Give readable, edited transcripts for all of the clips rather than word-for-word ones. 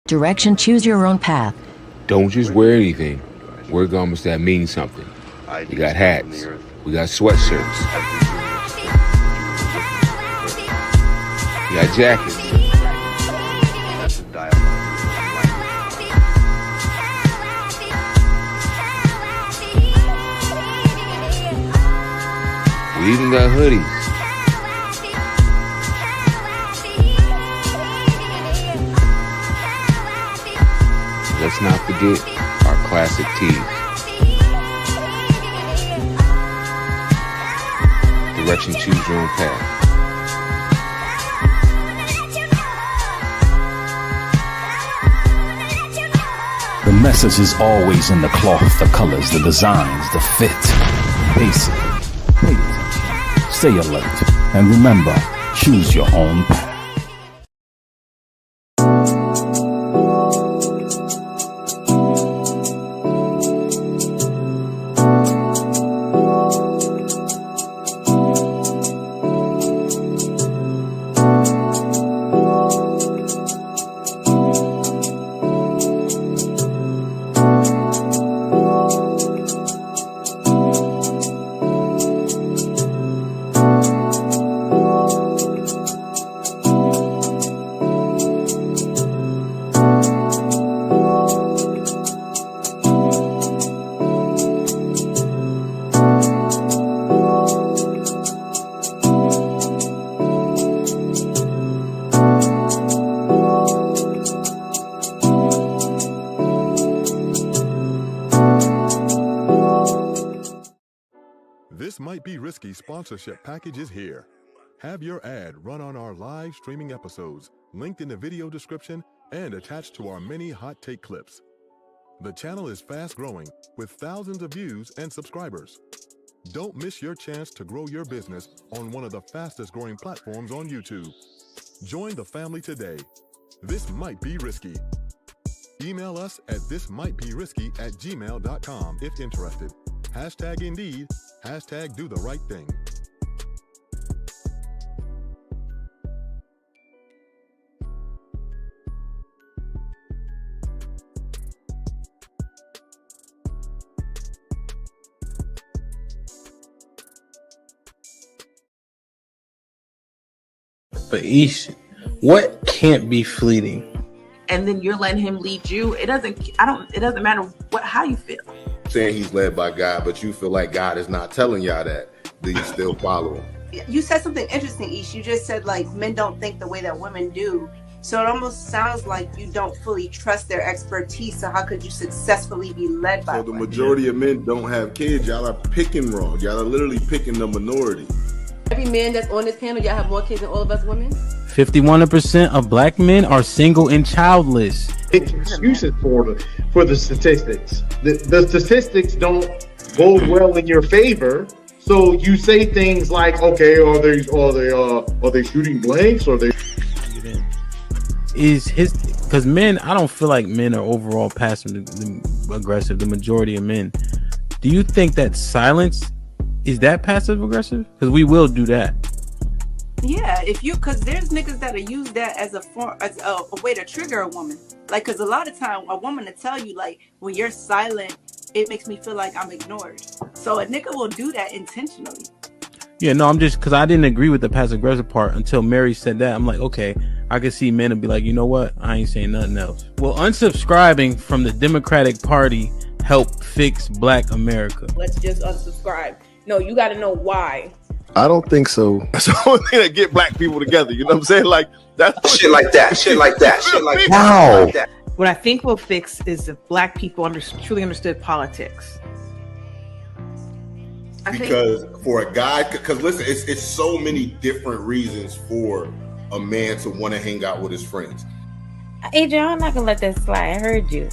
Direction, choose your own path. Don't just wear anything. Wear garments that mean something. We got hats. We got sweatshirts. We got jackets. We even got hoodies. Let's not forget our classic tees. Direction, choose your own path. The message is always in the cloth, the colors, the designs, the fit. Basically, pay attention, stay alert, and remember, choose your own path. This Might Be Risky sponsorship package is here. Have your ad run on our live streaming episodes, linked in the video description and attached to our many hot take clips. The channel is fast growing with thousands of views and subscribers. Don't miss your chance to grow your business on one of the fastest growing platforms on YouTube. Join the family today. This Might Be Risky. Email us at thismightberisky@gmail.com if interested. Hashtag Indeed, hashtag do the right thing. But Ish, what can't be fleeting? And then you're letting him lead you. It doesn't matter how you feel. Saying he's led by God, but you feel like God is not telling y'all that. Do you still follow him? You said something interesting, Ish. You just said like men don't think the way that women do. So it almost sounds like you don't fully trust their expertise. So how could you successfully be led by So the women? majority of men don't have kids. Y'all are picking wrong. Y'all are literally picking the minority. Every man that's on this panel, y'all have more kids than all of us women? 51% of black men are single and childless. Excuses for the statistics. The statistics don't bode well in your favor. So you say things like, okay, are they shooting blanks? Or they because men, I don't feel like men are overall passive aggressive. The majority of men. Do you think that silence is that passive aggressive? Because we will do that. Yeah, because there's niggas that'll use that as a way to trigger a woman. Like, because a lot of time a woman will tell you, like, when you're silent, it makes me feel like I'm ignored. So a nigga will do that intentionally. Yeah, no, I'm just, because I didn't agree with the passive aggressive part until Mary said that. I'm like, okay, I could see men and be like, you know what? I ain't saying nothing else. Will unsubscribing from the Democratic Party help fix Black America? Let's just unsubscribe. No, you got to know why. I don't think so. That's the only thing that get Black people together. You know what I'm saying? Like that's shit like that. Shit like that. Shit like that. Wow. Like that. What I think will fix is if Black people truly understood politics. Because for a guy, because listen, it's so many different reasons for a man to want to hang out with his friends. Adrian, I'm not gonna let that slide. I heard you.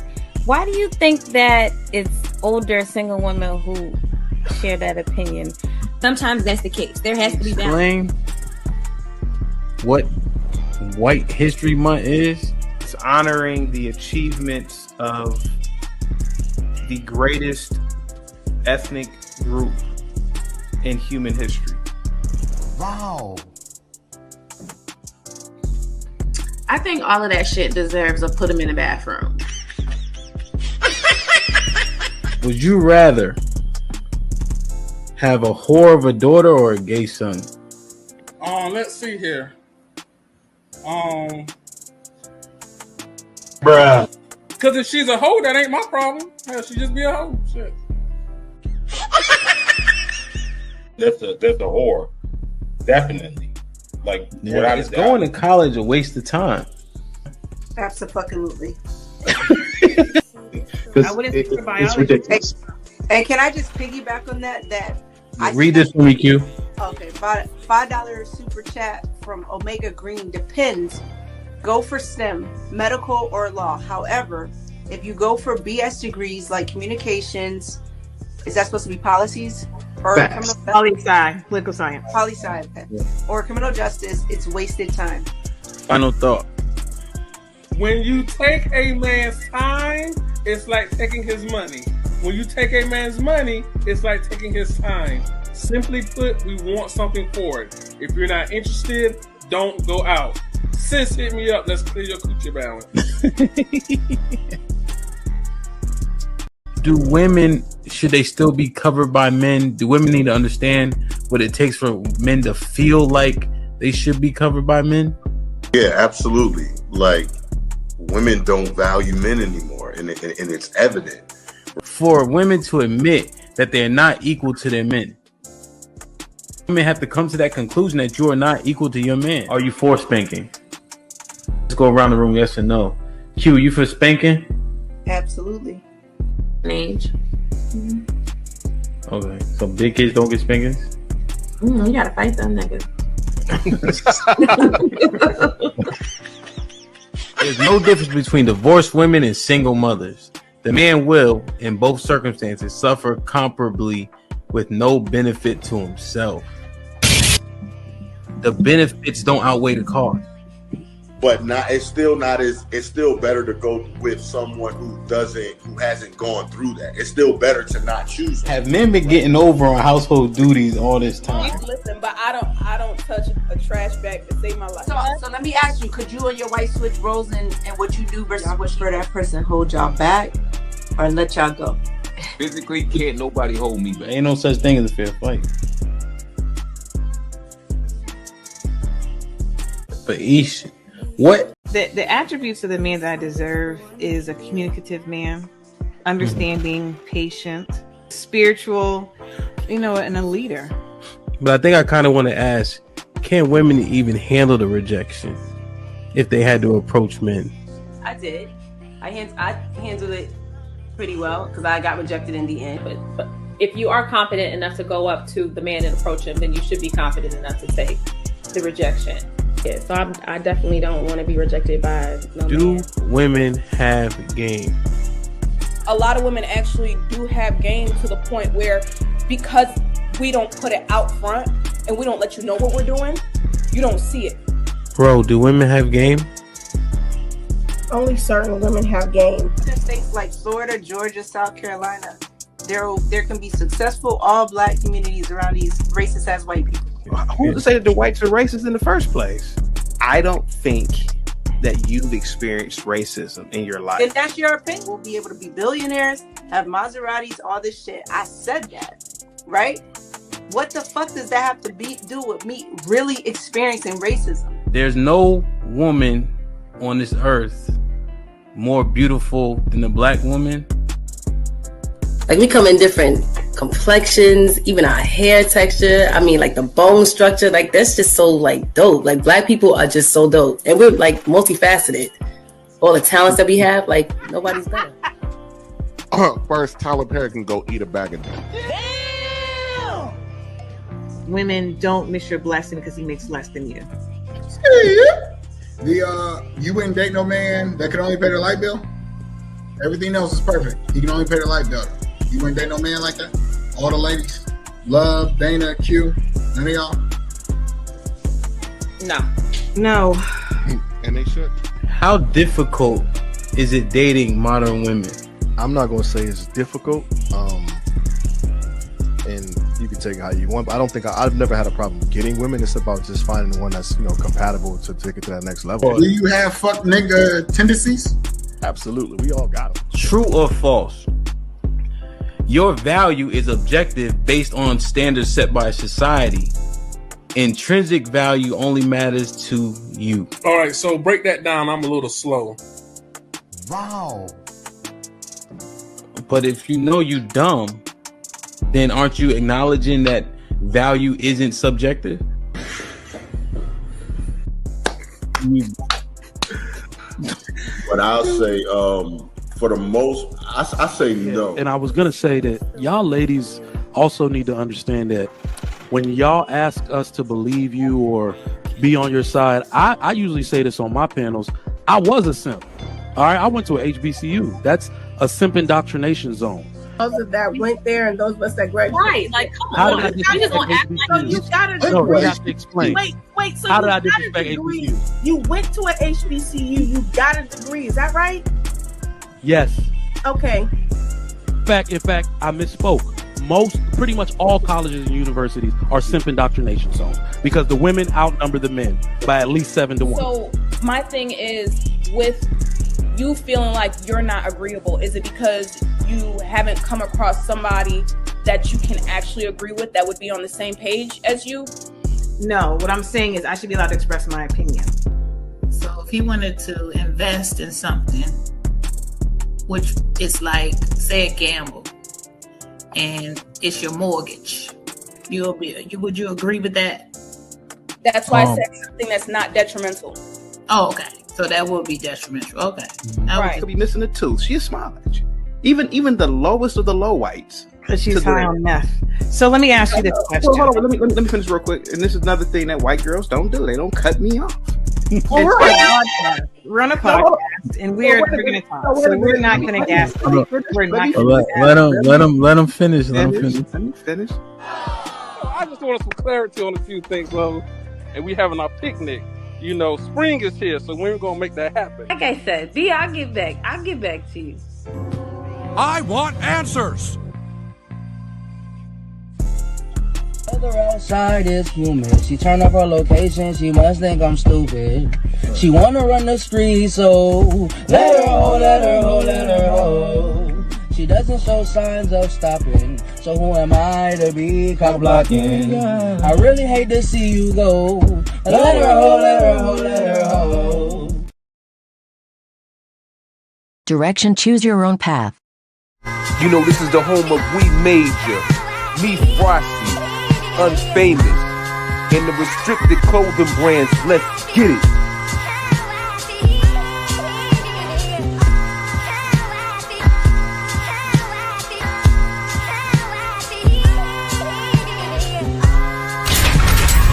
Why do you think that it's older single women who share that opinion? Sometimes that's the case. There has to be balance. Explain what White History Month is. It's honoring the achievements of the greatest ethnic group in human history. Wow. I think all of that shit deserves a put them in the bathroom. Would you rather have a whore of a daughter or a gay son? Let's see here. Bruh. Because if she's a hoe, that ain't my problem. Hell, she just be a hoe. Shit. That's a whore. Definitely. Like, yeah, is going to college a waste of time? Absolutely. I wouldn't think for biology. It's ridiculous. And can I just piggyback on that? Read this for me, Q. Okay, $5 super chat from Omega Green. Depends. Go for STEM, medical or law. However, if you go for BS degrees like communications, is that supposed to be policies? Or poli-sci, political science. Poli-sci, okay. Yeah. Or criminal justice, it's wasted time. Final thought. When you take a man's time, it's like taking his money. When you take a man's money, it's like taking his time. Simply put, we want something for it. If you're not interested, don't go out. Sis, hit me up. Let's clear your coochie balance. Do women, should they still be covered by men? Do women need to understand what it takes for men to feel like they should be covered by men? Yeah, absolutely. Like, women don't value men anymore, and it's evident. For women to admit that they're not equal to their men, women have to come to that conclusion that you are not equal to your man. Are you for spanking? Let's go around the room, yes or no. Q, you for spanking? Absolutely. Age. Mm-hmm. Okay, so big kids don't get spankings? You gotta fight them niggas. There's no difference between divorced women and single mothers. The man will, in both circumstances, suffer comparably with no benefit to himself. The benefits don't outweigh the cost. But it's still better to go with someone who hasn't gone through that. It's still better to not choose them. Have men been getting over on household duties all this time? Listen, but I don't touch a trash bag to save my life. So let me ask you, could you and your wife switch roles in what you do versus what for that person hold y'all back or let y'all go? Physically, can't nobody hold me back. Ain't no such thing as a fair fight. But Ish, what? The attributes of the man that I deserve is a communicative man, understanding, patient, spiritual, and a leader. But I think I kind of want to ask, can women even handle the rejection if they had to approach men? I did. I handled it pretty well because I got rejected in the end. But if you are confident enough to go up to the man and approach him, then you should be confident enough to take the rejection. Yeah, so I definitely don't want to be rejected by no man. Women have game? A lot of women actually do have game to the point where, because we don't put it out front and we don't let you know what we're doing, you don't see it. Bro, do women have game? Only certain women have game. In states like Florida, Georgia, South Carolina, there can be successful all Black communities around these racist ass white people. Who's to say that the whites are racist in the first place? I don't think that you've experienced racism in your life. If that's your opinion, we'll be able to be billionaires, have Maseratis, all this shit. I said that, right? What the fuck does that have to do with me really experiencing racism? There's no woman on this earth more beautiful than a black woman. Like, we come in different complexions, even our hair texture. I mean, like the bone structure, like that's just so like dope. Like, black people are just so dope, and we're like multifaceted. All the talents that we have, like nobody's better. First, Tyler Perry can go eat a bag of dicks. Women, don't miss your blessing because he makes less than you. You wouldn't date no man that could only pay the light bill? Everything else is perfect. He can only pay the light bill. You wouldn't date no man like that? All the ladies? Love, Dana, Q, none of y'all? No. And they should. How difficult is it dating modern women? I'm not going to say it's difficult. And you can take it how you want, but I don't think I've never had a problem getting women. It's about just finding the one that's, compatible to take it to that next level. Do you have fuck nigga tendencies? Absolutely. We all got them. True or false? Your value is objective based on standards set by society. Intrinsic value only matters to you. All right, so break that down. I'm a little slow. Wow. But if you know you dumb, then aren't you acknowledging that value isn't subjective? But I'll say, for the most, I say no. And I was gonna say that y'all ladies also need to understand that when y'all ask us to believe you or be on your side, I usually say this on my panels. I was a simp. All right, I went to a HBCU. That's a simp indoctrination zone. Those that went there and those of us that graduated. Right, like come How on. did I You just gonna act like you got a degree. No, we have to explain. Wait. So how you did I got a disrespect degree. HBCU? You went to a HBCU. You got a degree. Is that right? Yes. Okay. In fact, I misspoke. Pretty much all colleges and universities are simp indoctrination zones because the women outnumber the men by at least 7 to 1. So my thing is, with you feeling like you're not agreeable, is it because you haven't come across somebody that you can actually agree with that would be on the same page as you? No, what I'm saying is I should be allowed to express my opinion. So if he wanted to invest in something, which is like, say, a gamble, and it's your mortgage, would you agree with that? That's why I said something that's not detrimental. Oh, okay. So that would be detrimental. Okay. Right. Could be missing a tooth. She'll smile at you. Even the lowest of the low whites. Because she's high on meth. So let me ask you this question. Hold on. Let me finish real quick. And this is another thing that white girls don't do. They don't cut me off. Well, we're on a podcast, and we're going to talk. So we're not going to gas. We're not going to Let him finish. Let me finish. I just want some clarity on a few things, love. And we having our picnic. Spring is here, so we're gonna make that happen. Like I said, B, I'll get back to you. I want answers. Other outside is human. She turn up her location, she must think I'm stupid. She wanna run the street, so let her ho. She doesn't show signs of stopping, so who am I to be cock blocking? I really hate to see you go. Let her ho. Direction, choose your own path. This is the home of We Major, Me Frosty, Unfamous, and the restricted clothing brands. Let's get it.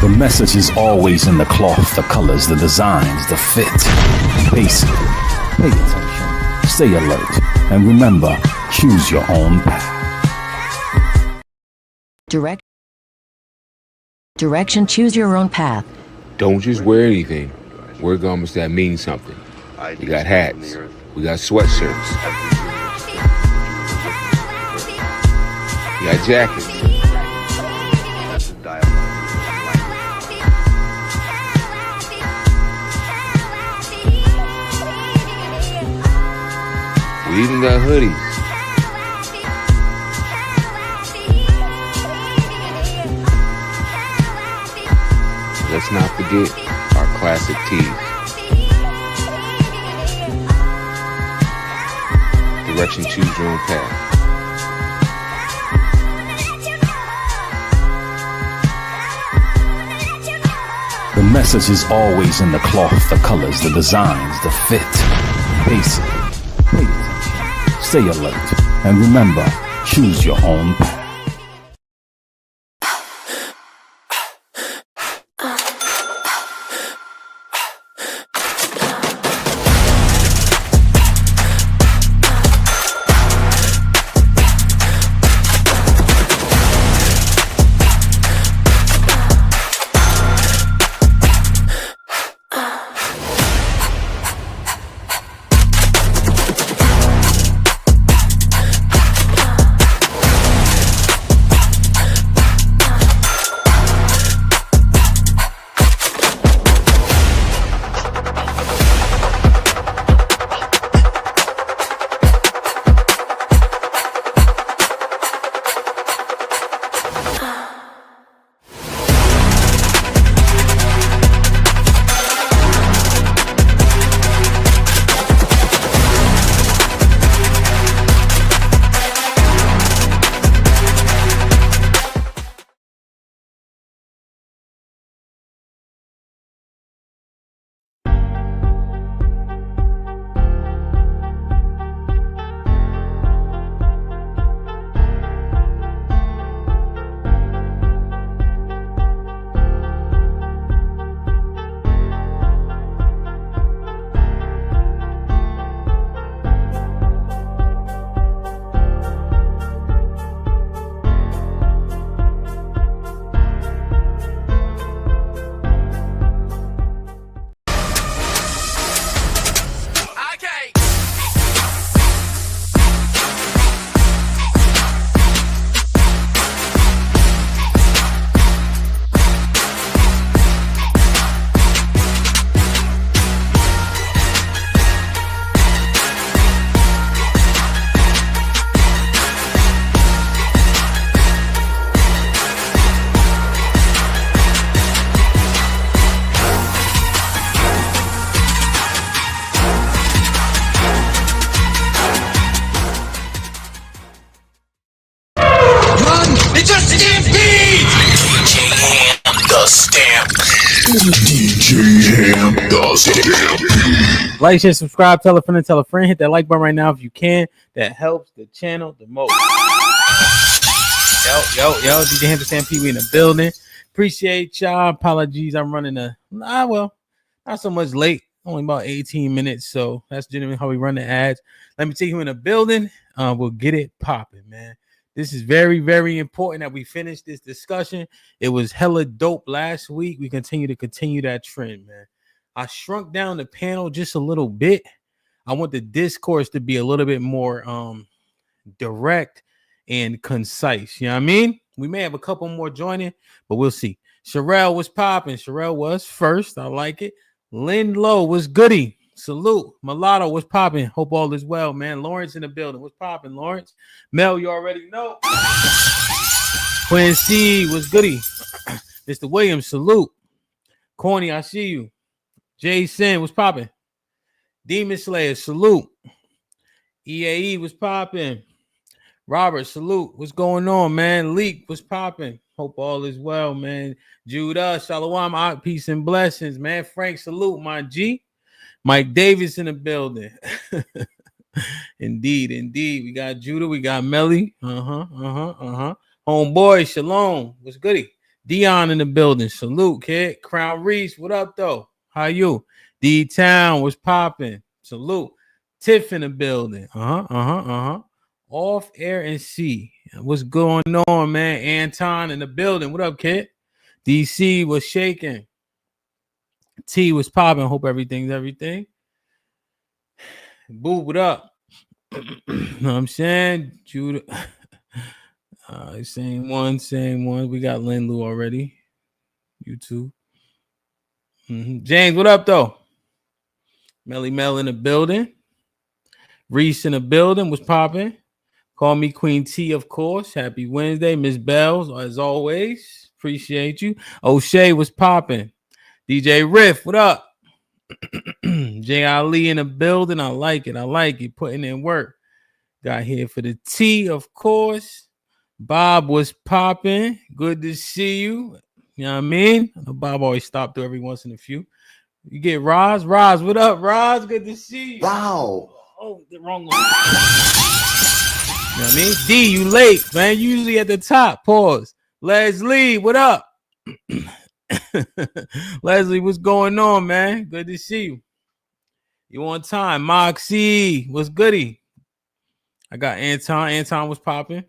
The message is always in the cloth, the colors, the designs, the fit. Basic. Pay attention. Stay alert. And remember, choose your own path. Direction, choose your own path. Don't just wear anything. Wear garments that mean something. We got hats. We got sweatshirts. We got jackets. We even got hoodies. Let's not forget our classic tees. Direction, choose your own path. The message is always in the cloth, the colors, the designs, the fit. Basic. Pay attention. Stay alert. And remember, choose your own path. Like, share, subscribe, tell a friend, hit that like button right now if you can. That helps the channel the most. Yo, DJ Hamp Stampede, we in the building. Appreciate y'all. Apologies, I'm running not so much late. Only about 18 minutes, so that's generally how we run the ads. Let me take you in the building. We'll get it popping, man. This is very, very important that we finish this discussion. It was hella dope last week. We continue that trend, man. I shrunk down the panel just a little bit. I want the discourse to be a little bit more direct and concise. You know what I mean? We may have a couple more joining, but we'll see. Sherelle was popping. Sherelle was first. I like it. Lynn Lowe was goody. Salute. Mulatto was popping. Hope all is well, man. Lawrence in the building. What's popping, Lawrence? Mel, you already know. Quincy was goody. Mr. Williams, salute. Corny, I see you. Jason was popping. Demon Slayer, salute. EAE was popping. Robert, salute. What's going on, man? Leak was popping. Hope all is well, man. Judah, Shalom, peace and blessings, man. Frank, salute, my G. Mike Davis in the building. Indeed. We got Judah. We got Melly. Homeboy, shalom. What's goody? Dion in the building. Salute, kid. Crown Reese, what up, though? How you? D-Town was popping. Salute. Tiff in the building. Off air and C. What's going on, man? Anton in the building. What up, kid? DC was shaking. T was popping. Hope everything's everything. Boo, what up? Know what I'm saying? Judah. Same one. We got Lynn Lou already. You too. James, what up, though? Melly Mel in the building. Reese in the building was popping. Call me Queen T, of course. Happy Wednesday. Miss Bells, as always. Appreciate you. O'Shea was popping. DJ Riff, what up? Jay Ali in the building. I like it. I like it. Putting in work. Got here for the tea, of course. Bob was popping. Good to see you. You know what I mean? Bob always stopped through every once in a few. You get Roz. Roz, what up, Roz? Good to see you. Wow. Oh, the wrong one. You know what I mean? D, you late, man. Usually at the top. Pause. Leslie, what up? Leslie, what's going on, man? Good to see you. You on time. Moxie, what's goody? I got Anton. Anton was popping.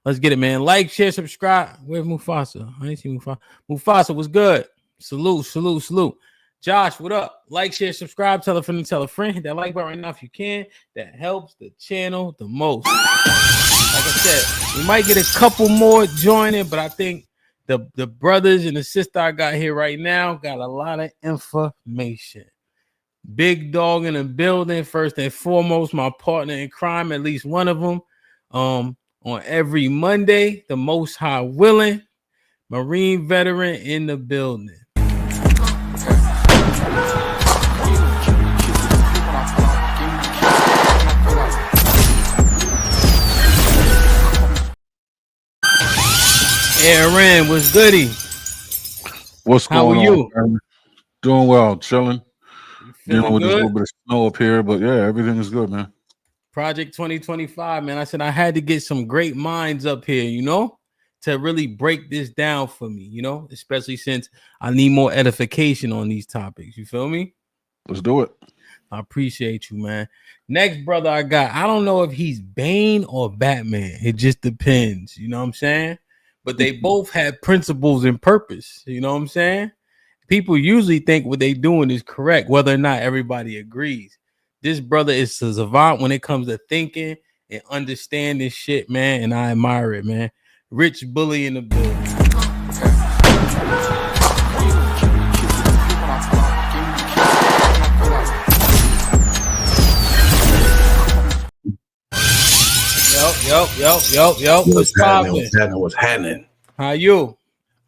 Let's get it, man. Like, share, subscribe. Where's Mufasa? I didn't see Mufasa. Mufasa, what's good? Salute. Josh, what up? Like, share, subscribe. Tell a friend to tell a friend. Hit that like button right now if you can. That helps the channel the most. Like I said, we might get a couple more joining, but I think the brothers and the sister I got here right now got a lot of information. Big dog in the building. First and foremost, my partner in crime, at least one of them. On every Monday, the Most High willing, Marine veteran in the building. Aaron, what's goody? What's How going are you? on? Man? Doing well, chilling. Dealing with good? this little bit of snow up here, but yeah, everything is good, man. Project 2025, man. I said I had to get some great minds up here, you know, to really break this down for me, you know, especially since I need more edification on these topics. You feel me? Let's do it. I appreciate you, man. Next brother I got, I don't know if he's Bane or Batman. It just depends. You know what I'm saying? But they both have principles and purpose. You know what I'm saying? People usually think what they doing is correct, whether or not everybody agrees. This brother is a savant when it comes to thinking and understanding shit, man, and I admire it, man. Rich Bully in the building. Yo. What's poppin'? What's happening? How you?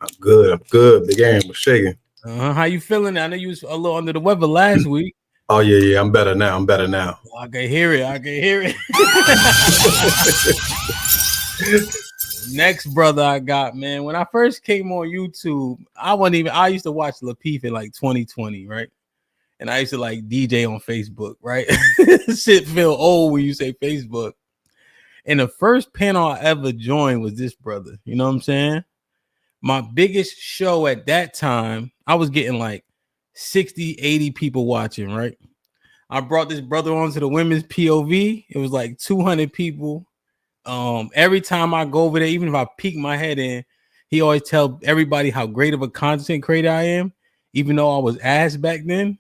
I'm good. Big Aaron was shaking. How you feeling? I know you was a little under the weather last week. Oh yeah. I'm better now. I can hear it. Next brother I got, man. When I first came on YouTube, I used to watch Lapeef in like 2020, right? And I used to like DJ on Facebook, right? Shit feel old when you say Facebook. And the first panel I ever joined was this brother. You know what I'm saying? My biggest show at that time, I was getting like 60, 80 people watching, right? I brought this brother on to the women's POV. It was like 200 people. Every time I go over there, even if I peek my head in, he always tell everybody how great of a content creator I am, even though I was ass back then.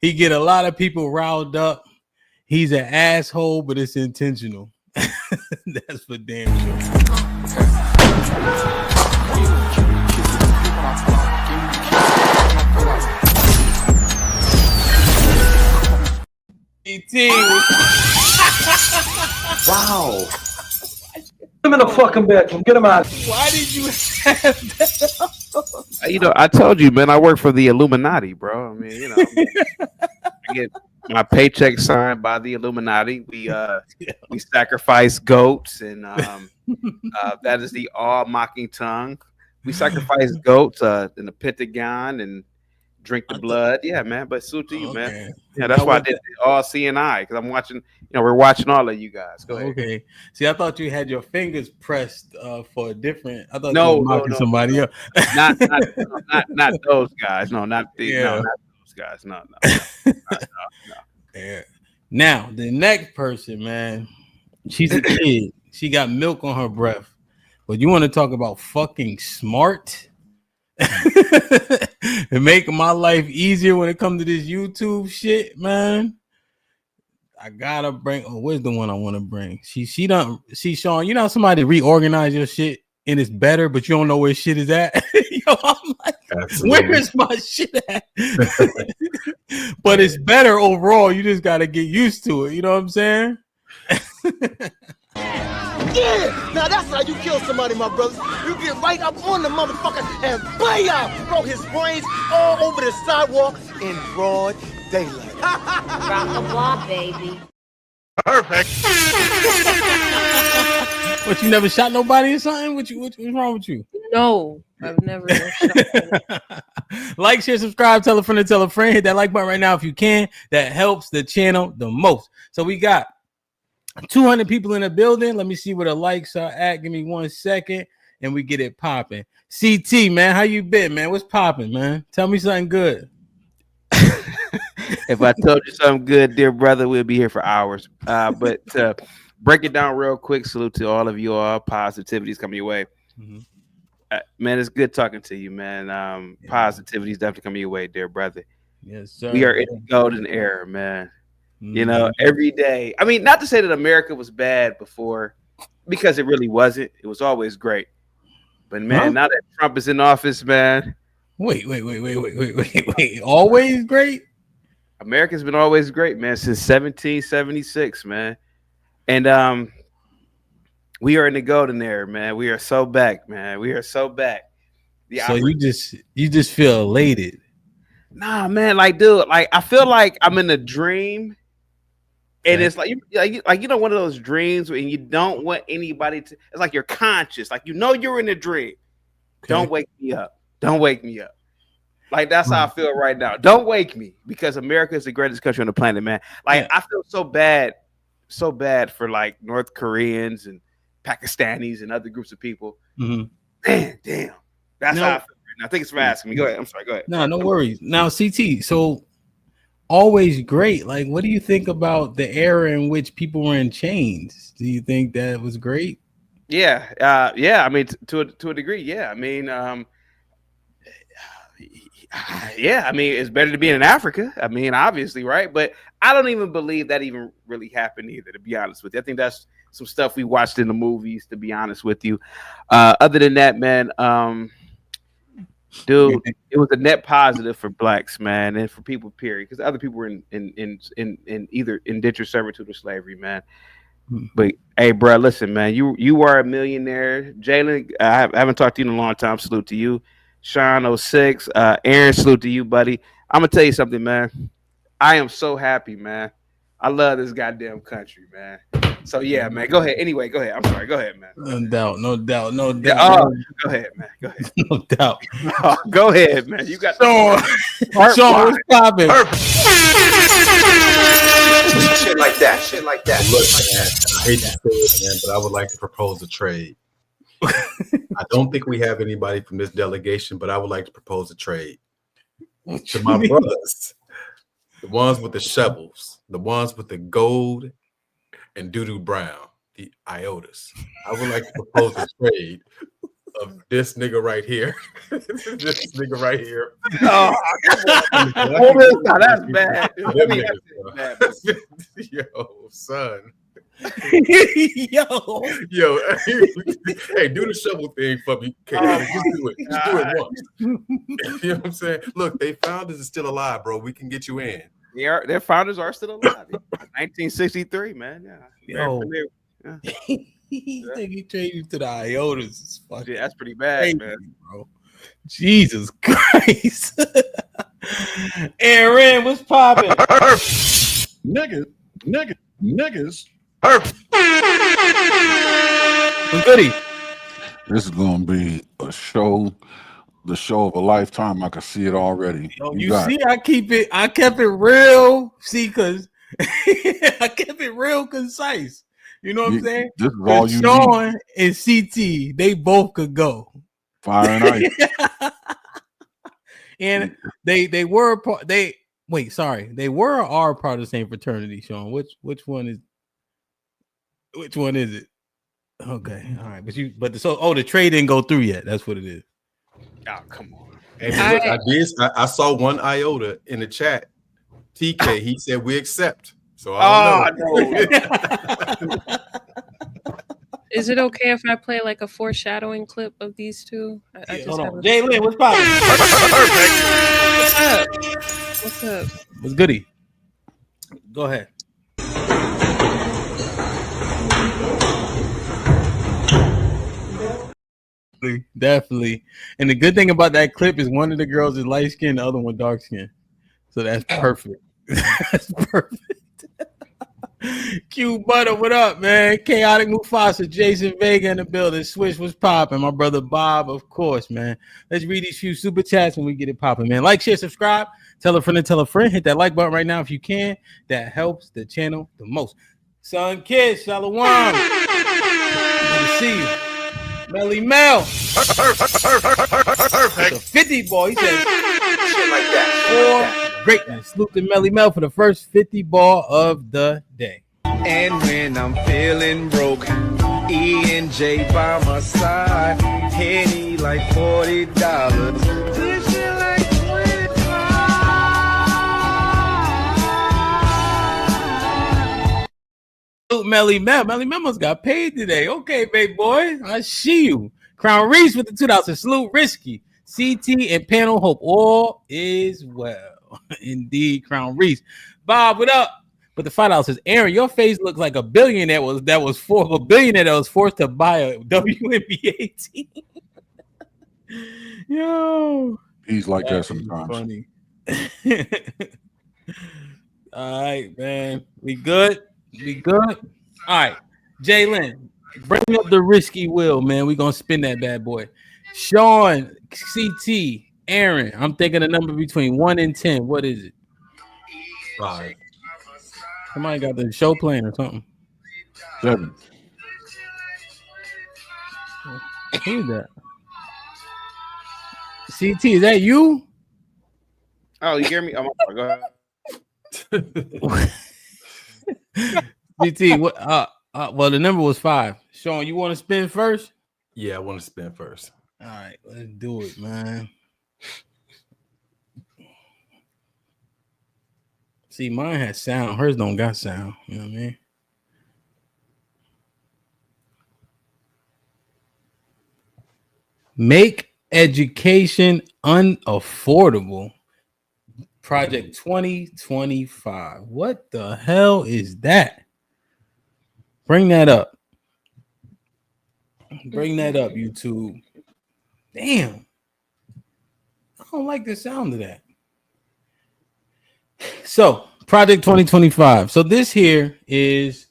He get a lot of people riled up. He's an asshole, but it's intentional. That's for damn sure. Wow. Get him in the fucking bedroom. Get him out. Why did you have that? You know, I told you, man, I work for the Illuminati, bro. I mean, you know, I get my paycheck signed by the Illuminati. We sacrifice goats, and that is the all mocking tongue. We sacrifice goats in the Pentagon and drink the blood. Yeah, man. But salute to you, man. Yeah, that's why I did all CNI, because I'm watching. You know, we're watching all of you guys. Go ahead. Okay. See, I thought you had your fingers pressed for a different. I thought you were mocking somebody else. Not those guys. No, not those guys. No. Yeah. Now the next person, man, she's a kid. She got milk on her breath. But you want to talk about fucking smart? And make my life easier when it comes to this YouTube shit, man. I gotta bring. Oh, where's the one I want to bring? She done. See, Sean, you know how somebody reorganize your shit and it's better, but you don't know where shit is at. Yo, I'm like, where is my shit at? But it's better overall. You just gotta get used to it. You know what I'm saying? Yeah! Now that's how you kill somebody, my brothers. You get right up on the motherfucker and bam! Throw his brains all over the sidewalk in broad daylight. Rock the block, baby. Perfect. What, you never shot nobody or something? What's wrong with you? No, I've never shot. Like, share, subscribe, tell a friend to tell a friend. Hit that like button right now if you can. That helps the channel the most. So we got 200 people in the building. Let me see where the likes are at. Give me 1 second and we get it popping. CT, man, how you been, man? What's popping, man? Tell me something good. If I told you something good, dear brother, we'll be here for hours. But break it down real quick. Salute to all of you all. Positivity's coming your way. Mm-hmm. Man, it's good talking to you, man. Positivity's definitely coming your way, dear brother. Yes, sir. We are in the golden era, man. Mm-hmm. You know, every day. I mean, not to say that America was bad before, because it really wasn't. It was always great. But man, now that Trump is in office, man. Wait. Always great? America's been always great, man, since 1776, man. And we are in the golden era, man. We are so back, man. We are so back. So you just feel elated. Nah, man, like, dude, like I feel like I'm in a dream. And it's like you know, one of those dreams when you don't want anybody to. It's like you're conscious, like you're in a dream. Okay. Don't wake me up. Don't wake me up. Like that's how I feel right now. Don't wake me, because America is the greatest country on the planet, man. Like I feel so bad for like North Koreans and Pakistanis and other groups of people. Mm-hmm. Man, damn. That's how I feel right now. Thanks for asking me. Go ahead. I'm sorry. Go ahead. No worries. Now, CT. So. Always great. Like, what do you think about the era in which people were in chains? Do you think that was great? Yeah. I mean, to a degree, yeah. I mean, yeah. I mean, it's better to be in Africa. I mean, obviously, right? But I don't even believe that even really happened either, to be honest with you. I think that's some stuff we watched in the movies, to be honest with you. Other than that, man, dude, it was a net positive for blacks, man, and for people, period, because other people were in either indentured servitude or slavery, man. But hey, bro, listen, man, you are a millionaire. Jalen, I haven't talked to you in a long time. Salute to you. Sean 06, Aaron, salute to you, buddy. I'm gonna tell you something, man. I am so happy, man. I love this goddamn country, man. So yeah, man. Go ahead. Anyway, go ahead. I'm sorry. Go ahead, man. No doubt. Oh, go ahead, man. Go ahead. No doubt. Oh, go ahead, man. You got Sean, what's popping? Shit like that. Look, man, I hate to say it, man, but I would like to propose a trade. I don't think we have anybody from this delegation, but I would like to propose a trade to my brothers, the ones with the shovels, the ones with the gold and doo-doo brown, the iotas. I would like to propose a trade of this nigga right here. This nigga right here. Oh, that's bad. Dude. Yo, son. Yo, hey, do the shovel thing for me. Okay, just do it. Just do it once. You know what I'm saying? Look, they founders are still alive, bro. We can get you in. Their founders are still alive. 1963, man. Yeah. Yo. He think he changed you to the iotas. Yeah, that's pretty bad, man. Bro. Jesus Christ. Aaron, what's popping? Niggas. What's goody? This is gonna be a show, the show of a lifetime. I can see it already. You see, I kept it real. See, because I kept it real concise. You know what I'm saying? This is all you Sean and CT, they both could go. Fire and ice. And they were they were our part of the same fraternity, Sean. Which one is it? Okay, all right. But the trade didn't go through yet. That's what it is. Oh, come on. Hey, look, I saw one iota in the chat. TK, he said we accept. So I don't know. Is it okay if I play like a foreshadowing clip of these two? I just hold have on. Jalen, what's poppin'? What's up? What's goody? Go ahead. Definitely. And the good thing about that clip is one of the girls is light skinned, the other one dark skinned. So that's perfect. That's perfect. Q Butter, what up, man? Chaotic Mufasa, Jason Vega in the building. Swish was popping. My brother Bob, of course, man. Let's read these few super chats when we get it popping, man. Like, share, subscribe. Tell a friend and tell a friend. Hit that like button right now if you can. That helps the channel the most. Son Kid, Shalom. Good to see you. Melly Mel. Perfect. 50 ball. He said shit like that. For greatness. Salute to Melly Mel for the first 50 ball of the day. And when I'm feeling broke, E and J by my side, Henny like $40. This shit like 25. Salute Melly Mel. Melly Mel must got paid today. Okay, baby boy. I see you. Crown Reese with the $2. Salute Risky. CT and Panel Hope. All is well. Indeed, Crown Reese. Bob, what up? But the $5 says, Aaron, your face looks like a billionaire that was forced to buy a WNBA team. Yo. He's like that sometimes. Funny. All right, man. We good? We good? All right. Jalen, bring up the risky wheel, man. We're going to spin that bad boy. Sean, CT, Aaron, I'm thinking a number between 1 and 10. What is it? 5. Somebody got the show playing or something. 7. Who is that? CT, is that you? Oh, you hear me? Oh, my God. CT, what? Well, the number was 5. Sean, you want to spin first? Yeah, I want to spin first. All right, let's do it, man. See, mine has sound. Hers don't got sound. You know what I mean? Make education unaffordable. Project 2025. What the hell is that? Bring that up. Bring that up, YouTube. Damn. I don't like the sound of that. So, Project 2025. So this here is,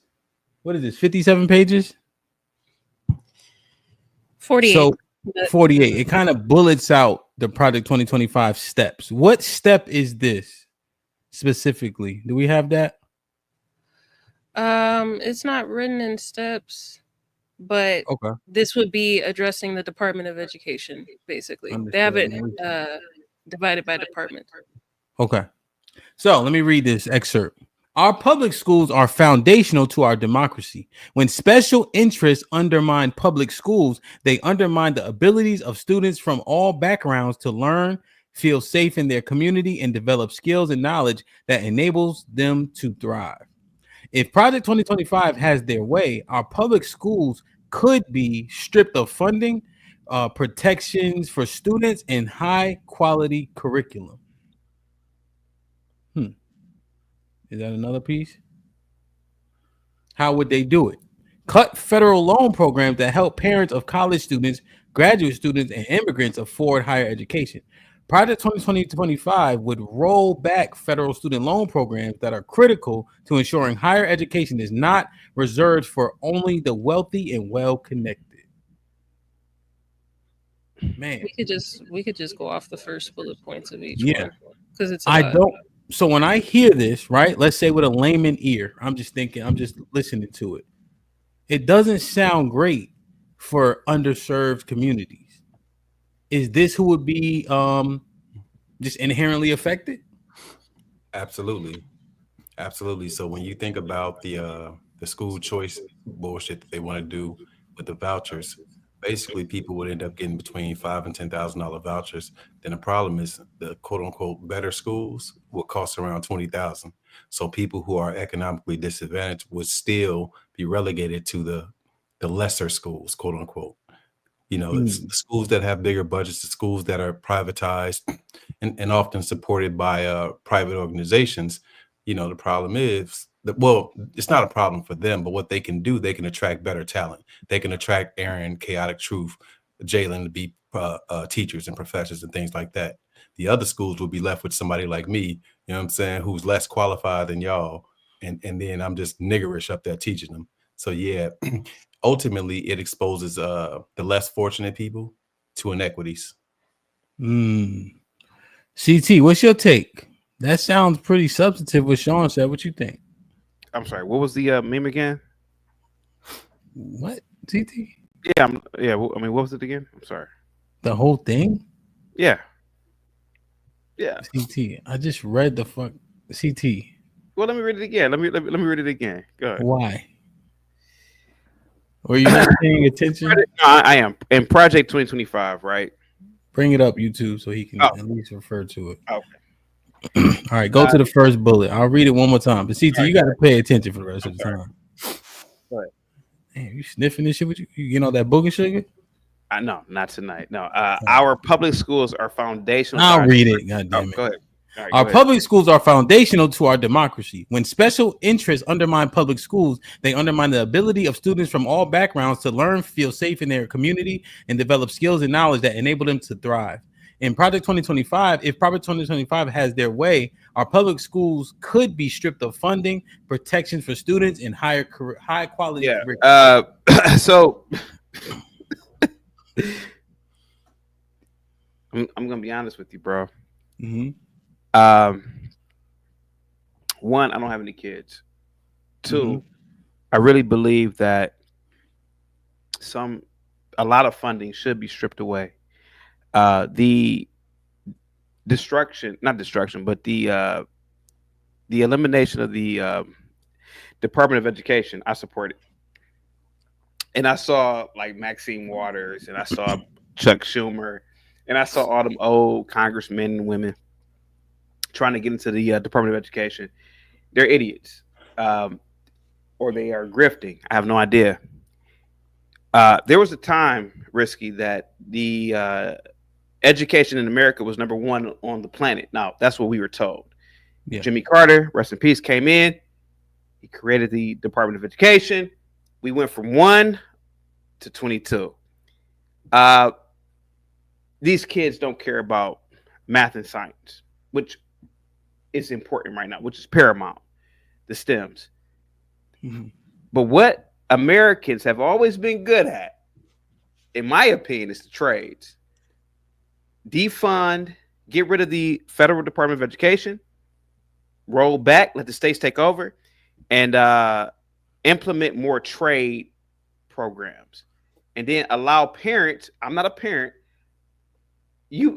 what is this, 57 pages? 48. So 48. It kind of bullets out the Project 2025 steps. What step is this specifically? Do we have that? It's not written in steps, but Okay. this would be addressing the Department of Education, basically. They have it divided by department. Okay. So let me read this excerpt. Our public schools are foundational to our democracy. When special interests undermine public schools, they undermine the abilities of students from all backgrounds to learn, feel safe in their community, and develop skills and knowledge that enables them to thrive. If Project 2025 has their way, our public schools could be stripped of funding, protections for students, and high quality curriculum. Is that another piece? How would they do it? Cut federal loan programs that help parents of college students, graduate students, and immigrants afford higher education. Project 2025 would roll back federal student loan programs that are critical to ensuring higher education is not reserved for only the wealthy and well-connected. Man, we could just go off the first bullet points of each yeah, one, because it's I don't. So when I hear this, right, let's say with a layman ear, I'm just listening to it. It doesn't sound great for underserved communities. Is this who would be just inherently affected? Absolutely. So when you think about the school choice bullshit that they want to do with the vouchers, basically people would end up getting between $5,000 and $10,000 vouchers. Then the problem is the quote unquote better schools will cost around $20,000. So people who are economically disadvantaged would still be relegated to the lesser schools, quote unquote. You know, the schools that have bigger budgets, the schools that are privatized and often supported by private organizations. You know, the problem is that, well, it's not a problem for them, but what they can do, they can attract better talent. They can attract Aaron, Chaotic Truth, Jalen to be teachers and professors and things like that. The other schools will be left with somebody like me, you know what I'm saying, who's less qualified than y'all. And then I'm just niggerish up there teaching them. So yeah, ultimately it exposes the less fortunate people to inequities. CT, what's your take? That sounds pretty substantive what Sean said. What you think? I'm sorry, what was the meme again? What? CT? Yeah, I mean, what was it again? I'm sorry. The whole thing? Yeah. Yeah. CT. I just read the fuck CT. Well, let me read it again. Let me read it again. Go ahead. Why? Were you not paying attention? No, I am. In Project 2025, right? Bring it up, YouTube, so he can at least refer to it. Okay. All right, go to the first bullet. I'll read it one more time. But CT, you got to pay attention for the rest of the time. Go ahead. Damn, you sniffing this shit with you? You getting all that booger sugar? No, not tonight. No, our public schools are foundational. I'll read it. God damn it. Go ahead. All right, Our go ahead. public schools are foundational to our democracy. When special interests undermine public schools, they undermine the ability of students from all backgrounds to learn, feel safe in their community, and develop skills and knowledge that enable them to thrive. In Project 2025, if Project 2025 has their way, our public schools could be stripped of funding, protections for students, and high quality. Yeah. So I'm gonna be honest with you, bro. Mm-hmm. One, I don't have any kids. Two, I really believe that a lot of funding should be stripped away. The elimination of the Department of Education, I support it. And I saw like Maxine Waters, and I saw Chuck Schumer, and I saw all them old congressmen and women trying to get into the Department of Education. They're idiots, or they are grifting. I have no idea. There was a time, Risky, that the education in America was number one on the planet. Now, that's what we were told. Yeah. Jimmy Carter, rest in peace, came in. He created the Department of Education. We went from 1 to 22. These kids don't care about math and science, which is important right now, which is paramount, the STEMs. Mm-hmm. But what Americans have always been good at, in my opinion, is the trades. Defund, get rid of the Federal Department of Education, roll back, let the states take over, and implement more trade programs. And then allow parents, I'm not a parent,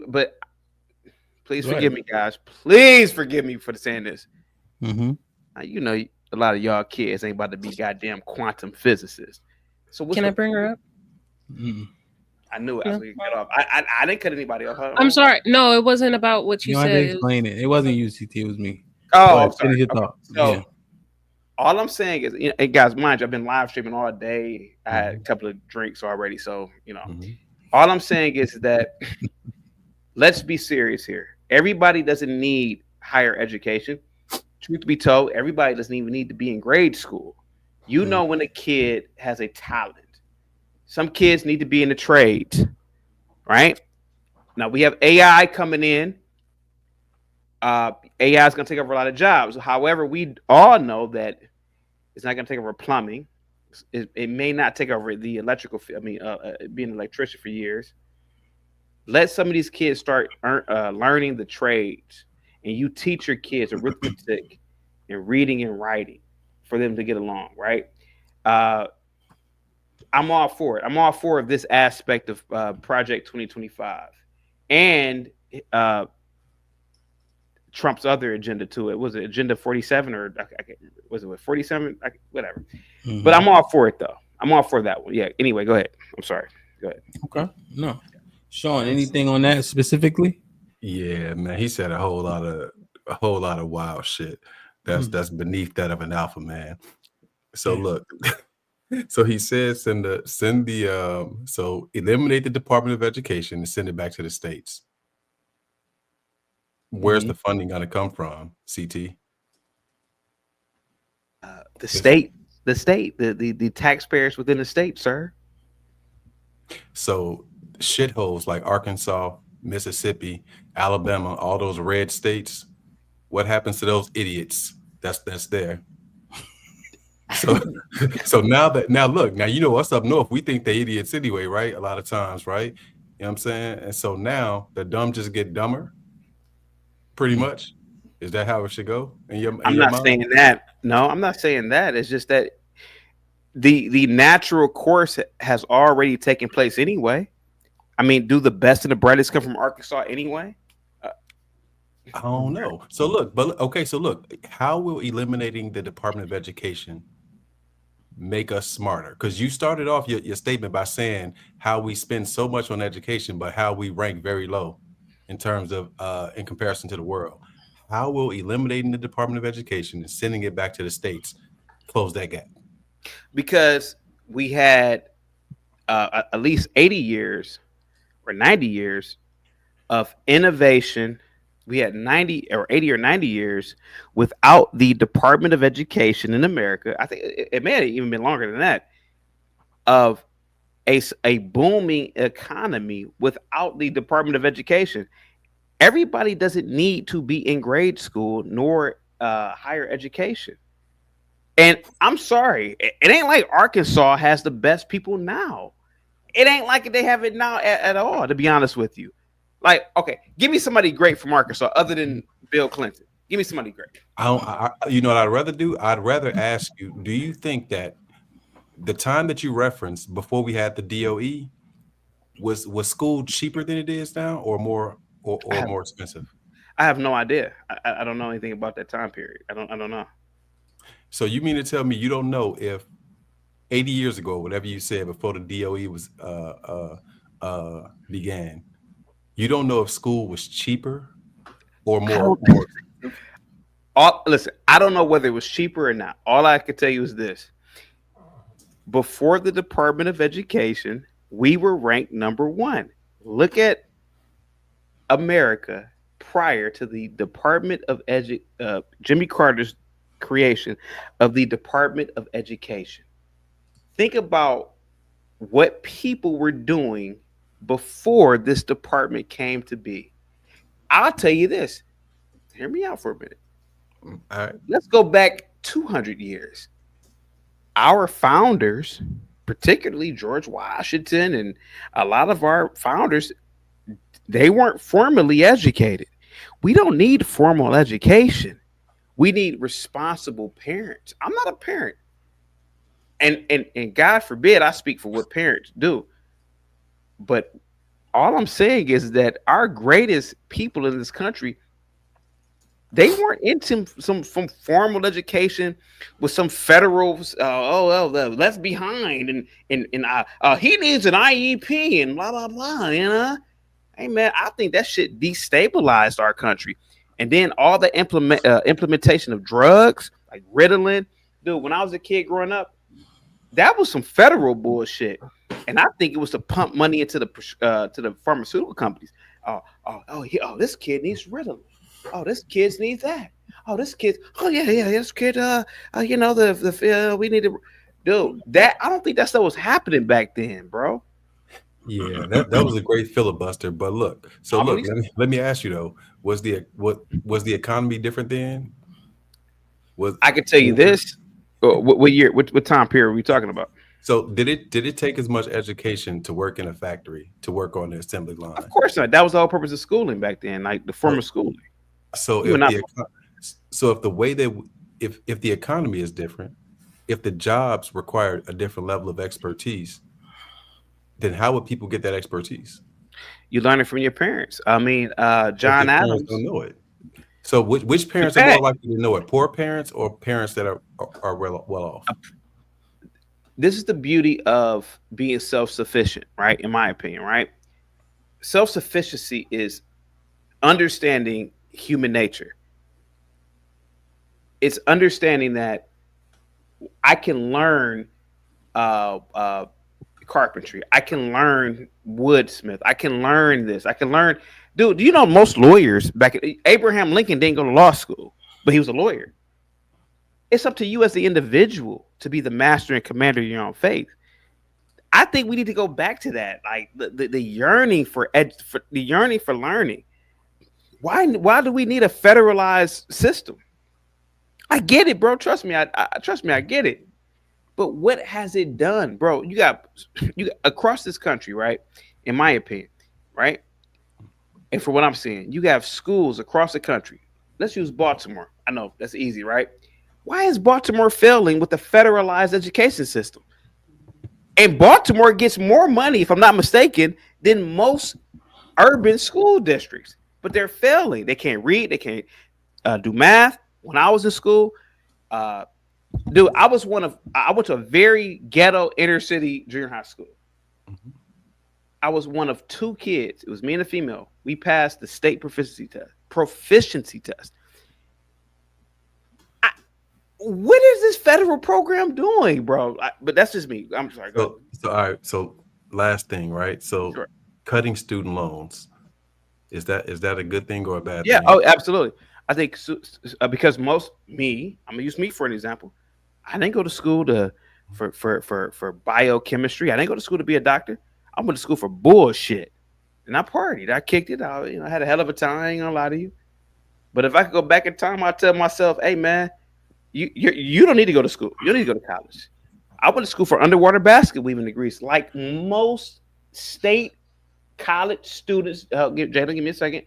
but please forgive me, guys. Please forgive me for saying this. Mm-hmm. You know, a lot of y'all kids ain't about to be goddamn quantum physicists. So Can I bring her up? I knew it. I was gonna cut off. I didn't cut anybody off. I'm sorry. No, it wasn't about what you I had said. to explain it. It wasn't you, CT. It was me. Oh, I'm sorry. Your thought. So, yeah. all I'm saying is, hey guys, mind you, I've been live streaming all day. I had a couple of drinks already, so all I'm saying is that let's be serious here. Everybody doesn't need higher education. Truth be told, everybody doesn't even need to be in grade school. You know when a kid has a talent. Some kids need to be in the trades, right? Now we have AI coming in. AI is going to take over a lot of jobs. However, we all know that it's not going to take over plumbing. It may not take over the electrical. Being an electrician for years. Let some of these kids start learning the trades, and you teach your kids arithmetic and reading and writing for them to get along, right? I'm all for it. I'm all for this aspect of Project 2025 and Trump's other agenda to it. Was it Agenda 47 or was it 47? Whatever. Mm-hmm. But I'm all for it though. I'm all for that one. Yeah. Anyway, go ahead. I'm sorry. Go ahead. Okay. No. Sean, anything on that specifically? Yeah, man. He said a whole lot of wild shit. That's beneath that of an alpha man. So look. So he said so eliminate the Department of Education and send it back to the states. Where's the funding going to come from, CT? The taxpayers within the state, sir. So shitholes like Arkansas, Mississippi, Alabama, all those red states, what happens to those idiots that's there? So so now look, now you know us up north, we think they idiots anyway, right? A lot of times, right? You know what I'm saying? And so now the dumb just get dumber, pretty much. Is that how it should go? I'm not saying that. No, I'm not saying that. It's just that the natural course has already taken place anyway. I mean, do the best and the brightest come from Arkansas anyway? I don't know. So look, so look, how will eliminating the Department of Education make us smarter? Because you started off your statement by saying how we spend so much on education, but how we rank very low in terms of in comparison to the world. How will eliminating the Department of Education and sending it back to the states close that gap? Because we had at least 80 years or 90 years of innovation. We had 90 or 80 or 90 years without the Department of Education in America. I think it may have even been longer than that, of a booming economy without the Department of Education. Everybody doesn't need to be in grade school nor higher education. And I'm sorry, it ain't like Arkansas has the best people now. It ain't like they have it now at all, to be honest with you. Like, okay, give me somebody great from Arkansas other than Bill Clinton. Give me somebody great. You know what I'd rather do? I'd rather ask you, do you think that the time that you referenced before we had the DOE was school cheaper than it is now, or more more expensive? I have no idea. I don't know anything about that time period. I don't know. So you mean to tell me you don't know if 80 years ago, whatever you said before the DOE was began, you don't know if school was cheaper or more? Listen, I don't know whether it was cheaper or not. All I can tell you is this: before the Department of Education, we were ranked number one. Look at America prior to the Department of Jimmy Carter's creation of the Department of Education. Think about what people were doing before this department came to be. I'll tell you this. Hear me out for a minute. All right. Let's go back 200 years. Our founders, particularly George Washington and a lot of our founders, they weren't formally educated. We don't need formal education. We need responsible parents. I'm not a parent. And God forbid I speak for what parents do. But all I'm saying is that our greatest people in this country, they weren't into some formal education with some federal left behind and he needs an IEP and blah blah blah. You know, hey man, I think that shit destabilized our country. And then all the implementation of drugs like Ritalin, dude. When I was a kid growing up, that was some federal bullshit, and I think it was to pump money into the pharmaceutical companies. This kid needs Ritalin. Oh, this kid needs that. Oh, this kid. Oh yeah, this kid. We need to, dude. That I don't think that stuff was happening back then, bro. Yeah, that was a great filibuster. But look, let me ask you though: was the economy different then? I can tell you this. What year? What time period are we talking about? So did it take as much education to work in a factory, to work on the assembly line? Of course not. That was the whole purpose of schooling back then, like the formal schooling. So if the economy is different, if the jobs require a different level of expertise, then how would people get that expertise? You learn it from your parents. I mean, John Adams don't know it. So which parents are more likely to know it? Poor parents or parents that are well off? This is the beauty of being self-sufficient, right? In my opinion, right? Self-sufficiency is understanding human nature. It's understanding that I can learn carpentry. I can learn woodsmith. I can learn this. I can learn. Dude, do you know most lawyers Abraham Lincoln didn't go to law school, but he was a lawyer. It's up to you as the individual to be the master and commander of your own faith. I think we need to go back to that, like the yearning for the yearning for learning. Why do we need a federalized system? I get it, bro. Trust me, I get it. But what has it done, bro? You got across this country, right? In my opinion, right? And for what I'm seeing, you have schools across the country. Let's use Baltimore. I know that's easy, right? Why is Baltimore failing with the federalized education system? And Baltimore gets more money, if I'm not mistaken, than most urban school districts. But they're failing. They can't read. They can't do math. When I was in school, dude, I went to a very ghetto inner city junior high school. I was one of 2 kids. It was me and a female. We passed the state proficiency test. What is this federal program doing, bro? But that's just me. I'm sorry. Go ahead. So all right. So last thing, right? So cutting student loans, is that a good thing or a bad thing? Yeah. Oh, absolutely. I think because I'm gonna use me for an example. I didn't go to school for biochemistry. I didn't go to school to be a doctor. I went to school for bullshit, and I partied. I kicked it out. I had a hell of a time. I ain't gonna lie to you. But if I could go back in time, I'd tell myself, "Hey, man, you don't need to go to school. You don't need to go to college." I went to school for underwater basket weaving degrees, like most state college students. Jalen, give me a second.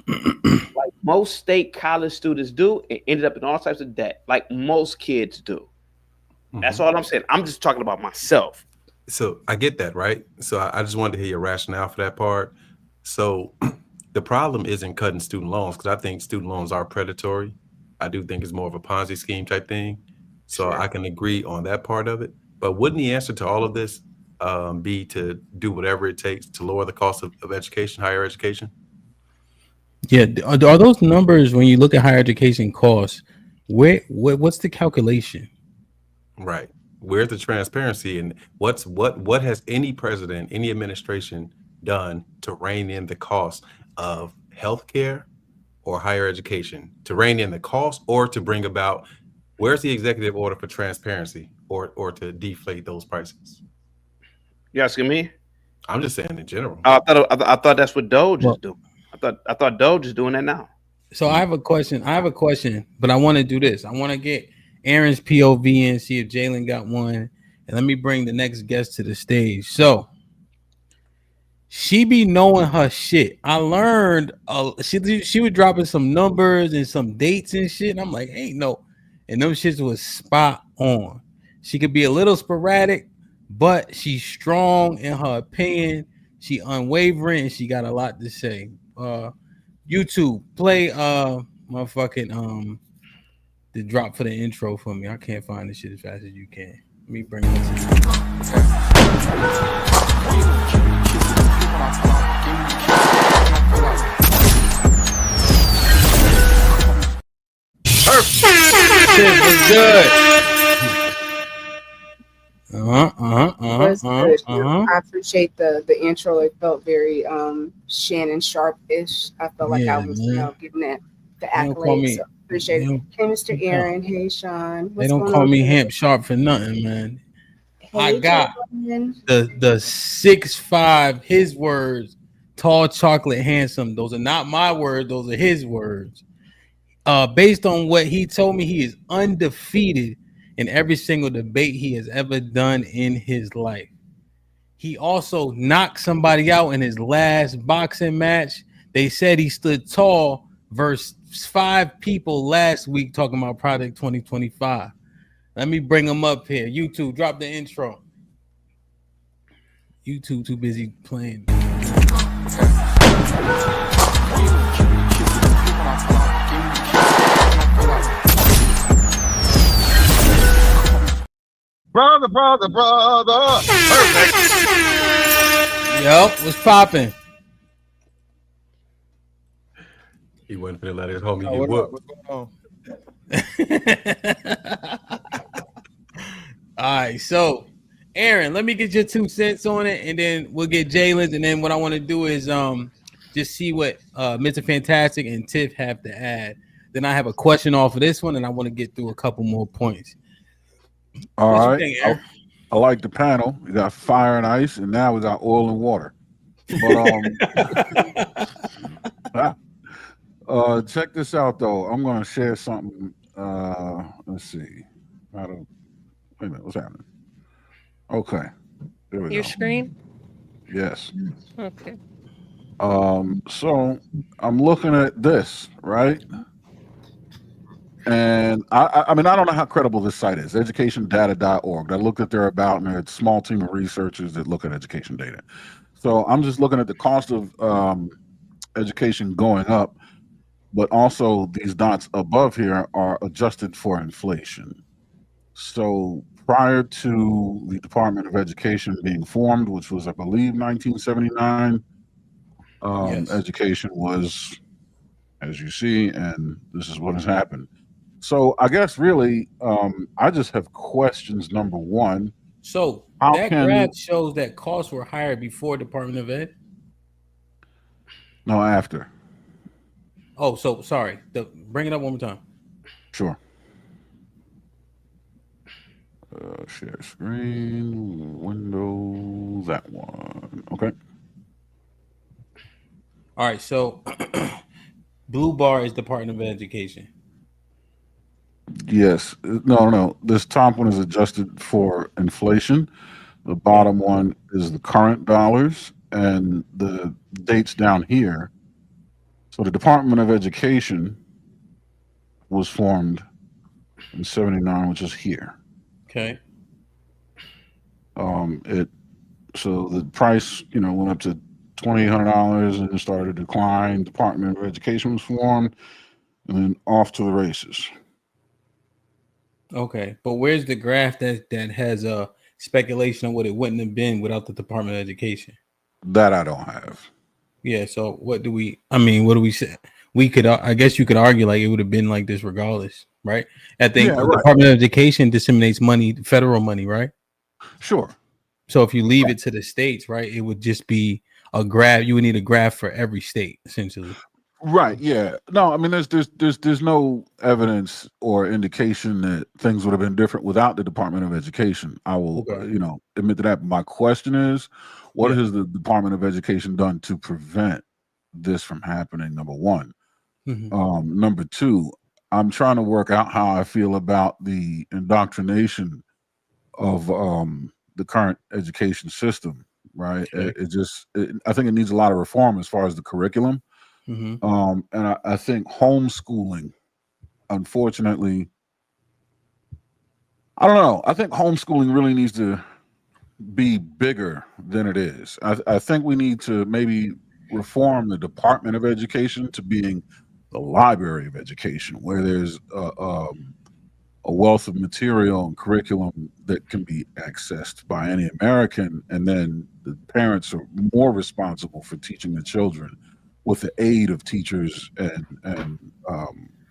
Like most state college students do, and ended up in all types of debt, like most kids do. That's all I'm saying. I'm just talking about myself. So I get that, right? So I just wanted to hear your rationale for that part. So the problem isn't cutting student loans, because I think student loans are predatory. I do think it's more of a Ponzi scheme type thing. So I can agree on that part of it. But wouldn't the answer to all of this be to do whatever it takes to lower the cost of education, higher education? Yeah, are those numbers when you look at higher education costs? What's the calculation? Right. Where's the transparency, and what has any president, any administration done to rein in the cost of healthcare or higher education, to rein in the cost, or to bring about, where's the executive order for transparency or to deflate those prices? You asking me? I'm just saying in general. I thought that's what Doge is doing. I thought Doge is doing that now. So I have a question, but I want to do this. I want to get Aaron's POV and see if Jalen got one. And let me bring the next guest to the stage. So she be knowing her shit. I learned she was dropping some numbers and some dates and shit. And I'm like, ain't no. And them shits was spot on. She could be a little sporadic, but she's strong in her opinion. She unwavering and she got a lot to say. YouTube, play motherfucking the drop for the intro for me. I can't find this shit as fast as you can. Let me bring it to you. Perfect. Shit was good. I appreciate the intro. It felt very Shannon Sharp-ish. I felt like I was giving that the accolades. So appreciate it. Hey, Mr. Aaron. Hey, Sean. They don't call me Hamp Sharp for nothing, man. Hey, I got the 6'5", his words, tall, chocolate, handsome. Those are not my words. Those are his words. Based on what he told me, he is undefeated in every single debate he has ever done in his life. He also knocked somebody out in his last boxing match. They said he stood tall versus 5 people last week talking about Project 2025. Let me bring him up here. YouTube, drop the intro. YouTube too busy playing. Brother. Perfect. Yup, what's popping? He wasn't finna let his homie get whooped. What's going on? All right, so Aaron, let me get your 2 cents on it, and then we'll get Jalen's, and then what I want to do is just see what Mr. Fantastic and Tiff have to add. Then I have a question off of this one, and I want to get through a couple more points. All What right. you think, Aaron? I like the panel. We got fire and ice, and now we got oil and water. But check this out, though. I'm going to share something. Let's see. Wait a minute. What's happening? Okay. There we Your go. screen? Yes. Okay. So I'm looking at this, right? And I mean, I don't know how credible this site is, educationdata.org. I looked at their about, and they're a small team of researchers that look at education data. So I'm just looking at the cost of education going up, but also these dots above here are adjusted for inflation. So prior to the Department of Education being formed, which was, I believe, 1979, Yes. education was, as you see, and this is what has happened. So I guess really, I just have questions. Number one, So how that can graph shows that costs were higher before Department of Ed. no after? Oh, so sorry. Bring it up one more time. Sure. Share screen, window, that one. Okay. All right. So blue bar is Department of Education. Yes. No. This top one is adjusted for inflation. The bottom one is the current dollars, and the dates down here. So the Department of Education was formed in 79, which is here. Okay. So the price, went up to $2,800 and it started to decline. Department of Education was formed, and then off to the races. Okay, but where's the graph that has a speculation of what it wouldn't have been without the Department of Education? That I don't have. Yeah. So what do we say? We could, I guess, you could argue like it would have been like this regardless, right? I think the Department of Education disseminates money, federal money, right? Sure. So if you leave it to the states, right, it would just be a graph. You would need a graph for every state, essentially. Right. Yeah. No, I mean, there's no evidence or indication that things would have been different without the Department of Education. I will, admit to that. My question is, what has the Department of Education done to prevent this from happening? Number one. Number two, I'm trying to work out how I feel about the indoctrination of the current education system. Right. I think it needs a lot of reform as far as the curriculum. And I think homeschooling, unfortunately, I don't know. I think homeschooling really needs to be bigger than it is. I think we need to maybe reform the Department of Education to being the Library of Education, where there's a wealth of material and curriculum that can be accessed by any American, and then the parents are more responsible for teaching the children with the aid of teachers and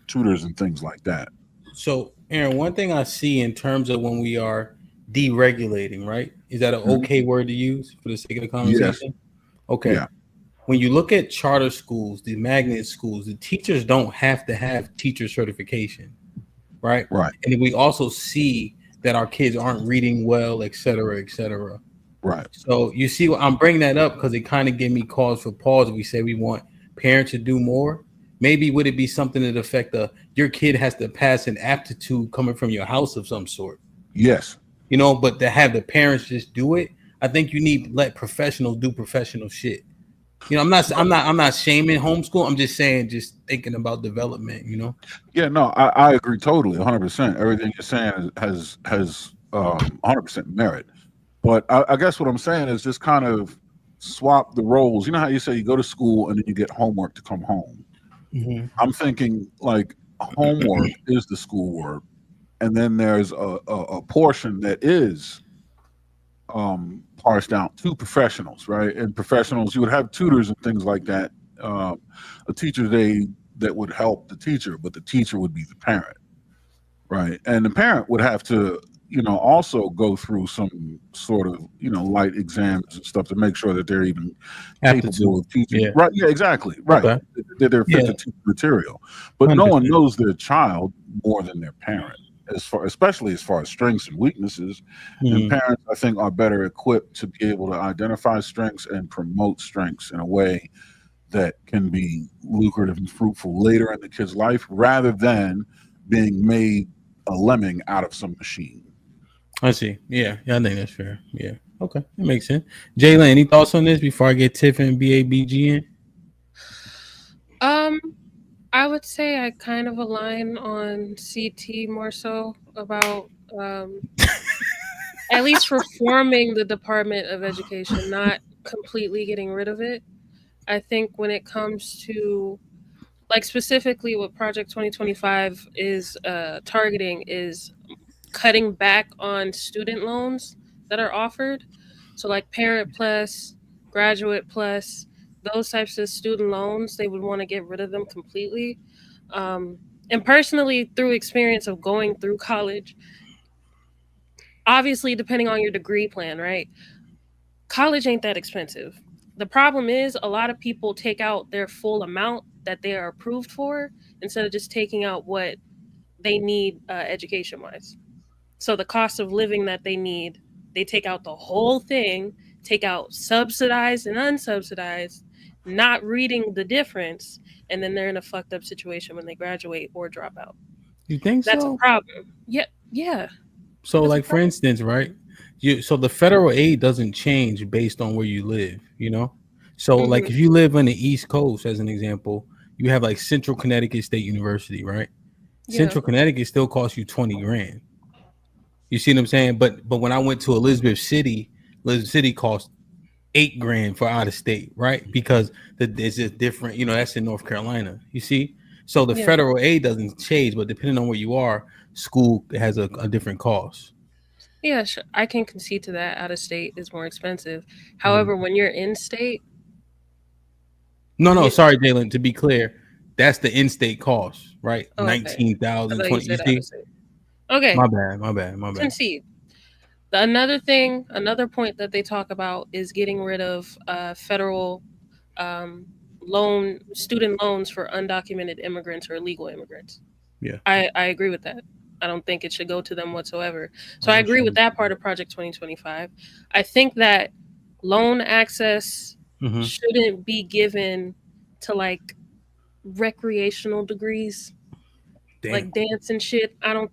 tutors and things like that. So, Aaron, one thing I see in terms of when we are deregulating, right? Is that an okay word to use for the sake of the conversation? Yes. Okay. Yeah. When you look at charter schools, the magnet schools, the teachers don't have to have teacher certification, right? Right. And we also see that our kids aren't reading well, et cetera, et cetera. Right. So you see, I'm bringing that up because it kind of gave me cause for pause. If we say we want parents to do more, maybe would it be something that affect your kid has to pass an aptitude coming from your house of some sort? Yes. But to have the parents just do it, I think you need to let professionals do professional shit. I'm not shaming homeschool. I'm just saying, just thinking about development. Yeah. No, I agree totally, 100%. Everything you're saying has 100% merit. But I guess what I'm saying is just kind of swap the roles. You know how you say you go to school and then you get homework to come home? I'm thinking like homework is the schoolwork, and then there's a portion that is parsed out to professionals, right? And professionals, you would have tutors and things like that, a teacher's aide that would help the teacher, but the teacher would be the parent, right? And the parent would have to also go through some sort of, light exams and stuff to make sure that they're even capable of teaching. Yeah. Right. Yeah, exactly. Right. Okay. That they're fit to teach material. But 100%. No one knows their child more than their parent. especially as far as strengths and weaknesses. And parents, I think, are better equipped to be able to identify strengths and promote strengths in a way that can be lucrative and fruitful later in the kid's life, rather than being made a lemming out of some machine. I see. Yeah, I think that's fair. Yeah. Okay, that makes sense. Jalen, any thoughts on this before I get Tiff and BABG in? I would say I kind of align on CT more so about at least reforming the Department of Education, not completely getting rid of it. I think when it comes to like specifically what Project 2025 is targeting is cutting back on student loans that are offered. So like Parent Plus, Graduate Plus, those types of student loans, they would want to get rid of them completely. And personally, through experience of going through college, obviously depending on your degree plan, right? College ain't that expensive. The problem is a lot of people take out their full amount that they are approved for instead of just taking out what they need education wise. So the cost of living that they need, they take out the whole thing, take out subsidized and unsubsidized, not reading the difference, and then they're in a fucked up situation when they graduate or drop out. You think That's so? a problem. Yeah. So, like for instance, right? So the federal aid doesn't change based on where you live, you know? So like if you live on the East Coast, as an example, you have like Central Connecticut State University, right? Yeah. Central Connecticut still costs you 20 grand. You see what I'm saying? But when I went to Elizabeth City cost 8 grand for out of state, right? Because it's just different, you know, that's in North Carolina. You see? So the federal aid doesn't change, but depending on where you are, school has a different cost. Yeah, sure. I can concede to that. Out of state is more expensive. However, when you're in state, sorry, Jalen. To be clear, that's the in-state cost, right? Oh, okay. 19,000, I thought you 20. said You out of see? state. Okay. My bad. Concede. Another point that they talk about is getting rid of federal student loans for undocumented immigrants or illegal immigrants. Yeah. I agree with that. I don't think it should go to them whatsoever. So I agree with that part of Project 2025. I think that loan access shouldn't be given to like recreational degrees, like dance and shit. I don't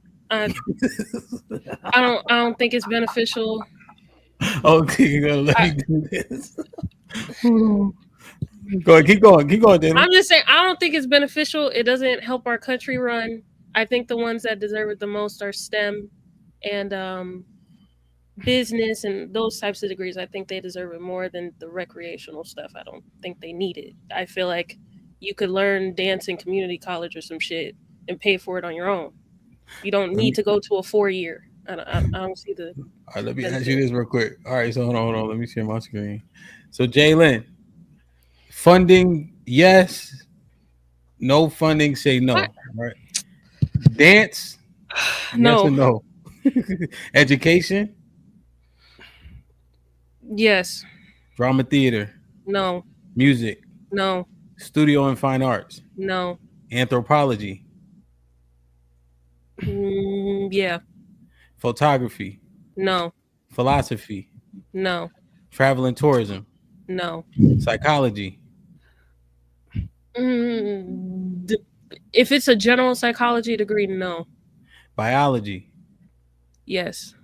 think it's beneficial. Okay, you're gonna let me do this. Go ahead, keep going, Dana. I'm just saying, I don't think it's beneficial. It doesn't help our country run. I think the ones that deserve it the most are STEM and business and those types of degrees. I think they deserve it more than the recreational stuff. I don't think they need it. I feel like you could learn dance in community college or some shit and pay for it on your own. You don't need to go to a 4-year. I don't see the. All right, let me ask you this real quick. All right, so hold on. Let me share my screen. So Jalen, funding, yes. No funding, say no. All right. Dance, no. Yes or no. Education, yes. Drama theater, No. Music, No. Studio and fine arts, No. Anthropology, Yeah. Photography, No. Philosophy, No. Travel and tourism, No. Psychology. If it's a general psychology degree, no. Biology, Yes.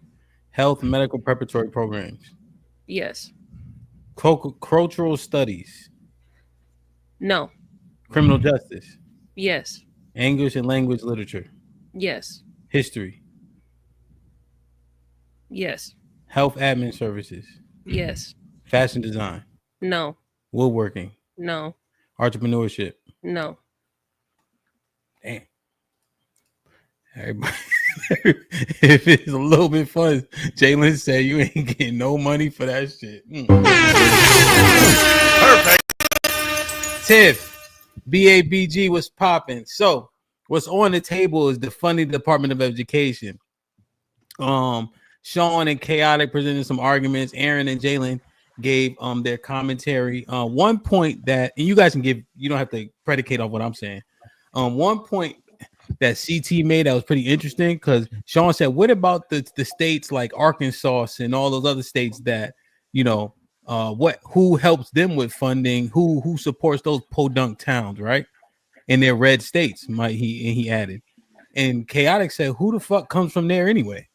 Health and medical preparatory programs, Yes. Cultural studies, No. Criminal justice, Yes. English and language literature, Yes. History, Yes. Health admin services, Yes. Fashion design, No. Woodworking, No. Entrepreneurship. No. Damn. Everybody, if it's a little bit fun, Jalen said you ain't getting no money for that shit. Perfect. Tiff, BABG was popping. So what's on the table is the funding Department of Education. Sean and Chaotic presented some arguments. Aaron and Jalen gave their commentary. One point that, and you guys can give, you don't have to predicate off what I'm saying. One point that CT made that was pretty interesting, because Sean said, what about the states like Arkansas and all those other states that, you know, who helps them with funding, who supports those podunk towns, right? In their red states, he added. And Chaotic said, who the fuck comes from there anyway?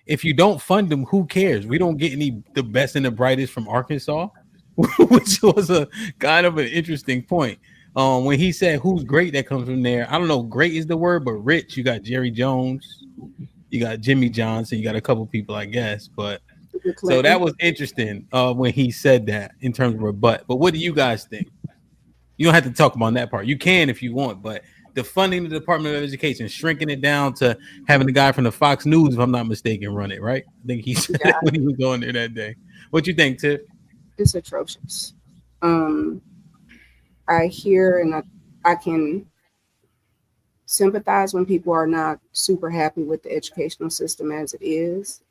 If you don't fund them, who cares? We don't get the best and the brightest from Arkansas, which was a kind of an interesting point. When he said who's great that comes from there, I don't know, great is the word, but rich, you got Jerry Jones, you got Jimmy Johnson, you got a couple people, I guess. But so that was interesting when he said that in terms of rebut. But what do you guys think? You don't have to talk about that part. You can if you want, but the funding the Department of Education, shrinking it down to having the guy from the Fox News, if I'm not mistaken, run it, right? I think he said that when he was going there that day. What you think, Tiff? It's atrocious. I hear and I can sympathize when people are not super happy with the educational system as it is.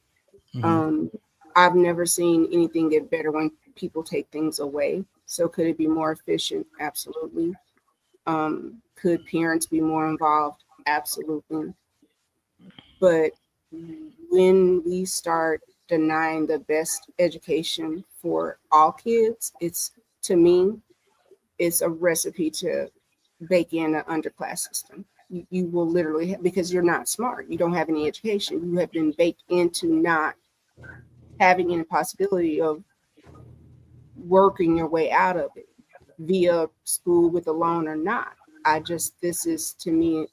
I've never seen anything get better when people take things away. So could it be more efficient? Absolutely. Could parents be more involved? Absolutely. But when we start denying the best education for all kids, to me, it's a recipe to bake in an underclass system. You will literally, because you're not smart, you don't have any education, you have been baked into not having any possibility of working your way out of it via school with a loan or not. This is, to me,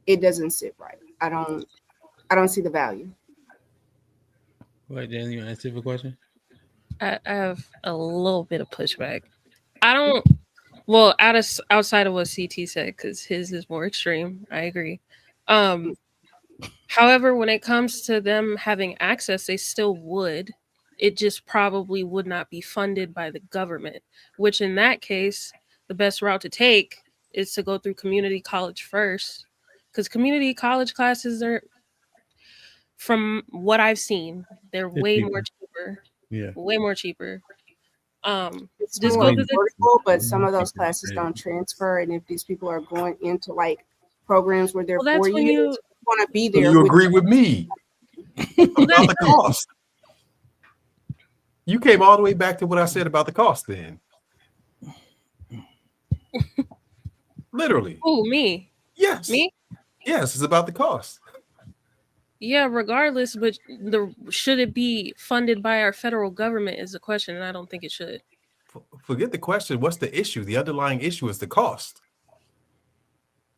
it doesn't sit right. I don't see the value. Wait, Jan, you want to answer the question? I have a little bit of pushback. Outside of what CT said, because his is more extreme. I agree. However, when it comes to them having access, they still would. It just probably would not be funded by the government, which in that case, the best route to take is to go through community college first, because community college classes are, from what I've seen, they're way more cheaper. Yeah, way more cheaper. It's more affordable, but some of those classes don't transfer, and if these people are going into like programs where they're 4 years, you want to be there. You agree with me about the cost? You came all the way back to what I said about the cost then. Literally. Oh, me? Yes. Me? Yes, it's about the cost. Yeah, regardless, but should it be funded by our federal government is the question, and I don't think it should. Forget the question. What's the issue? The underlying issue is the cost.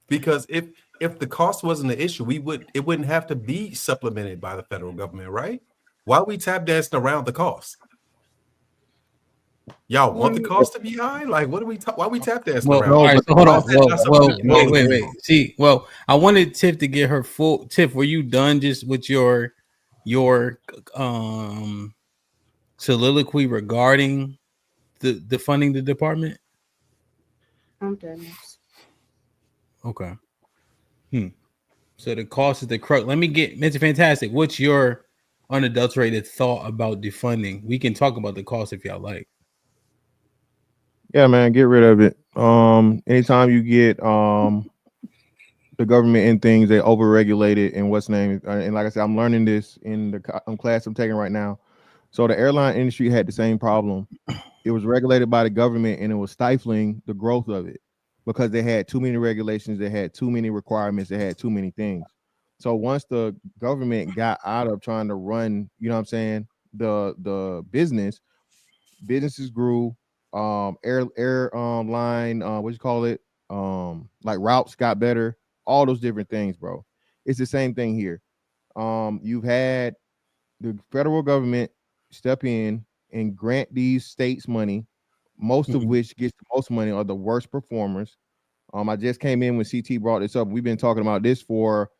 Because if the cost wasn't the issue, it wouldn't have to be supplemented by the federal government, right? Why are we tap dancing around the cost? Y'all want the cost to be high? Like, what are we? Why are we tap dancing around? All right, so hold on. Wait. See, I wanted Tiff to get her full. Tiff, were you done just with your soliloquy regarding the funding the department? I'm done. Okay. So the cost is the crux. Let me get Mr. Fantastic. What's your unadulterated thought about defunding? We can talk about the cost if y'all like. Yeah, man, get rid of it. Anytime you get the government in things, they overregulate it and what's named. And like I said, I'm learning this in the class I'm taking right now. So the airline industry had the same problem. It was regulated by the government and it was stifling the growth of it because they had too many regulations, they had too many requirements, they had too many things. So once the government got out of trying to run, you know what I'm saying, the businesses grew. Airline, what you call it, like routes got better, all those different things, bro. It's the same thing here. You've had the federal government step in and grant these states money, most of which gets the most money are the worst performers. I just came in when CT brought this up. We've been talking about this for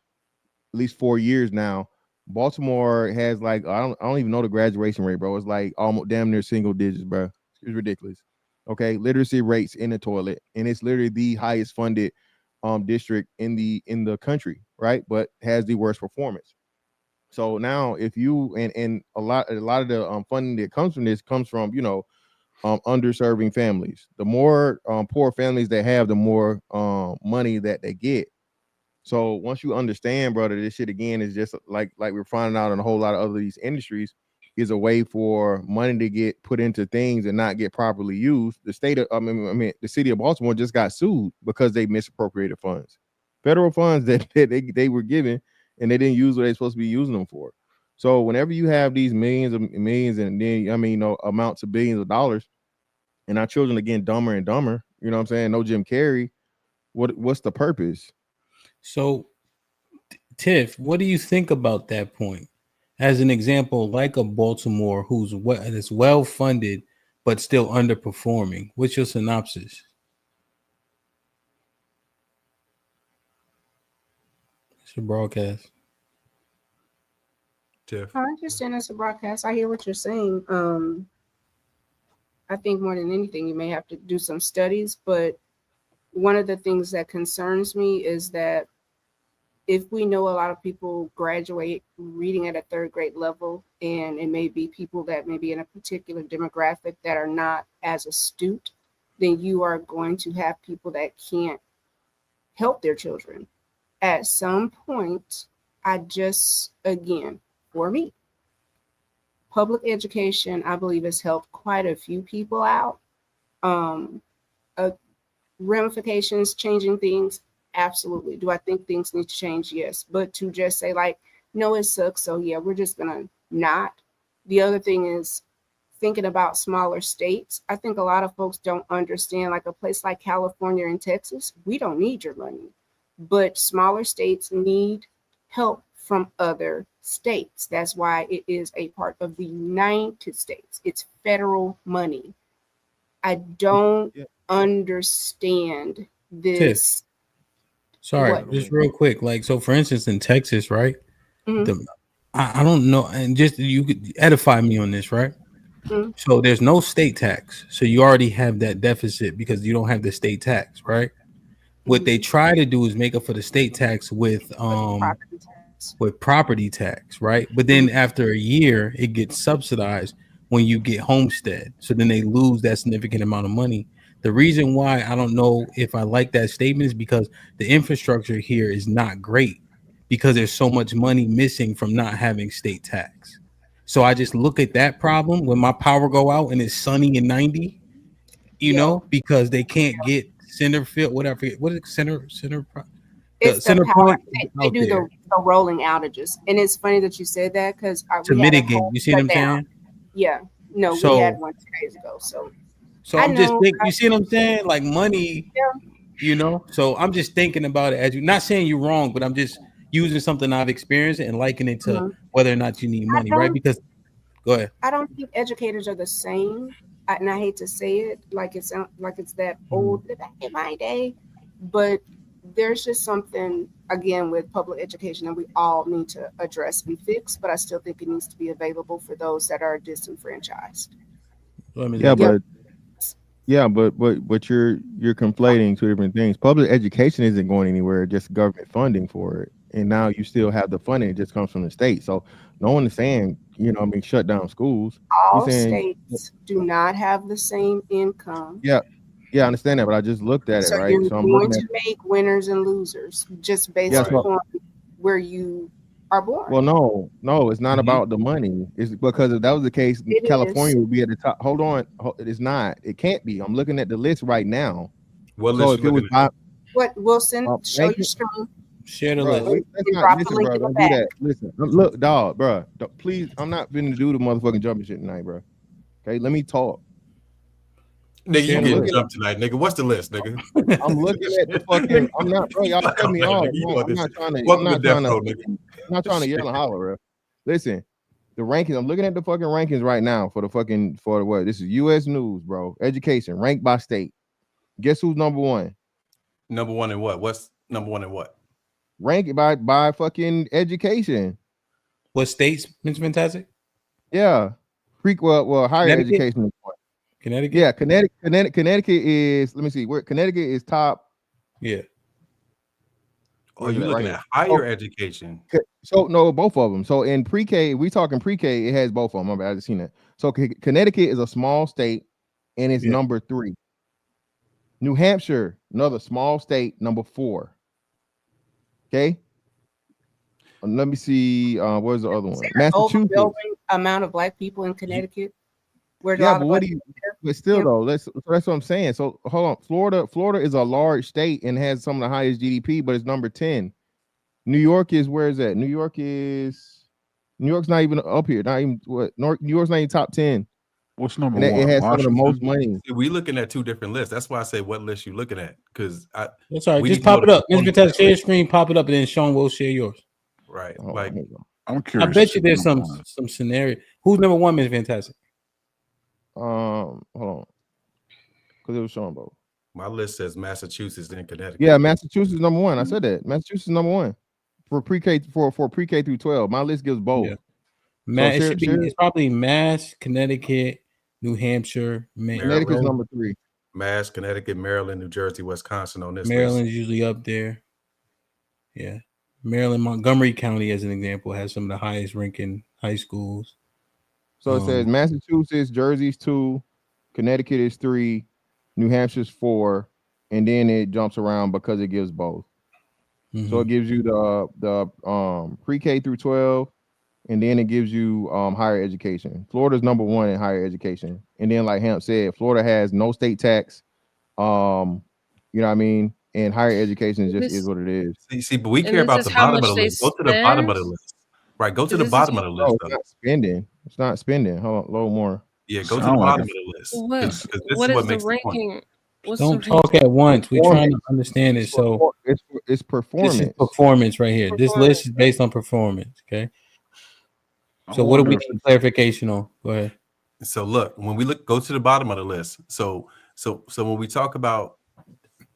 at least 4 years now. Baltimore has like I don't even know the graduation rate, bro. It's like almost damn near single digits, bro. It's ridiculous. Okay, literacy rates in the toilet, and it's literally the highest funded district in the country, right? But has the worst performance. So now, if you and a lot of the funding that comes from this comes from underserving families. The more poor families they have, the more money that they get. So once you understand, brother, this shit again is just like we're finding out in a whole lot of other these industries is a way for money to get put into things and not get properly used. The state of the city of Baltimore just got sued because they misappropriated funds, federal funds that they were given, and they didn't use what they're supposed to be using them for. So whenever you have these millions and then amounts of billions of dollars, and our children are getting dumber and dumber, you know what I'm saying? No Jim Carrey. What's the purpose? So, Tiff, what do you think about that point? As an example, like a Baltimore who's is well funded but still underperforming. What's your synopsis? It's a broadcast. Tiff. I understand it's a broadcast. I hear what you're saying. I think more than anything, you may have to do some studies, but one of the things that concerns me is that if we know a lot of people graduate reading at a third grade level, and it may be people that may be in a particular demographic that are not as astute, then you are going to have people that can't help their children. At some point, again, for me, public education, I believe, has helped quite a few people out. Ramifications, changing things, absolutely. Do I think things need to change? Yes. But to just say like, no, it sucks, so yeah, we're just gonna not. The other thing is thinking about smaller states. I think a lot of folks don't understand, like a place like California and Texas, we don't need your money, but smaller states need help from other states. That's why it is a part of the United States. It's federal money. I don't understand this. Sorry, just real quick. Like, so for instance, in Texas, right? Mhm. I don't know, and just you could edify me on this, right? Mhm. So there's no state tax, so you already have that deficit because you don't have the state tax, right? What they try to do is make up for the state tax with property tax, right? But then after a year, it gets subsidized when you get homestead. So then they lose that significant amount of money. The reason why I don't know if I like that statement is because the infrastructure here is not great because there's so much money missing from not having state tax. So I just look at that problem when my power go out and it's sunny and 90, you know, because they can't get center field, whatever. What is it, center? It's the power. point They do the rolling outages, and it's funny that you said that because to we had a mitigate. whole You see what I'm shutdown. saying? Yeah, no, we So- had one 2 days ago. So I'm just thinking, you see what I'm saying? Like money, Yeah. you know? So I'm just thinking about it as you, not saying you're wrong, but I'm just using something I've experienced and likening it to Mhm. whether or not you need money, right? don't- Because, go ahead. I don't think educators are the same, and I hate to say it, like it's that Mm-hmm. old back in my day, but there's just something again with public education that we all need to address and fix. But I still think it needs to be available for those that are disenfranchised. But you're conflating two different things. Public education isn't going anywhere, just government funding for it. And now you still have the funding, it just comes from the state. So no one is saying, shut down schools. All You're saying, states do not have the same income. yeah, I understand that, but I just looked at it, So right? you're So I'm going looking to make winners and losers just based Yeah, so- upon where you are born. Well, no, it's not about the money. It's because if that was the case, It California is. would be at the top. Hold on, it's not. It can't be. I'm looking at the list right now. What so list if you it was looking by, What Wilson, show thank your you. screen. Share the bro, list. let's And not drop the listen, link bro. in the Don't do back. that. Listen, look, dog, bro. Please, I'm not finna do the motherfucking jumping shit tonight, bro. Okay, let me talk. Nigga, you I'm getting looking- jumped tonight, nigga. What's the list, nigga? I'm looking at the fucking. I'm not, bro. Y'all cut me off. I'm not trying to. Welcome I'm to not Death trying to. Row, nigga. I'm not trying to yell and holler, bro. Listen, the rankings. I'm looking at the fucking rankings right now for what? This is U.S. News, bro. Education ranked by state. Guess who's number one? Number one in what? What's number one in what? Ranked by fucking education. What states, Mr. Fantastic? Yeah, well, higher Connecticut? education. Is one. Connecticut? Yeah, Connecticut is. Let me see where Connecticut is top. Yeah. Oh, you're looking at higher education. So no, both of them. So in pre-K, we talking pre-K, it has both of them. I just seen that. So Connecticut is a small state, and it's number 3. New Hampshire, another small state, number 4. Okay. Let me see. Where's the other one? Is there an Massachusetts. overwhelming amount of black people in Connecticut? Where do Yeah, all the but what black do you? people there? But still, Yeah. though, so that's what I'm saying. So hold on, Florida is a large state and has some of the highest GDP, but it's number 10. New York is where is that? New York's not even up here. Not even what? New York's not even top 10. What's number And it one? has some of the most Washington? money. See, we looking at two different lists. That's why I say what list you looking at, because That's all right. we Just need to know pop it the up. Mr. Fantastic, share your screen, pop it up, and then Sean will share yours. right. Oh, Like I'm I curious. bet to you see there's number some one. scenario. Who's number one, Mr. Fantastic? Hold on, because it was showing both. my list says Massachusetts and Connecticut. Yeah, Massachusetts is number 1. I said that. Massachusetts is number 1 for pre-K for pre-K through 12. My list gives both. Yeah. So It should be. It's probably Mass, Connecticut, New Hampshire, Connecticut's number 3. Mass, Connecticut, Maryland, New Jersey, Wisconsin on this Maryland's list. usually up there. Yeah, Maryland, Montgomery County, as an example, has some of the highest ranking high schools. So it says Massachusetts, Jersey's 2, Connecticut is 3, New Hampshire's 4, and then it jumps around because it gives both. So it gives you the pre-K through 12, and then it gives you higher education. Florida's number 1 in higher education, and then like Hamp said, Florida has no state tax. You know what I mean? And higher education is what it is. See, but we care about the bottom of the list. Go to the bottom of the list. Right, go to the bottom of the list. It's not spending. It's not spending. Hold on, a little more. Yeah, go to the bottom of the list. What is the ranking? Don't talk at once. We're trying to understand it. So it's performance. This is performance right here. This list is based on performance. Okay. So what do we need clarification on? Go ahead. So look, when we go to the bottom of the list. So when we talk about,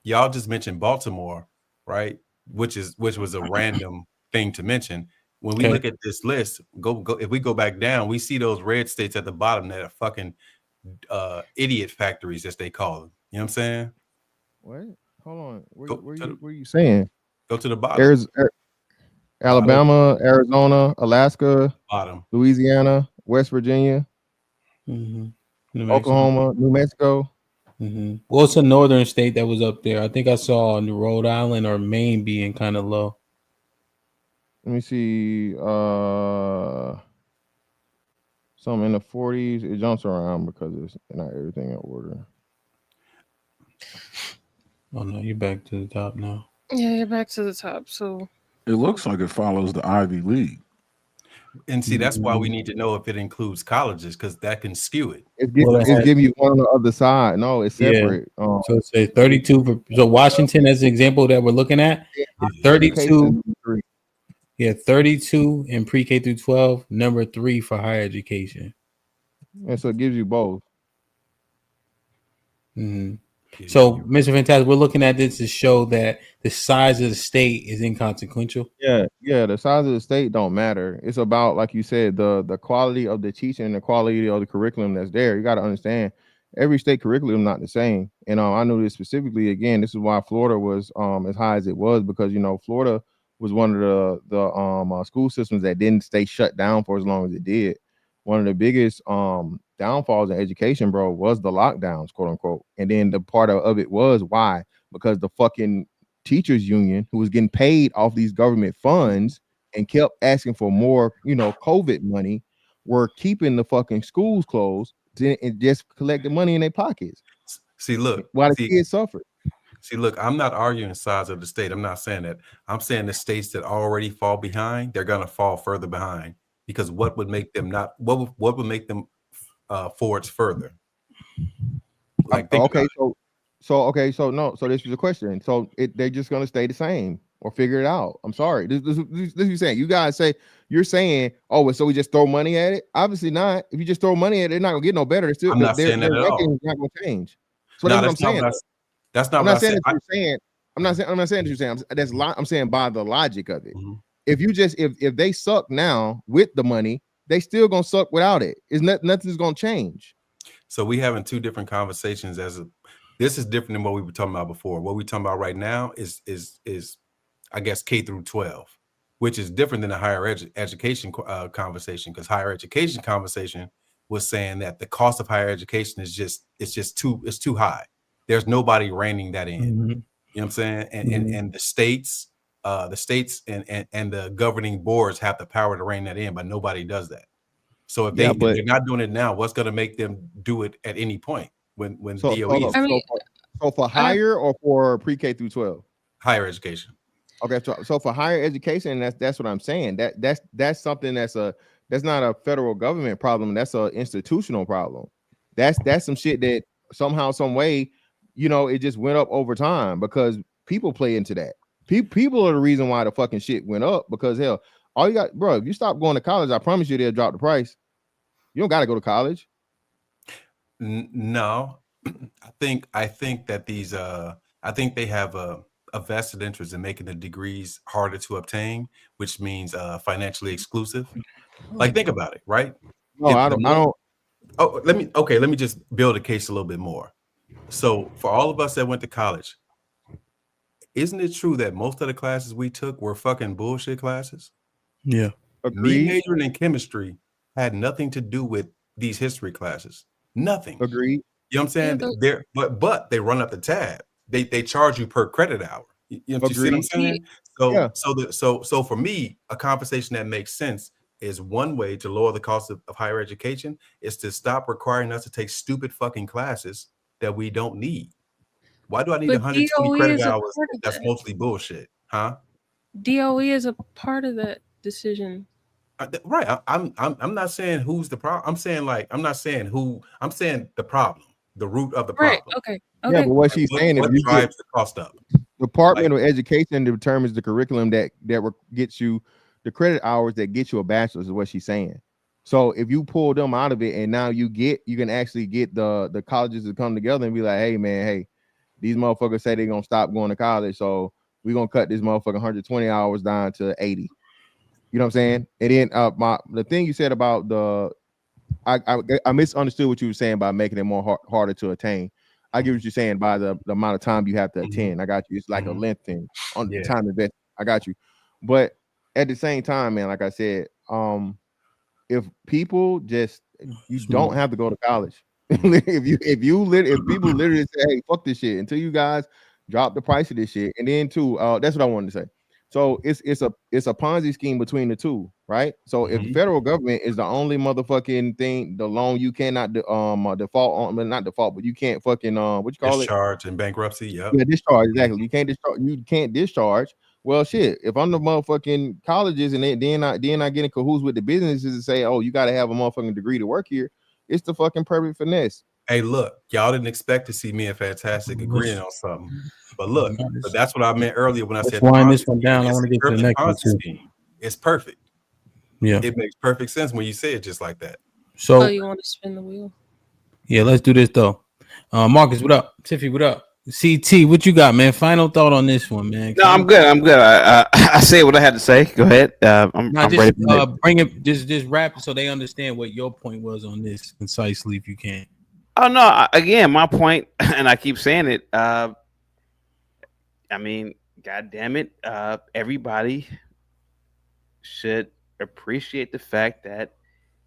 y'all just mentioned Baltimore, right? Which was a random thing to mention. When we look at this list, go if we go back down, we see those red states at the bottom that are fucking idiot factories, as they call them. You know what I'm saying? What? Hold on. What are you saying? Go to the bottom. Alabama, Arizona, Alaska, bottom, Louisiana, West Virginia, Oklahoma, New Mexico. Well, it's a northern state that was up there. I think I saw New Rhode Island or Maine being kind of low. Let me see. Some in the 40s. It jumps around because it's not everything in order. Oh no, you're back to the top now. Yeah, you're back to the top. So it looks like it follows the Ivy League. And see, that's why we need to know if it includes colleges, because that can skew it. It's giving you one on the other side. No, it's separate. So it's a 32. So Washington, as an example that we're looking at, is 32. Yeah, 32 in pre-K through 12, number 3 for higher education. And so it gives you both. So, Mr. Fantastic, we're looking at this to show that the size of the state is inconsequential. Yeah, the size of the state don't matter. It's about, like you said, the quality of the teaching and the quality of the curriculum that's there. You got to understand, every state curriculum not the same. And I knew this specifically. Again, this is why Florida was as high as it was, because Florida was one of the school systems that didn't stay shut down for as long as it did. One of the biggest downfalls in education, bro, was the lockdowns, quote unquote. And then the part of it was why? Because the fucking teachers union, who was getting paid off these government funds and kept asking for more, COVID money, were keeping the fucking schools closed and just collecting money in their pockets. See, look, while the kids suffered. See, look, I'm not arguing the size of the state. I'm not saying that. I'm saying the states that already fall behind, they're gonna fall further behind, because what would make them not? What would make them forwards further? Like, So this is a question. So they're just gonna stay the same or figure it out. I'm sorry. This is you're saying. You guys you're saying, oh, so we just throw money at it? Obviously not. If you just throw money at it, they're not gonna get no better. They're still, I'm not saying that at all. Not gonna change. So that's what I'm saying. That's not I'm what not saying I that you're saying. I'm not saying that you're saying. I'm saying by the logic of it. Mm-hmm. If they suck now with the money, they still gonna suck without it. Nothing's gonna change. So we having two different conversations. This is different than what we were talking about before. What we're talking about right now is I guess K through 12, which is different than the higher education conversation, because higher education conversation was saying that the cost of higher education is too high. There's nobody reining that in. You know what I'm saying? And the states the states and the governing boards have the power to rein that in, but nobody does that. So if they're not doing it now, what's going to make them do it at any point when DOE is so for higher or for pre-K through 12? Higher education. Okay, so for higher education, that's what I'm saying. That's something that's not a federal government problem. That's an institutional problem. That's some shit that somehow, some way, it just went up over time because people play into that. People are the reason why the fucking shit went up because hell, all you got, bro, if you stop going to college, I promise you they'll drop the price. You don't got to go to college. No, I think that these I think they have a vested interest in making the degrees harder to obtain, which means financially exclusive. Like, think about it, right? No, I don't. Oh, let me just build a case a little bit more. So for all of us that went to college, isn't it true that most of the classes we took were fucking bullshit classes? Yeah. Me majoring in chemistry had nothing to do with these history classes. Nothing. Agreed. You know what I'm saying? But they run up the tab. They charge you per credit hour. You see what I'm saying? So for me, a conversation that makes sense is one way to lower the cost of higher education is to stop requiring us to take stupid fucking classes that we don't need. Why do I need 120 credit hours? That's mostly bullshit, huh? DOE is a part of that decision. Right. I'm not saying who's the problem. I'm saying I'm not saying who. I'm saying the problem, the root of the problem. Right. Okay. Yeah, but what she's saying is, what drives the cost up? Department of Education determines the curriculum that gets you the credit hours that get you a bachelor's. Is what she's saying. So if you pull them out of it, and now you can actually get the colleges to come together and be like, hey man, hey, these motherfuckers say they're gonna stop going to college, so we're gonna cut this motherfucking 120 hours down to 80. You know what I'm saying? And then the thing you said about I misunderstood what you were saying by making it more harder to attain. I get what you're saying by the amount of time you have to attend. I got you. It's like a length thing on the time investment. I got you. But at the same time, man, like I said, if people don't have to go to college. if people literally say, hey, fuck this shit until you guys drop the price of this shit. And then too, that's what I wanted to say. So it's a Ponzi scheme between the two, right? So if the federal government is the only motherfucking thing, the loan you cannot default on, but not default, but you can't fucking what you call discharge and bankruptcy. Yeah, discharge, exactly. You can't discharge. Well, shit. If I'm the motherfucking colleges and then I get in cahoots with the businesses and say, oh, you got to have a motherfucking degree to work here, it's the fucking perfect finesse. Hey, look, y'all didn't expect to see me and Fantastic agreeing on something. But look, but that's what I meant earlier when I said wind this one down. I want to get to the next one too. It's perfect. Yeah, it makes perfect sense when you say it just like that. So you want to spin the wheel? Yeah, let's do this though. Marcus, what up? Tiffy, what up? CT, what you got, man? Final thought on this one, man. No, I'm good. I say what I had to say. Go ahead. I'm ready. Bring it. Just wrap it so they understand what your point was on this concisely, if you can. Oh no! Again, my point, and I keep saying it. I mean, God damn it! Everybody should appreciate the fact that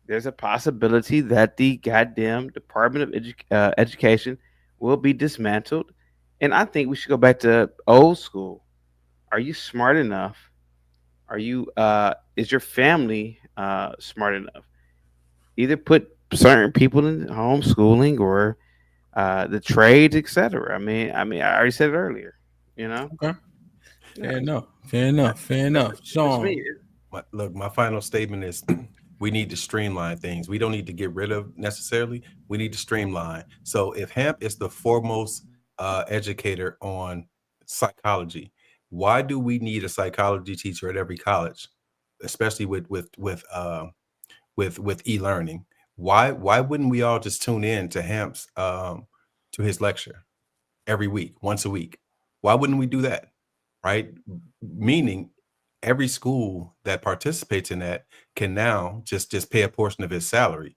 there's a possibility that the goddamn Department of Education will be dismantled, and I think we should go back to old school. Are you smart enough? Are you? Is your family smart enough? Either put certain people in homeschooling or the trades, etc. I mean, I already said it earlier. You know. Okay. Fair enough. Sean. Look, my final statement is we need to streamline things. We don't need to get rid of necessarily. We need to streamline. So if HAMP is the foremost educator on psychology, why do we need a psychology teacher at every college, especially with e-learning? Why wouldn't we all just tune in to HAMP's to his lecture every week, once a week? Why wouldn't we do that? Right? Meaning every school that participates in that can now just pay a portion of his salary.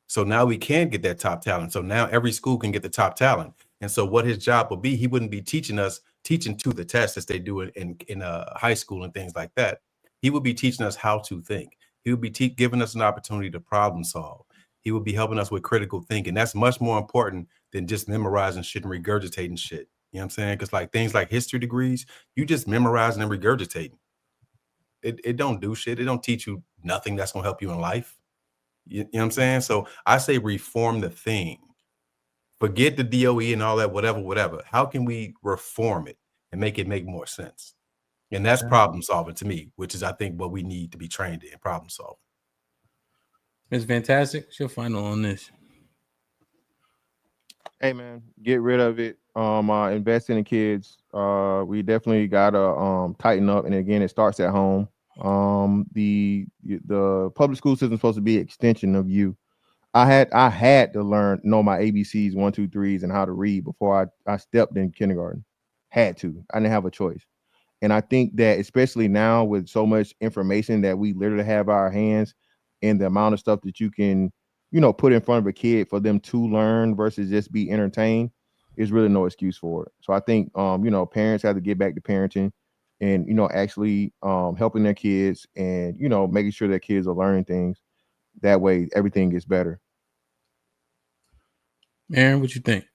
So now we can get that top talent. So now every school can get the top talent. And so what his job will be, he wouldn't be teaching to the test as they do it in high school and things like that. He would be teaching us how to think. He would be giving us an opportunity to problem solve. He would be helping us with critical thinking. That's much more important than just memorizing shit and regurgitating shit. You know what I'm saying? Because like things like history degrees, you just memorizing and regurgitating. It don't do shit. It don't teach you nothing that's gonna help you in life. You know what I'm saying? So I say reform the thing. Forget the DOE and all that, whatever. How can we reform it and make it make more sense? And that's problem solving to me, which is I think what we need to be trained in, problem solving. It's fantastic. What's your final on this? Hey man, get rid of it. Invest in the kids. We definitely gotta tighten up. And again, it starts at home. The public school system is supposed to be an extension of you. I had to know my ABCs, 1, 2, 3s, and how to read before I stepped in kindergarten. Had to. I didn't have a choice. And I think that especially now with so much information that we literally have our hands and the amount of stuff that you can, put in front of a kid for them to learn versus just be entertained, is really no excuse for it. So I think, parents have to get back to parenting and, actually helping their kids and, making sure their kids are learning things. That way everything gets better. Aaron, what you think?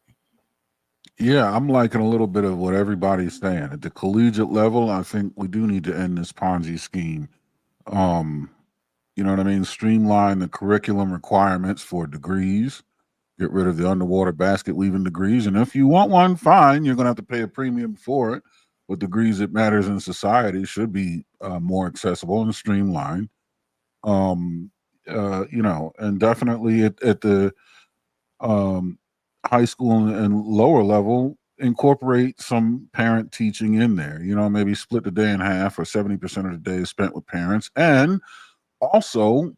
Yeah, I'm liking a little bit of what everybody's saying. At the collegiate level, I think we do need to end this Ponzi scheme. You know what I mean? Streamline the curriculum requirements for degrees. Get rid of the underwater basket weaving degrees. And if you want one, fine. You're going to have to pay a premium for it. But degrees that matters in society should be more accessible and streamlined. And definitely at the high school and lower level, incorporate some parent teaching in there. Maybe split the day in half, or 70% of the day is spent with parents. And also,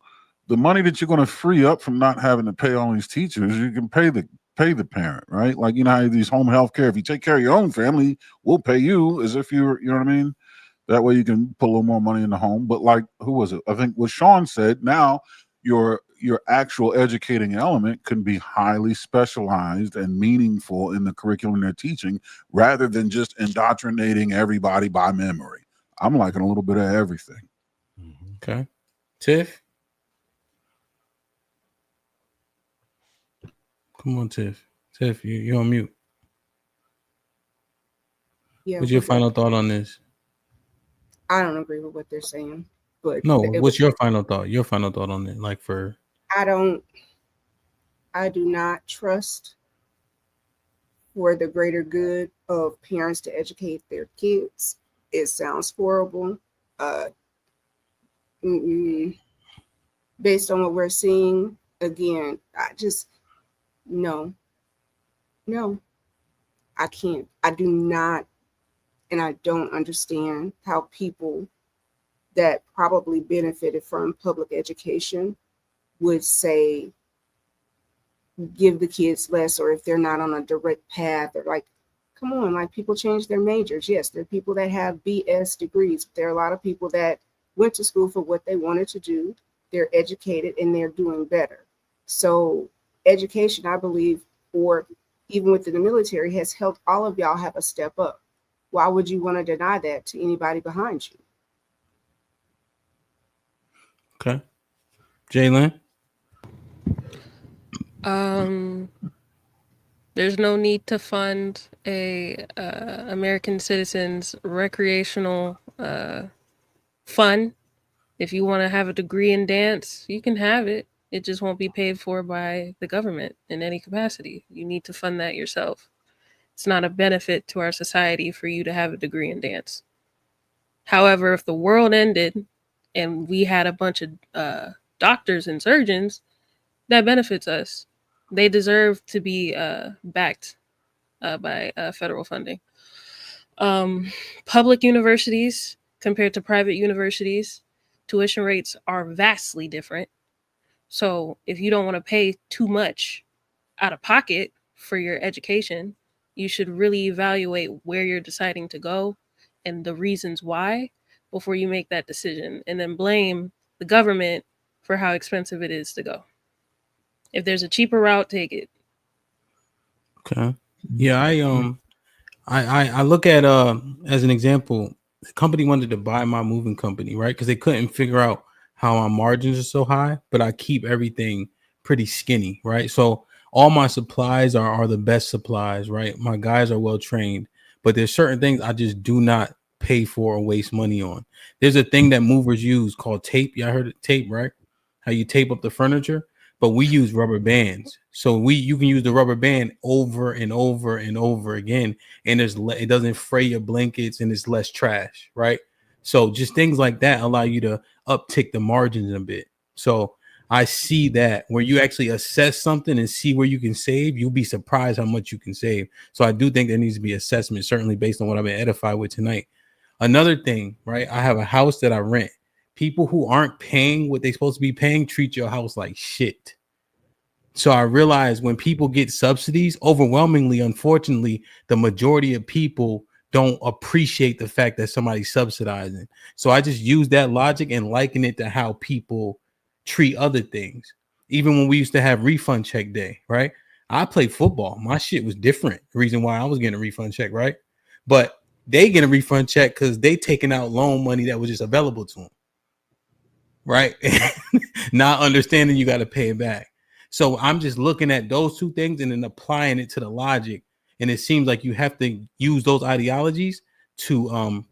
the money that you're going to free up from not having to pay all these teachers, you can pay the parent, right? Like, how these home health care, if you take care of your own family, we'll pay you as if you're, you know what I mean? That way you can put a little more money in the home. But like, who was it? I think what Sean said, now your actual educating element can be highly specialized and meaningful in the curriculum they're teaching, rather than just indoctrinating everybody by memory. I'm liking a little bit of everything. Okay. Tiff? Come on, Tiff. Tiff, you're on mute. Yeah. What's your final thought on this? I don't agree with what they're saying, but no. What's your final thought? Your final thought on it, like for? I do not trust for the greater good of parents to educate their kids. It sounds horrible. Based on what we're seeing, again, I just no, I can't. I do not. And I don't understand how people that probably benefited from public education would say, give the kids less, or if they're not on a direct path, or like, come on, like, people change their majors. Yes, there are people that have BS degrees, but there are a lot of people that went to school for what they wanted to do. They're educated and they're doing better. So education, I believe, or even within the military, has helped all of y'all have a step up. Why would you want to deny that to anybody behind you? Okay. Jalen? There's no need to fund a American citizens recreational fund. If you want to have a degree in dance, you can have it. It just won't be paid for by the government in any capacity. You need to fund that yourself. It's not a benefit to our society for you to have a degree in dance. However, if the world ended and we had a bunch of doctors and surgeons, that benefits us. They deserve to be backed by federal funding. Public universities compared to private universities, tuition rates are vastly different. So if you don't want to pay too much out of pocket for your education, you should really evaluate where you're deciding to go and the reasons why before you make that decision, and then blame the government for how expensive it is to go. If there's a cheaper route, take it. Okay. Yeah, I look at as an example, the company wanted to buy my moving company, right? Because they couldn't figure out how our margins are so high, but I keep everything pretty skinny, right? So all my supplies are the best supplies, right? My guys are well trained, but there's certain things I just do not pay for or waste money on. There's a thing that movers use called tape. Y'all heard of tape, right? How you tape up the furniture, but we use rubber bands. So you can use the rubber band over and over and over again, and it doesn't fray your blankets and it's less trash, right? So just things like that allow you to uptick the margins a bit. So I see that where you actually assess something and see where you can save, you'll be surprised how much you can save. So I do think there needs to be assessment, certainly based on what I've been edified with tonight. Another thing, right? I have a house that I rent. People who aren't paying what they're supposed to be paying treat your house like shit. So I realize when people get subsidies, overwhelmingly, unfortunately, the majority of people don't appreciate the fact that somebody's subsidizing. So I just use that logic and liken it to how people treat other things. Even when we used to have refund check day, right? I played football. My shit was different. The reason why I was getting a refund check, right? But they get a refund check because they taking out loan money that was just available to them, right? Not understanding you got to pay it back. So I'm just looking at those two things and then applying it to the logic. And it seems like you have to use those ideologies to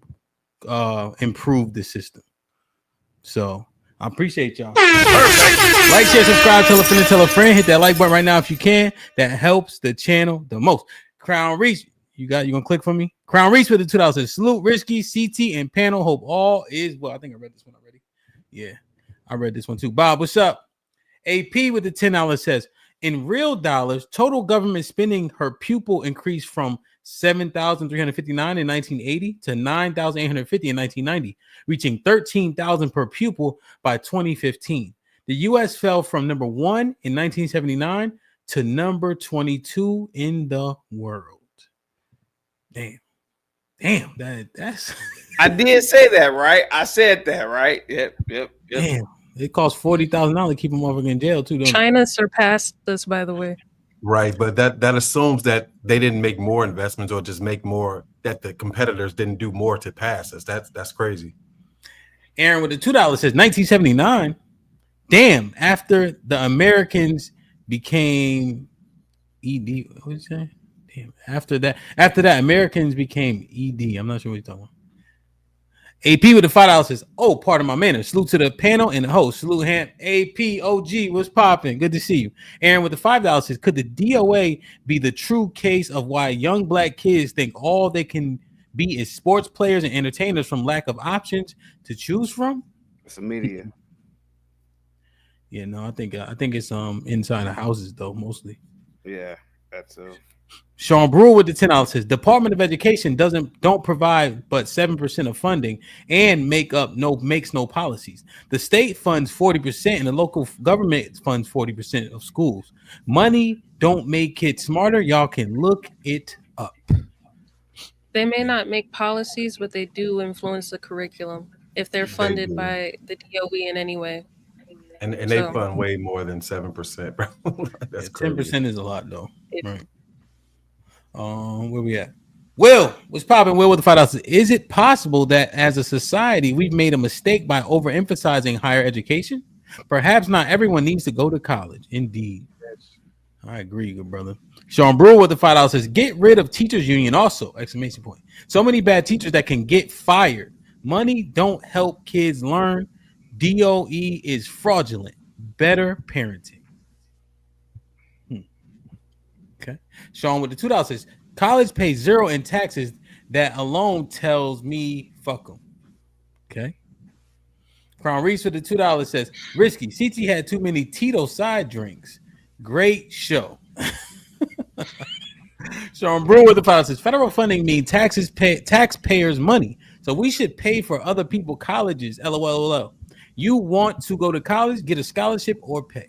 improve the system. So I appreciate y'all. Perfect. Like, share, subscribe, tell a friend. Hit that like button right now if you can. That helps the channel the most. Crown Reach, you gonna click for me? Crown Reach with the $2. Salute, Risky, CT, and panel. Hope all is well. I think I read this one already. Yeah, I read this one too. Bob, what's up? AP with the $10 says, in real dollars, total government spending per pupil increased from $7,359 in 1980 to $9,850 in 1990, reaching $13,000 per pupil by 2015. The U.S. fell from number 1 in 1979 to number 22 in the world. Damn, that's. I did say that, right? I said that, right? Yep. Damn, it costs $40,000 to keep them over in jail too. China surpassed us, by the way. Right, but that assumes that they didn't make more investments or just make more, that the competitors didn't do more to pass us. That's crazy. Aaron with the $2 says 1979. Damn, after the Americans became ED. What did you say? Damn, after that, Americans became ED. I'm not sure what you're talking about. AP with the $5 says, oh, pardon my manners. Salute to the panel and the host. Salute HAMP. AP, OG, what's popping? Good to see you. Aaron with the $5 says, could the DOA be the true case of why young black kids think all they can be is sports players and entertainers from lack of options to choose from? It's the media. Yeah, no, I think it's inside the houses though, mostly. Yeah, that's Sean Brewer with the $10 says Department of Education don't provide but 7% of funding and makes no policies. The state funds 40% and the local government funds 40% of schools. Money don't make kids smarter. Y'all can look it up. They may not make policies, but they do influence the curriculum if they're funded by the DOE in any way. And they fund way more than 7%, bro. That's 10% is a lot though. Right. Where we at? Will, what's popping? Will with the $5. Is it possible that as a society we've made a mistake by overemphasizing higher education? Perhaps not everyone needs to go to college. Indeed. I agree, good brother. Sean Brewer with the $5 says, get rid of teachers union also, exclamation point. So many bad teachers that can get fired. Money don't help kids learn. DOE is fraudulent. Better parenting. Okay. Sean with the $2 says, college pays 0 in taxes. That alone tells me fuck them. Okay. Crown Reese with the $2 says, Risky, CT had too many Tito side drinks. Great show. Sean Brewer with the $5 says, federal funding means taxpayers' money. So we should pay for other people's colleges. LOL. You want to go to college, get a scholarship, or pay.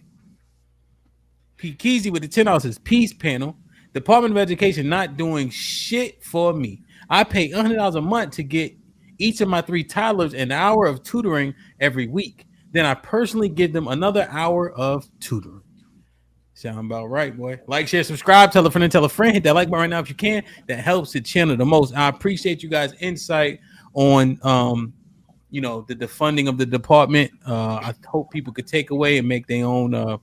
Pete Keezy with the $10 says, peace panel. Department of Education not doing shit for me. I pay $100 a month to get each of my 3 toddlers an hour of tutoring every week. Then I personally give them another hour of tutoring. Sound about right, boy. Like, share, subscribe, tell a friend and tell a friend. Hit that like button right now if you can. That helps the channel the most. I appreciate you guys' insight on the funding of the department. I hope people could take away and make their own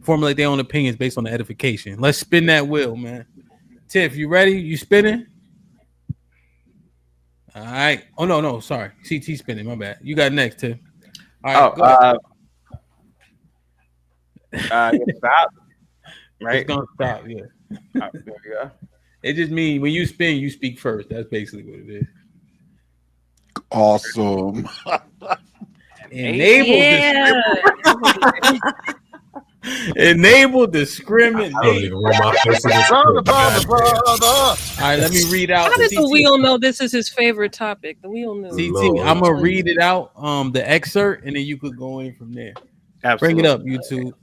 formulate their own opinions based on the edification. Let's spin that wheel, man. Tiff, you ready? You spinning? All right. Oh no, sorry. CT spinning. My bad. You got next, Tiff. All right. Go ahead. Stop. Right. It's gonna stop. Yeah. There you go. It just means when you spin, you speak first. That's basically what it is. Awesome. Enable discrimination. I don't even want my face in this. All right, let me read out. How did the wheel know this is his favorite topic? The wheel knew. CT, I'm gonna read it out, the excerpt, and then you could go in from there. Bring it up, YouTube.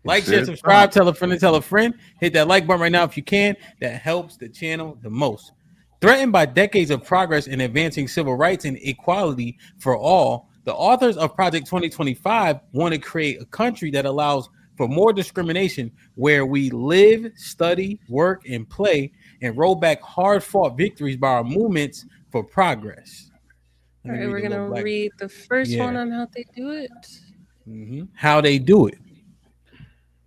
Like, share, subscribe, tell a friend to tell a friend. Hit that like button right now if you can. That helps the channel the most. Threatened by decades of progress in advancing civil rights and equality for all, the authors of Project 2025 want to create a country that allows for more discrimination, where we live, study, work, and play, and roll back hard-fought victories by our movements for progress. All right, we're gonna read the first one on how they do it. How they do it.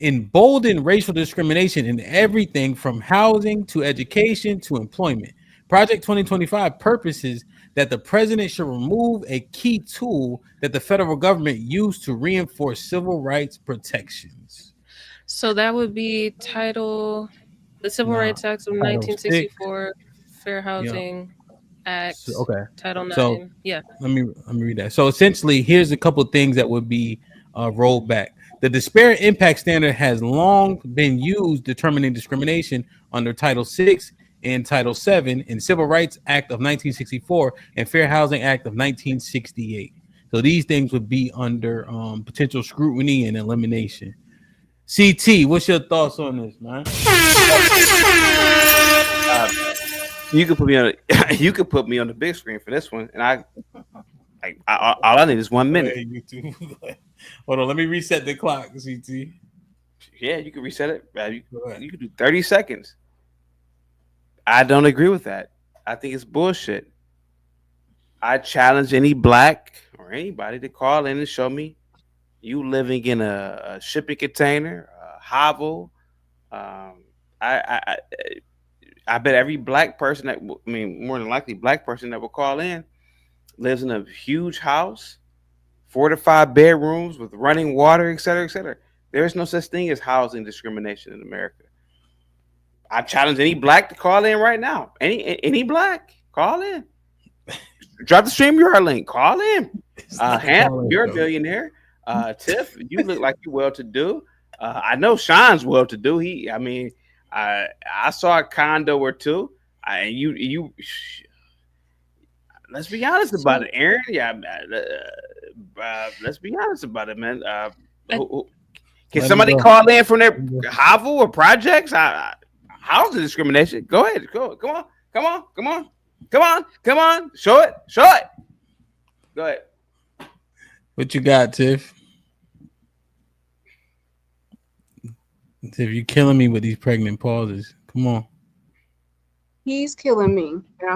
Embolden racial discrimination in everything from housing to education to employment. Project 2025 purposes that the president should remove a key tool that the federal government used to reinforce civil rights protections. So that would be the Civil Rights Act of 1964, Fair Housing Act, Title IX. So, let me read that. So essentially, here's a couple of things that would be rolled back. The disparate impact standard has long been used determining discrimination under Title VI and Title VII in Civil Rights Act of 1964 and Fair Housing Act of 1968. So these things would be under potential scrutiny and elimination. CT, what's your thoughts on this, man? You can put me on. You can put me on the big screen for this one, and all I need is 1 minute. Hold on, let me reset the clock, CT. Yeah, you can reset it. You can do 30 seconds. I don't agree with that. I think it's bullshit. I challenge any black or anybody to call in and show me you living in a shipping container, a hovel. I bet every black person more than likely black person that will call in lives in a huge house, 4 to 5 bedrooms with running water, et cetera, et cetera. There is no such thing as housing discrimination in America. I challenge any black to call in right now. Any black, call in. Drop the StreamYard link. Call in. HAMP, you're a billionaire. Tiff, you look like you're well-to-do. I know Sean's well-to-do. I saw a condo or two. Let's be honest about it, Aaron. Yeah, let's be honest about it, man. Can somebody call in from their hovel or projects? Housing discrimination. Go ahead. Come on. Show it. Go ahead. What you got, Tiff? Tiff, you killing me with these pregnant pauses. Come on. He's killing me.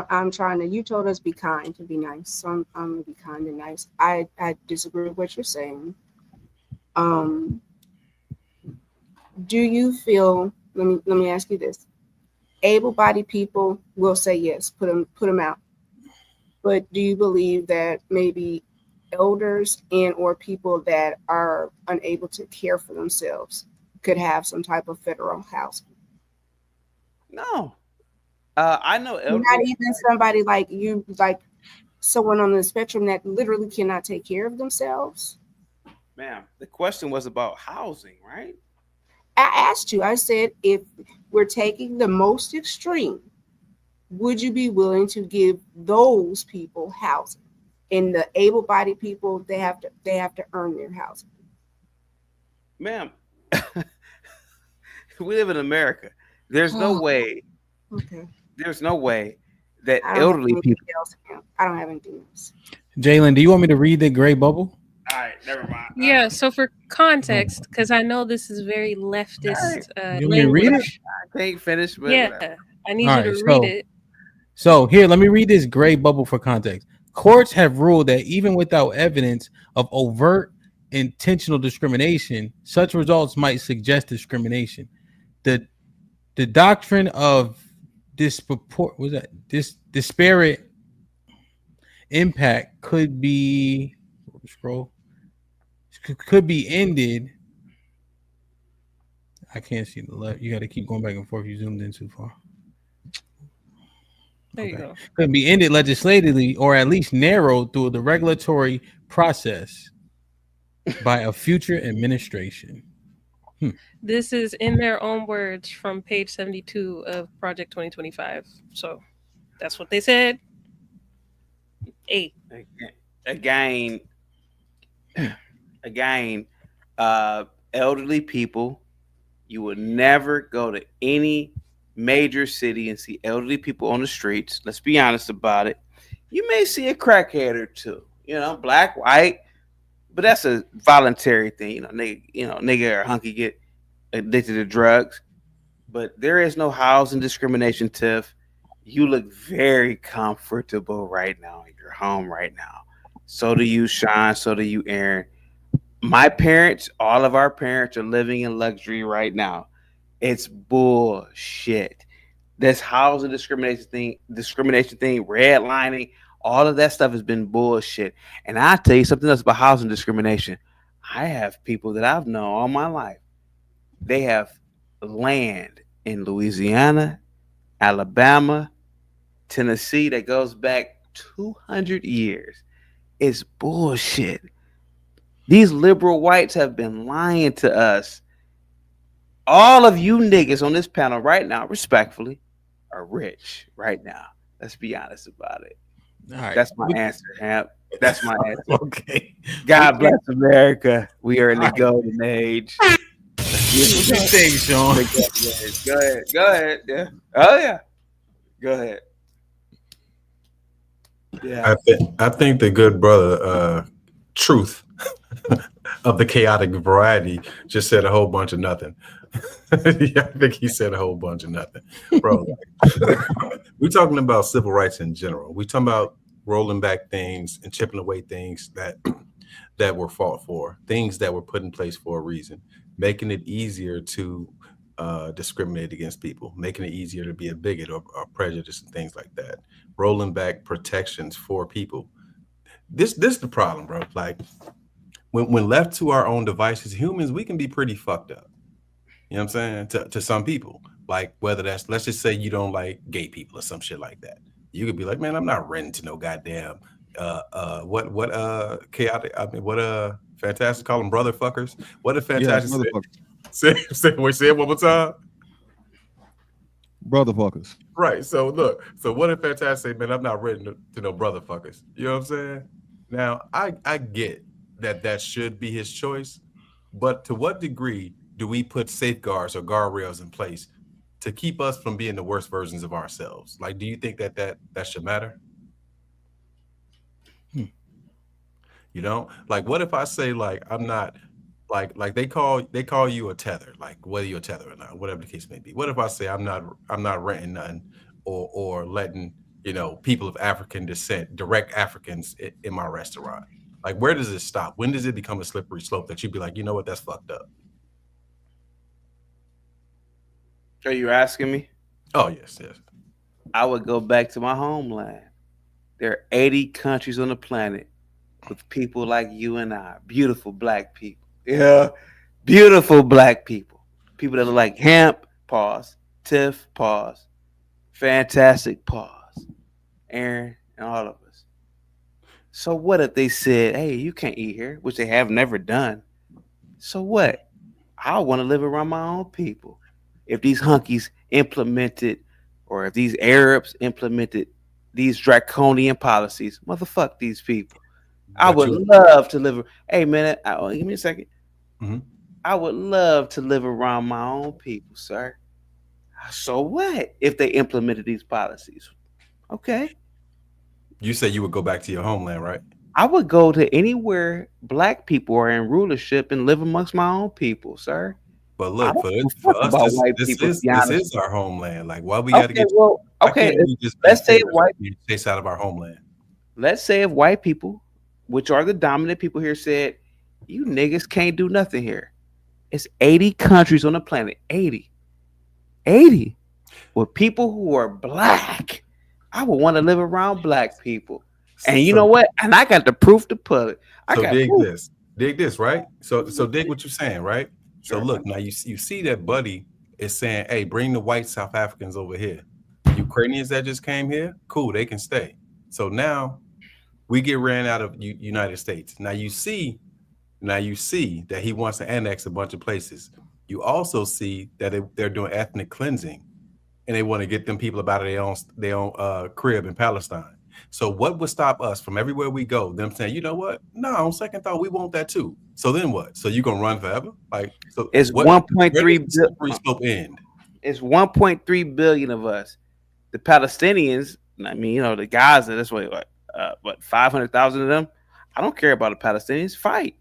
I'm trying to. You told us be kind to be nice, so I'm gonna be kind and nice. I disagree with what you're saying. Do you feel? Let me ask you this: able-bodied people will say yes, put them out. But do you believe that maybe elders and or people that are unable to care for themselves could have some type of federal housing? No. I know elders. Not even somebody like you, like someone on the spectrum that literally cannot take care of themselves. Ma'am, the question was about housing, right? I asked you, I said, if we're taking the most extreme, would you be willing to give those people housing? And the able-bodied people, they have to earn their housing. Ma'am, we live in America. There's no way. Okay. There's no way that elderly people. I don't have anything else. Jalen, do you want me to read the gray bubble? All right, never mind. Yeah, so for context, because I know this is very leftist. You want me to read it? I can't finish. But yeah, I need you to read it. So here, let me read this gray bubble for context. Courts have ruled that even without evidence of overt intentional discrimination, such results might suggest discrimination. The doctrine of disparate impact could be ended. I can't see the left. You got to keep going back and forth. You zoomed in too far. There you go. Could be ended legislatively or at least narrowed through the regulatory process by a future administration. This is in their own words from page 72 of Project 2025. So that's what they said. Again, elderly people, you will never go to any major city and see elderly people on the streets. Let's be honest about it. You may see a crackhead or two, black, white, but that's a voluntary thing. Nigga or hunky get addicted to drugs. But there is no housing discrimination, Tiff. You look very comfortable right now in your home right now. So do you, Sean. So do you, Aaron. My parents, all of our parents are living in luxury right now. It's bullshit. This housing discrimination thing, redlining, all of that stuff has been bullshit. And I'll tell you something else about housing discrimination. I have people that I've known all my life. They have land in Louisiana, Alabama, Tennessee that goes back 200 years. It's bullshit. These liberal whites have been lying to us. All of you niggas on this panel right now, respectfully, are rich right now. Let's be honest about it. All right. That's my answer, Hamp. That's my answer. Okay. God bless America. We are in the golden age. Thanks, Sean. Go ahead. Yeah. Oh yeah. Go ahead. Yeah. I think the good brother, Truth of the chaotic variety, just said a whole bunch of nothing. Yeah, I think he said a whole bunch of nothing, bro. We're talking about civil rights in general. We're talking about rolling back things and chipping away things that were fought for, things that were put in place for a reason, making it easier to discriminate against people, making it easier to be a bigot or prejudice and things like that, rolling back protections for people. This is the problem, bro. Like when left to our own devices, humans, we can be pretty fucked up. You know what I'm saying? To some people, like whether that's, let's just say you don't like gay people or some shit like that. You could be like, man, I'm not renting to no goddamn chaotic. I mean, Fantastic call them brother fuckers. What if Fantastic say it one more time? Brother fuckers. Right. So look. So what if Fantastic say, man, I'm not renting to no brother fuckers. You know what I'm saying? Now I get that should be his choice, but to what degree do we put safeguards or guardrails in place to keep us from being the worst versions of ourselves? Like, do you think that should matter? You know, like what if I say like I'm not like they call you a tether, like whether you're a tether or not, whatever the case may be. What if I say I'm not renting nothing or letting, you know, people of African descent, direct Africans in my restaurant? Like, where does it stop? When does it become a slippery slope that you'd be like, you know what, that's fucked up? Are you asking me? Oh, yes. I would go back to my homeland. There are 80 countries on the planet with people like you and I, beautiful black people. Yeah, beautiful black people. People that are like Hamp, pause, Tiff, pause, Fantastic, pause, Aaron, and all of us. So what if they said, hey, you can't eat here, which they have never done. So what? I want to live around my own people. If these hunkies implemented, or if these Arabs implemented these draconian policies, motherfuck these people. I would love to live. Hey man, give me a second. Mm-hmm. I would love to live around my own people, sir. So what if they implemented these policies? Okay. You say you would go back to your homeland, right? I would go to anywhere black people are in rulership and live amongst my own people, sir. But look, for us, this is our homeland. Like, why we got to get? Well, okay. Let's say white chase out of our homeland. Let's say if white people, which are the dominant people here, said, You niggas can't do nothing here. It's 80 countries on the planet. 80 with people who are black. I would want to live around black people. And you know what? And I got the proof to put it. I So got dig proof. this, right? So dig what you're saying, right? So look, now you see that Buddy is saying, hey, bring the white South Africans over here. Ukrainians that just came here, cool, they can stay. So now we get ran out of United States. Now you see that he wants to annex a bunch of places. You also see that they're doing ethnic cleansing, and they want to get them people up out of their own crib in Palestine. So what would stop us from everywhere we go, them saying, you know what? No, on second thought, we want that too. So then what? So you gonna run forever? Like, so it's 1.3 billion. It's 1.3 billion of us. The Palestinians, I mean, you know, the Gaza, that's what 500,000 of them. I don't care about the Palestinians. Fight.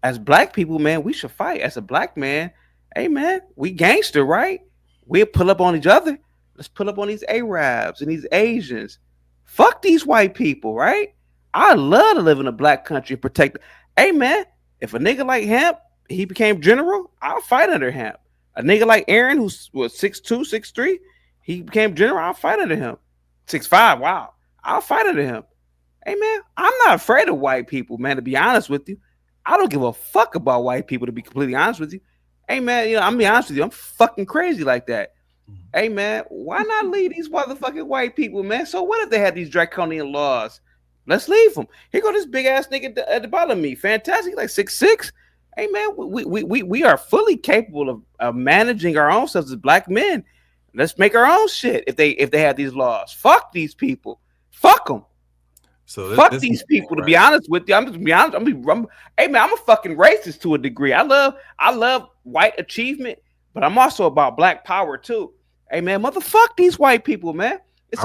As black people, man, we should fight. As a black man, hey man, we gangster, right? We'll pull up on each other. Let's pull up on these Arabs and these Asians. Fuck these white people, right? I love to live in a black country and protect. Hey man, if a nigga like HAMP, he became general, I'll fight under HAMP. A nigga like Aaron, who was 6'2", 6'3", he became general, I'll fight under him. 6'5", wow, I'll fight under him. Hey man, I'm not afraid of white people, man, to be honest with you. I don't give a fuck about white people, to be completely honest with you. Hey man, you know, I'm be honest with you, I'm fucking crazy like that. Hey man, why not leave these motherfucking white people, man? So what if they had these draconian laws? Let's leave them. Here go this big ass nigga at the bottom of me. Fantastic, like 6'6". Hey man, we are fully capable of managing our own selves as black men. Let's make our own shit if they have these laws. Fuck these people. Fuck them. So fuck these people. Right? To be honest with you, I'm just be honest. Hey man, I'm a fucking racist to a degree. I love white achievement, but I'm also about black power too. Hey man, motherfuck these white people, man. It's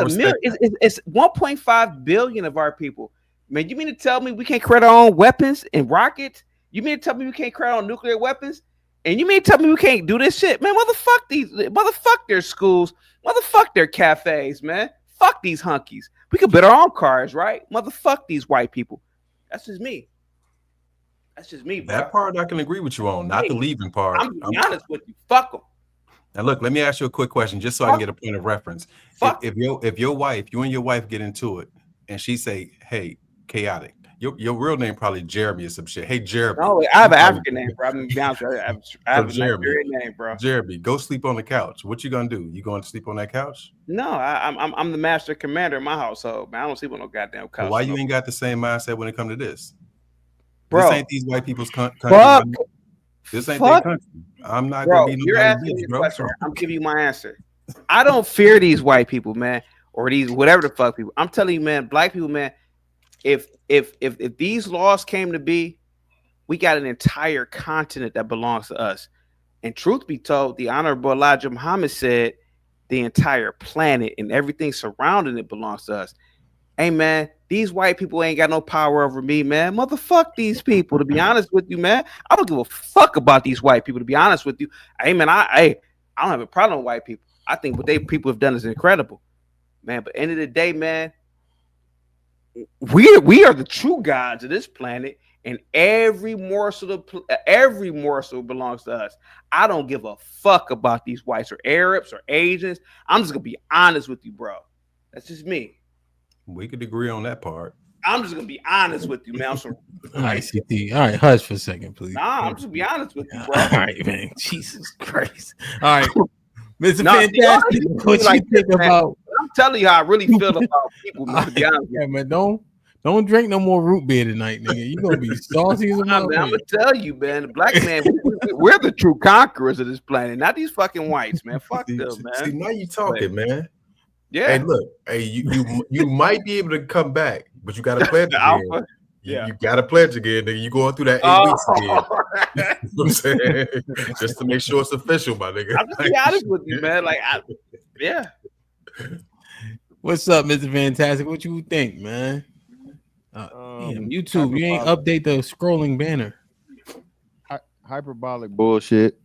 it's 1.5 billion of our people. Man, you mean to tell me we can't create our own weapons and rockets? You mean to tell me we can't create our own nuclear weapons? And you mean to tell me we can't do this shit? Man, motherfuck their schools, motherfuck their cafes, man. Fuck these hunkies. We could build our own cars, right? Motherfuck these white people. That's just me. That's just me, bro. That part I can agree with you on, not the leaving part. I'm being honest with you. Fuck them. Now look, let me ask you a quick question, just so I can get a point of reference. If you and your wife get into it, and she say, "Hey, chaotic," your real name probably Jeremy or some shit. Hey, Jeremy. No, I have an African name, bro. I'm gonna be honest with you. I have a Nigerian name, bro. Jeremy, go sleep on the couch. What you gonna do? You going to sleep on that couch? No, I'm the master commander in my household, man. I don't sleep on no goddamn couch. Well, why you ain't got the same mindset when it comes to this? Bro, this ain't these white people's country. This ain't their country. I'm not bro, gonna be you're asking me a question. I'm giving you my answer. I don't fear these white people, man, or these whatever the fuck people. I'm telling you, man, black people, man. If these laws came to be, we got an entire continent that belongs to us. And truth be told, the Honorable Elijah Muhammad said the entire planet and everything surrounding it belongs to us. Hey man, these white people ain't got no power over me, man. Motherfuck these people, to be honest with you, man. I don't give a fuck about these white people, to be honest with you. Hey man, I don't have a problem with white people. I think what people have done is incredible, man. But end of the day, man, we are the true gods of this planet, and every morsel belongs to us. I don't give a fuck about these whites or Arabs or Asians. I'm just gonna be honest with you, bro. That's just me. We could agree on that part. I'm just gonna be honest with you, man. All right, CT. All right, hush for a second, please. Nah, I'm just gonna be honest with you, bro. All right, man. Jesus Christ. All right, Mr. Fantastic. What you think about? I'm telling you how I really feel about people, man. To be honest, yeah, man. Don't drink no more root beer tonight, nigga. You gonna be salty as a man. I'm gonna tell you, man. The black man, we're the true conquerors of this planet, not these fucking whites, man. Fuck them, man. See, now you talking, man. Yeah. Hey, look. Hey, you might be able to come back, but you got to pledge again. You got to pledge again, nigga. You going through that 8 weeks again. You know what I'm saying? Just to make sure it's official, my nigga. I'm just be honest with you, man. Like, yeah. What's up, Mr. Fantastic? What you think, man? Damn, YouTube, you ain't update the scrolling banner. Hyperbolic bullshit.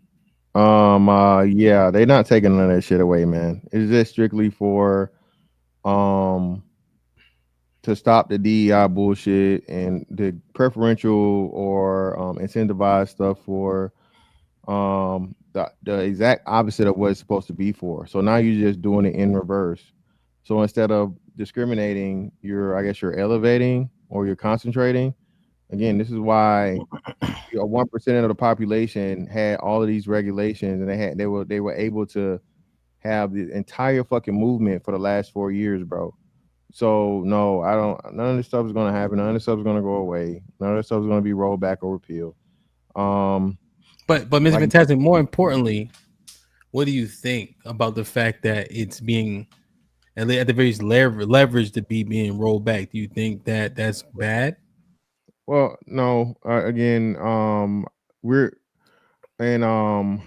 Yeah, they're not taking none of that shit away, man. It's just strictly for to stop the DEI bullshit and the preferential or incentivized stuff for the exact opposite of what it's supposed to be for. So now you're just doing it in reverse. So instead of discriminating, you're elevating or you're concentrating. Again, this is why 1% of the population had all of these regulations, and they were able to have the entire fucking movement for the last 4 years, bro. So no, I don't. None of this stuff is gonna happen. None of this stuff is gonna go away. None of this stuff is gonna be rolled back or repealed. But Mr. Fantastic, more importantly, what do you think about the fact that it's being at the very least leveraged to be being rolled back? Do you think that that's bad? Well, no. Again, we're and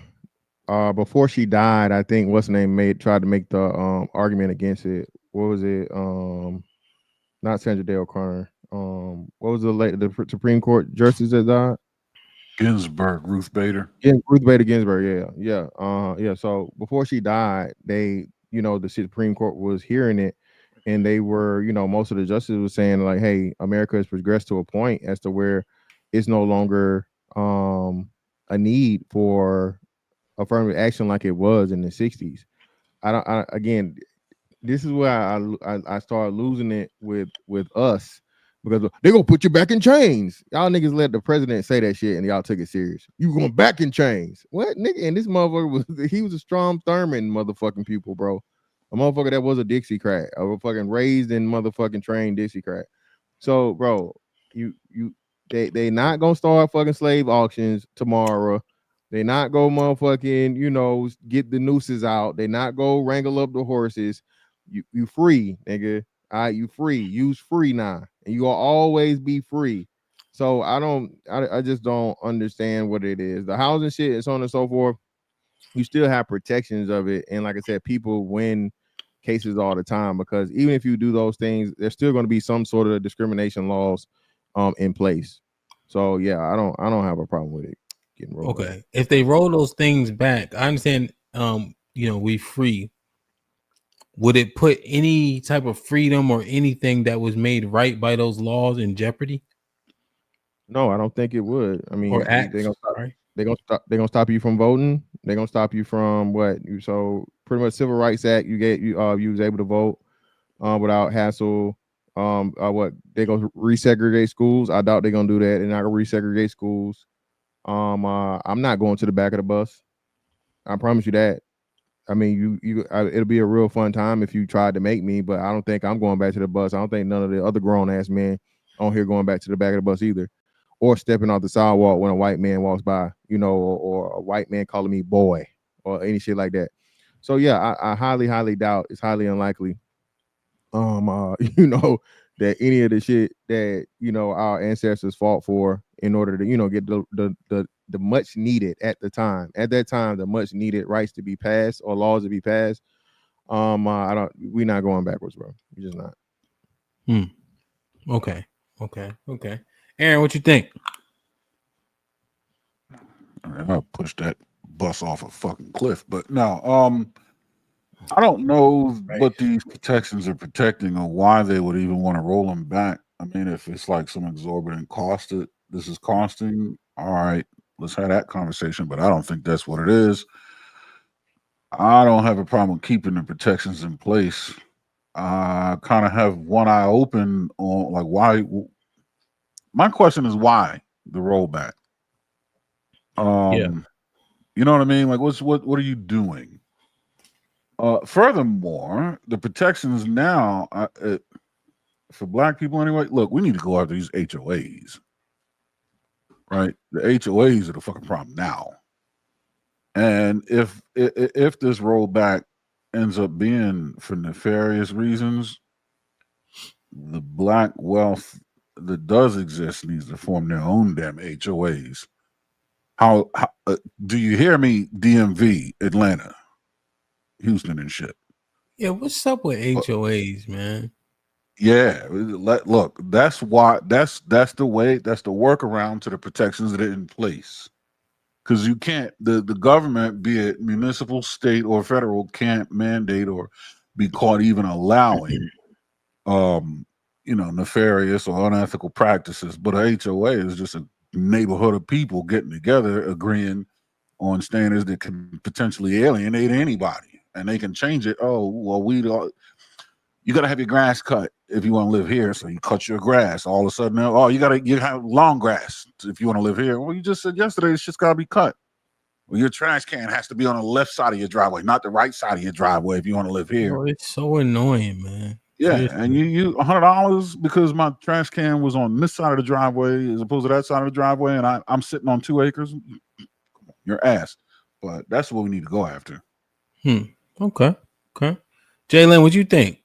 before she died, I think what's her name tried to make the argument against it. What was it? Not Sandra Day O'Connor. What was the Supreme Court justice that died? Ginsburg, Ruth Bader. Yeah, Ruth Bader Ginsburg. Yeah. So before she died, the Supreme Court was hearing it, and they were, most of the justices was saying like, hey, America has progressed to a point as to where it's no longer a need for affirmative action like it was in the 60s. Again, this is where I started losing it with us, because they're gonna put you back in chains. Y'all niggas let the president say that shit and y'all took it serious. You going back in chains. What, nigga? And this motherfucker he was a Strom Thurmond motherfucking pupil, bro. A motherfucker that was a Dixiecrat, a fucking raised and motherfucking trained Dixiecrat. So, bro, they not gonna start fucking slave auctions tomorrow. They not go motherfucking, get the nooses out. They not go wrangle up the horses. You free, nigga. All right, you free. Use free now, and you will always be free. So I just don't understand what it is. The housing shit and so on and so forth. You still have protections of it, and like I said, people win cases all the time, because even if you do those things, there's still going to be some sort of discrimination laws in place. So yeah, I don't have a problem with it getting rolled back. Okay, if they roll those things back, I understand. We free. Would it put any type of freedom or anything that was made right by those laws in jeopardy? No, I don't think it would. I mean, or acts, they're gonna stop you from voting. They're gonna stop you from what? So pretty much Civil Rights Act, you was able to vote without hassle. What they gonna resegregate schools? I doubt they're gonna do that. They're not gonna resegregate schools. I'm not going to the back of the bus. I promise you that. I mean, it'll be a real fun time if you tried to make me, but I don't think I'm going back to the bus. I don't think none of the other grown ass men on here going back to the back of the bus either, or stepping off the sidewalk when a white man walks by, or a white man calling me boy or any shit like that. So yeah, I highly, highly doubt. It's highly unlikely. That any of the shit that our ancestors fought for in order to get the much needed at that time the much needed rights to be passed or laws to be passed. We're not going backwards, bro. We're just not. Okay. Aaron, what you think? I'll push that bus off a fucking cliff, but no, I don't know what these protections are protecting or why they would even want to roll them back. I mean, if it's like some exorbitant cost that this is costing, all right, let's have that conversation, but I don't think that's what it is. I don't have a problem with keeping the protections in place. I kind of have one eye open on like why. My question is why the rollback? You know what I mean? Like, what are you doing? Furthermore, the protections now for Black people anyway. Look, we need to go after these HOAs, right? The HOAs are the fucking problem now. And if this rollback ends up being for nefarious reasons, the Black wealth that does exist needs to form their own damn HOAs. How do you hear me? DMV, Atlanta, Houston, and shit. Yeah, what's up with HOAs, man? Yeah, look, that's why that's the way, that's the workaround to the protections that are in place. Because you can't, the government, be it municipal, state, or federal, can't mandate or be caught even allowing nefarious or unethical practices, but a HOA is just a neighborhood of people getting together, agreeing on standards that can potentially alienate anybody, and they can change it. Oh, well, you got to have your grass cut if you want to live here, so you cut your grass. All of a sudden, oh, you have long grass if you want to live here. Well, you just said yesterday it's just got to be cut. Well, your trash can has to be on the left side of your driveway, not the right side of your driveway if you want to live here. Oh, it's so annoying, man. Yeah, Seriously. and you $100 because my trash can was on this side of the driveway as opposed to that side of the driveway, and I'm sitting on 2 acres. Your ass. But that's what we need to go after. Okay. Jalen, what you think?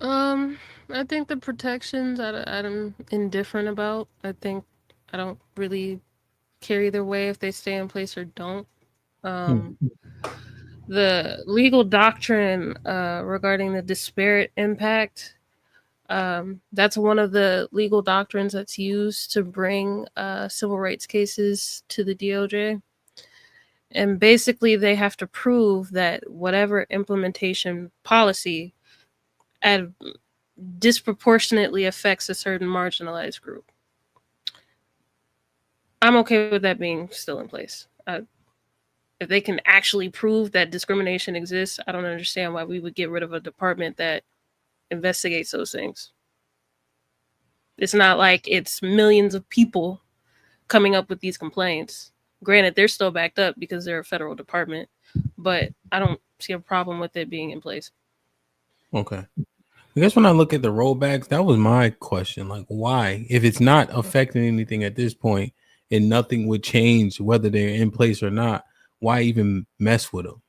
I think the protections I'm indifferent about. I think I don't really care either way if they stay in place or don't. The legal doctrine regarding the disparate impact, that's one of the legal doctrines that's used to bring civil rights cases to the DOJ. And basically, they have to prove that whatever implementation policy disproportionately affects a certain marginalized group. I'm okay with that being still in place. If they can actually prove that discrimination exists, I don't understand why we would get rid of a department that investigates those things. It's not like it's millions of people coming up with these complaints. Granted, they're still backed up because they're a federal department, but I don't see a problem with it being in place. Okay. I guess when I look at the rollbacks, that was my question. Like, why? If it's not affecting anything at this point and nothing would change whether they're in place or not, why even mess with them?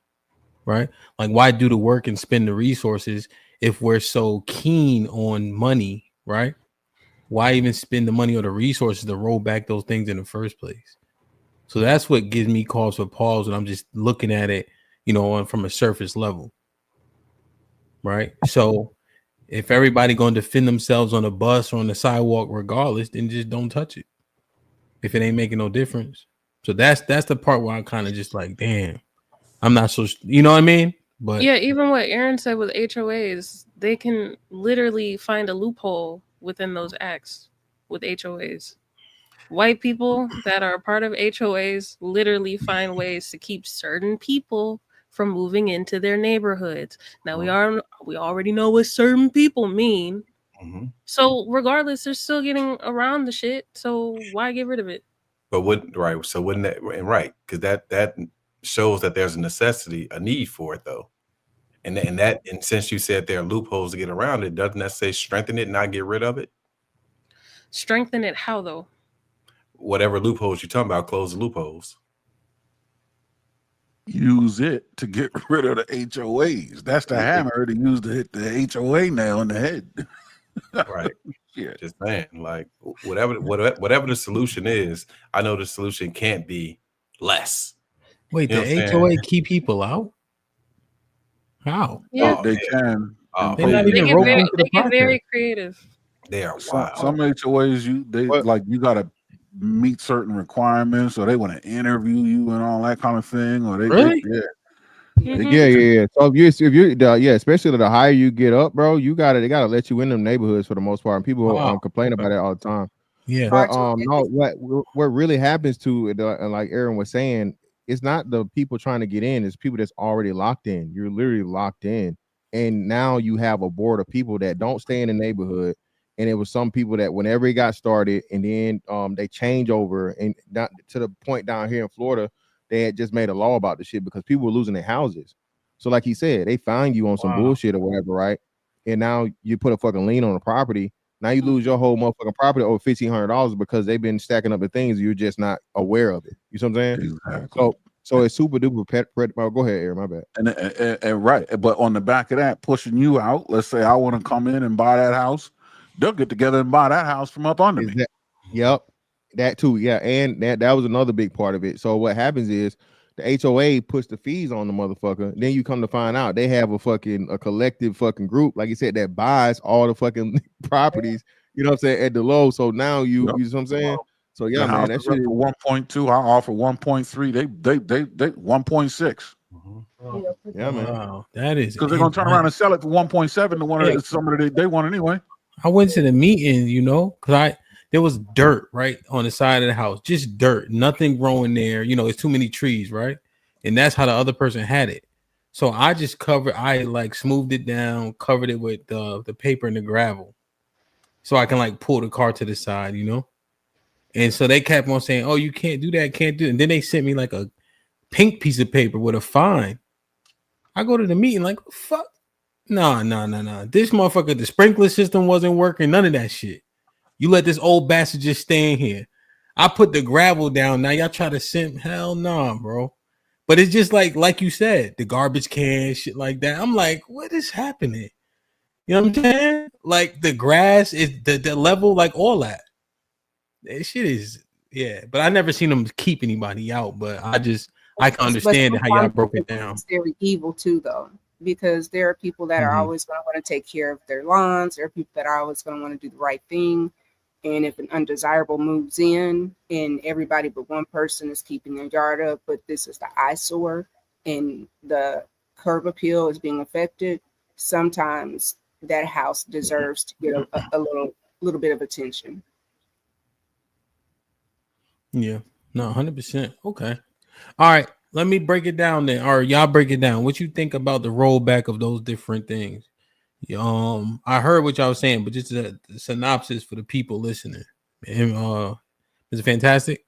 Right? Like, why do the work and spend the resources if we're so keen on money? Right? Why even spend the money or the resources to roll back those things in the first place? So that's what gives me cause for pause when I'm just looking at it, from a surface level. Right? So if everybody going to defend themselves on a bus or on the sidewalk regardless, then just don't touch it if it ain't making no difference. So that's the part where I'm kind of just like, damn, I'm not so, you know what I mean? But yeah, even what Aaron said with HOAs, they can literally find a loophole within those acts with HOAs. White people that are a part of HOAs literally find ways to keep certain people from moving into their neighborhoods. Now we already know what certain people mean. So regardless, they're still getting around the shit. So why get rid of it? But wouldn't that right? Because that shows that there's a need for it though. And since you said there are loopholes to get around it, doesn't that say strengthen it, not get rid of it? Strengthen it how though? Whatever loopholes you're talking about, close the loopholes. Use it to get rid of the HOAs. That's the hammer to use to hit the HOA nail in the head. Right. Yeah. Just saying, like whatever the solution is, I know the solution can't be less. Wait, the HOA keep people out? How? Yeah. They can. They're not even roped into the They get very process. creative. They are wild. Some HOAs, you gotta meet certain requirements, or they want to interview you and all that kind of thing, or Really? Yeah. So if you especially the higher you get up, bro, they gotta let you in them neighborhoods for the most part. And people complain about it all the time. Yeah. But no, what really happens to like Aaron was saying, it's not the people trying to get in, it's people that's already locked in. You're literally locked in. And now you have a board of people that don't stay in the neighborhood. And it was some people that whenever it got started, and then they change over, and to the point down here in Florida, they had just made a law about the shit because people were losing their houses. So like he said, they find you on some bullshit or whatever, right? And now you put a fucking lien on the property. Now you lose your whole motherfucking property over $1,500 because they've been stacking up the things you're just not aware of it. You see what I'm saying? Exactly. So it's super duper go ahead, Aaron. My bad. And right, but on the back of that, pushing you out. Let's say I want to come in and buy that house. They'll get together and buy that house from up under me. Yep, that too. Yeah, and that was another big part of it. So what happens is the HOA puts the fees on the motherfucker. Then you come to find out they have a collective fucking group, like you said, that buys all the fucking properties. You know what I'm saying, at the low. So now you know what I'm saying. So yeah, man, that shit for 1.2. I offer 1.3. They 1.6. Yeah, man. Wow, that is Because they're gonna turn around and sell it for 1.7 to one of somebody they want anyway. I went to the meeting, because there was dirt right on the side of the house, just dirt, nothing growing there. It's too many trees, right? And that's how the other person had it. So I just smoothed it down, covered it with the paper and the gravel, so I can pull the car to the side, And so they kept on saying, "Oh, you can't do that, can't do it." And then they sent me a pink piece of paper with a fine. I go to the meeting fuck. No. This motherfucker, the sprinkler system wasn't working. None of that shit. You let this old bastard just stay in here. I put the gravel down. Now y'all try to send. Hell no, bro. But it's just like you said, the garbage can, shit like that. I'm like, what is happening? You know what I'm saying? The grass is the level, all that. That shit is, yeah. But I never seen them keep anybody out. But I can understand how y'all broke it down. It's very evil too, though, because there are people that are always going to want to take care of their lawns. There are people that are always going to want to do the right thing. And if an undesirable moves in and everybody but one person is keeping their yard up, but this is the eyesore and the curb appeal is being affected, sometimes that house deserves to get a little bit of attention. Yeah, no, 100%. Okay. All right. Let me break it down then. Or y'all break it down. What you think about the rollback of those different things? I heard what y'all was saying, but just a synopsis for the people listening. And is it fantastic?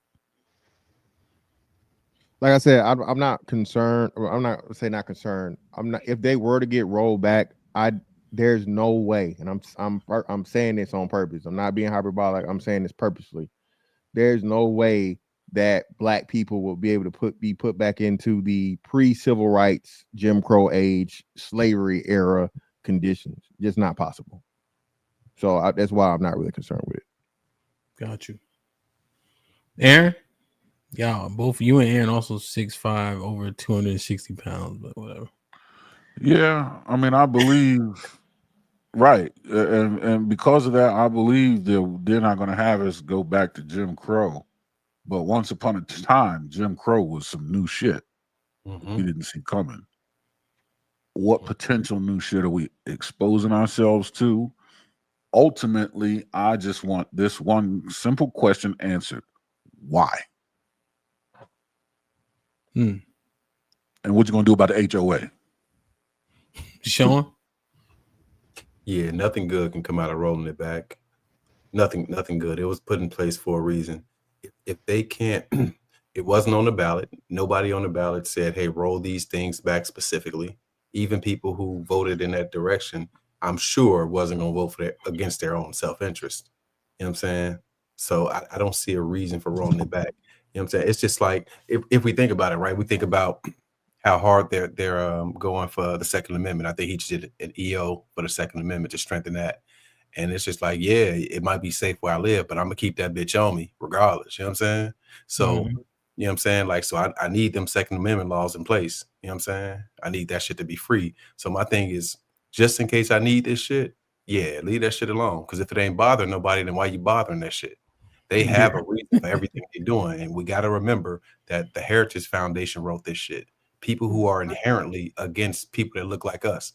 Like I said, I'm not concerned. I'm not not concerned. I'm not. If they were to get rolled back, there's no way, and I'm saying this on purpose. I'm not being hyperbolic. I'm saying this purposely. There's no way that Black people will be able to be put back into the pre-civil rights, Jim Crow age, slavery era conditions. Just not possible. So that's why I'm not really concerned with it. Got you. Aaron? Y'all, both you and Aaron also 6'5", over 260 pounds, but whatever. Yeah, I mean, I believe, right, and because of that, I believe they're not going to have us go back to Jim Crow. But once upon a time, Jim Crow was some new shit we didn't see coming. What potential new shit are we exposing ourselves to? Ultimately, I just want this one simple question answered. Why? And what you going to do about the HOA? Sean? Yeah, nothing good can come out of rolling it back. Nothing good. It was put in place for a reason. If they can't, it wasn't on the ballot. Nobody on the ballot said, hey, roll these things back specifically. Even people who voted in that direction, I'm sure wasn't going to vote for against their own self-interest. You know what I'm saying? So I don't see a reason for rolling it back. You know what I'm saying? It's just like, if we think about it, right? We think about how hard they're going for the Second Amendment. I think he just did an EO for the Second Amendment to strengthen that. And it's just like, yeah, it might be safe where I live, but I'm gonna keep that bitch on me regardless. You know what I'm saying? So, you know what I'm saying? Like, so I need them Second Amendment laws in place. You know what I'm saying? I need that shit to be free. So my thing is, just in case I need this shit, yeah, leave that shit alone. Because if it ain't bothering nobody, then why you bothering that shit? They have a reason for everything they're doing. And we got to remember that the Heritage Foundation wrote this shit. People who are inherently against people that look like us.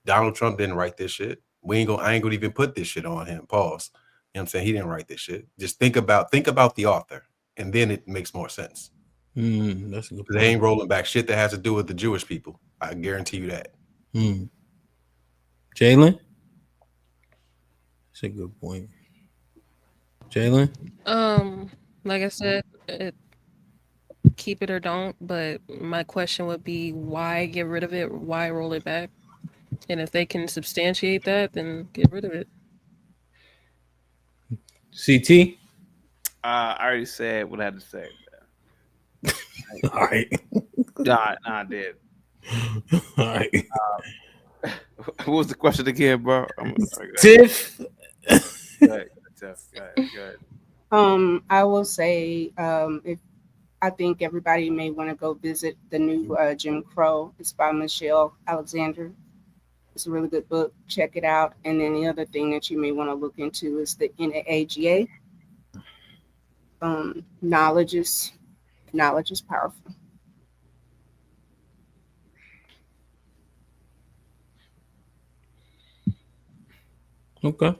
Donald Trump didn't write this shit. I ain't gonna even put this shit on him. Pause. You know what I'm saying? He didn't write this shit. Just think about the author, and then it makes more sense. That's a good point. They ain't rolling back shit that has to do with the Jewish people. I guarantee you that. Jalen? That's a good point. Jalen? Like I said, keep it or don't, but my question would be, why get rid of it? Why roll it back? And if they can substantiate that, then get rid of it. CT? I already said what I had to say. All right. I did. All right. What was the question again, bro? Tiff? Go ahead. I will say, if I think everybody may want to go visit the new Jim Crow. It's by Michelle Alexander. It's a really good book. Check it out. And then the other thing that you may want to look into is the NAAGA. Knowledge is powerful. Okay.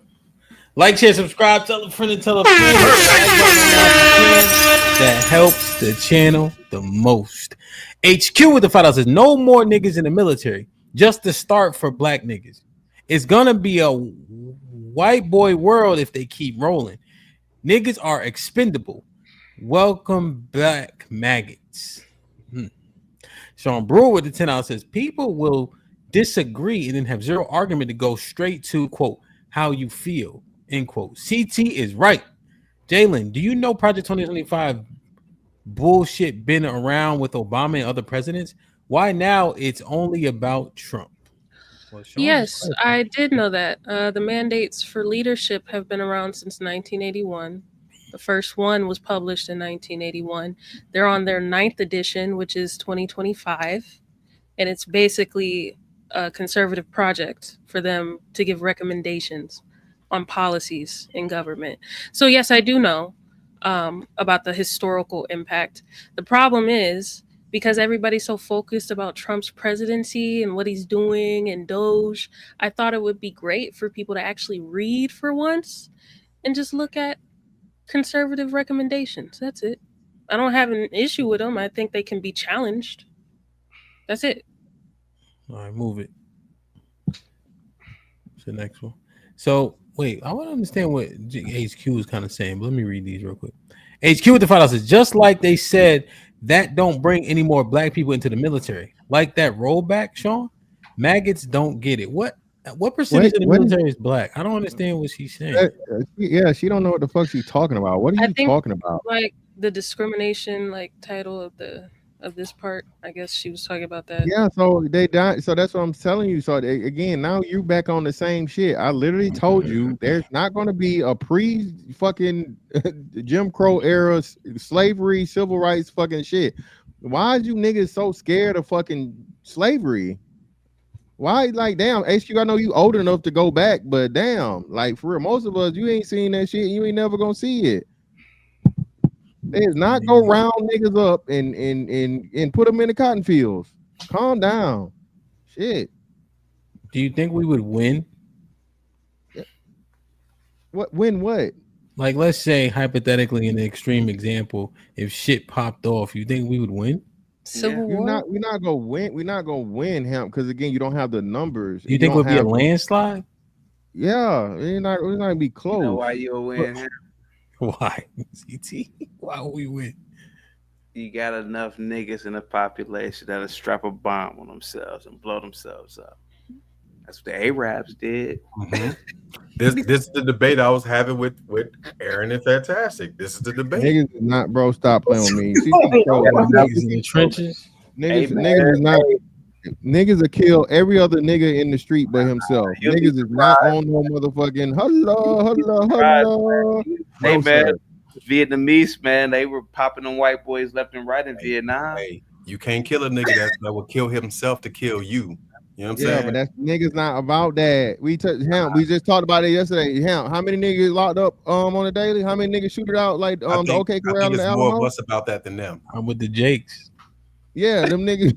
Like, share, subscribe, tell a friend, and tell a friend. That helps the channel the most. HQ with the $5 says no more niggas in the military. Just the start for black niggas. It's gonna be a white boy world if they keep rolling. Niggas are expendable. Welcome back, maggots. Sean Brewer with the $10 says people will disagree and then have zero argument to go straight to quote how you feel, end quote. CT is right. Jalen, do you know Project 2025 bullshit been around with Obama and other presidents? Why now it's only about Trump? Well, Yes, I did know that. The mandates for leadership have been around since 1981. The first one was published in 1981. They're on their 9th edition, which is 2025. And it's basically a conservative project for them to give recommendations on policies in government. So yes, I do know about the historical impact. The problem is because everybody's so focused about Trump's presidency and what he's doing and Doge, I thought it would be great for people to actually read for once and just look at conservative recommendations. That's it. I don't have an issue with them. I think they can be challenged. That's it. All right, move it. What's the next one? So, wait, I want to understand what HQ is kind of saying, but let me read these real quick. HQ with the $5 says, just like they said, that don't bring any more black people into the military. Like that rollback, Sean, maggots don't get it. What percentage of the military is black? I don't understand what she's saying. Yeah, she don't know what the fuck she's talking about. What are you talking about? Like the discrimination, like title of this part. I guess she was talking about that. Yeah, so they died. So that's what I'm telling you. So again, now you back on the same shit. I literally told you there's not going to be a fucking Jim Crow era slavery, civil rights fucking shit. Why is you niggas so scared of fucking slavery? Why, like, damn, HQ, I know you old enough to go back, but damn, like, for real, most of us, you ain't seen that shit. You ain't never gonna see it. There's not go round niggas up and put them in the cotton fields. Calm down. Shit. Do you think we would win? Win what? Like, let's say, hypothetically, in the extreme example, if shit popped off, you think we would win? Civil War? We're not gonna win. We're not gonna win him because again, you don't have the numbers. You think it would be a landslide? Yeah, we're not gonna be close. You know why you'll win him? Why? CT? Why would we win? You got enough niggas in the population that'll strap a bomb on themselves and blow themselves up. That's what the Arabs did. Mm-hmm. This is the debate I was having with Aaron and Fantastic. This is the debate. Niggas is not, bro. Stop playing with me. Niggas in the trenches. Niggas is not. Niggas will kill every other nigga in the street but himself. Niggas is not on no motherfucking hello. Hey man, Vietnamese man, they were popping them white boys left and right in Vietnam. Hey, you can't kill a nigga that will kill himself to kill you. You know what I'm saying? But that's niggas not about that. We just talked about it yesterday. How many niggas locked up on the daily? How many niggas shoot it out like the OK Corral? I think it's more of us about that than them. I'm with the Jakes. Yeah, them niggas,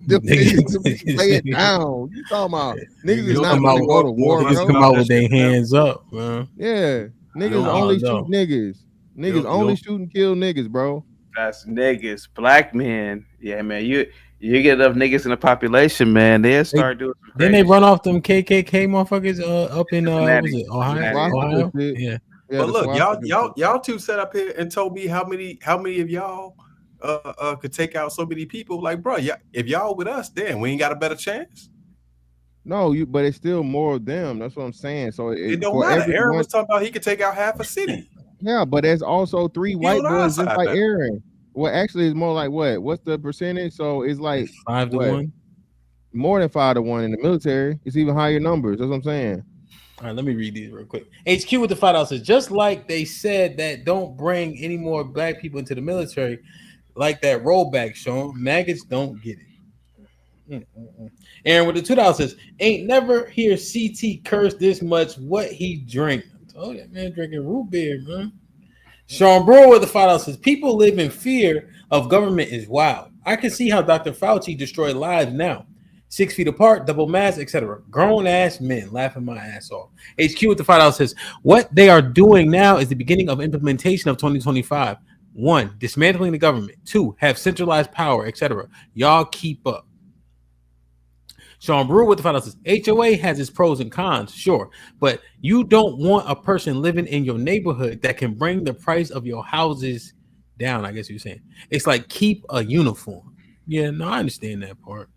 them niggas lay it down. You talking about niggas is not gonna go to war. Niggas come out with their hands up, man. Yeah, niggas only shoot niggas. Niggas only shoot and kill niggas, bro. That's niggas, black men. Yeah, man. You get enough niggas in the population, man. They'll start doing. Then they run off them KKK motherfuckers up in what was it, Ohio? Yeah. But look, y'all two sat up here and told me how many of y'all could take out so many people. Like, bro, if y'all with us, then we ain't got a better chance. No, but it's still more of them. That's what I'm saying. So it don't matter. Aaron was talking about he could take out half a city. Yeah, but there's also 3 white boys just like Aaron. Well, actually, it's more like what? What's the percentage? So it's like 5 to 1. More than 5 to 1 in the military. It's even higher numbers. That's what I'm saying. All right, let me read these real quick. HQ with the $5 says, just like they said that don't bring any more black people into the military, like that rollback, Sean, maggots don't get it. Aaron with the $2 says, ain't never hear CT curse this much what he drink. I told that man drinking root beer, man. Sean Brewer with the $5 says, people live in fear of government is wild. I can see how Dr. Fauci destroyed lives now. 6 feet apart, double mask, etc. Grown ass men laughing my ass off. HQ with the $5 says, what they are doing now is the beginning of implementation of 2025. 1, dismantling the government. 2, have centralized power, etc. Y'all keep up. Sean Brewer with the $5 says, HOA has its pros and cons, sure, but you don't want a person living in your neighborhood that can bring the price of your houses down, I guess you're saying. It's like keep a uniform. Yeah, no, I understand that part.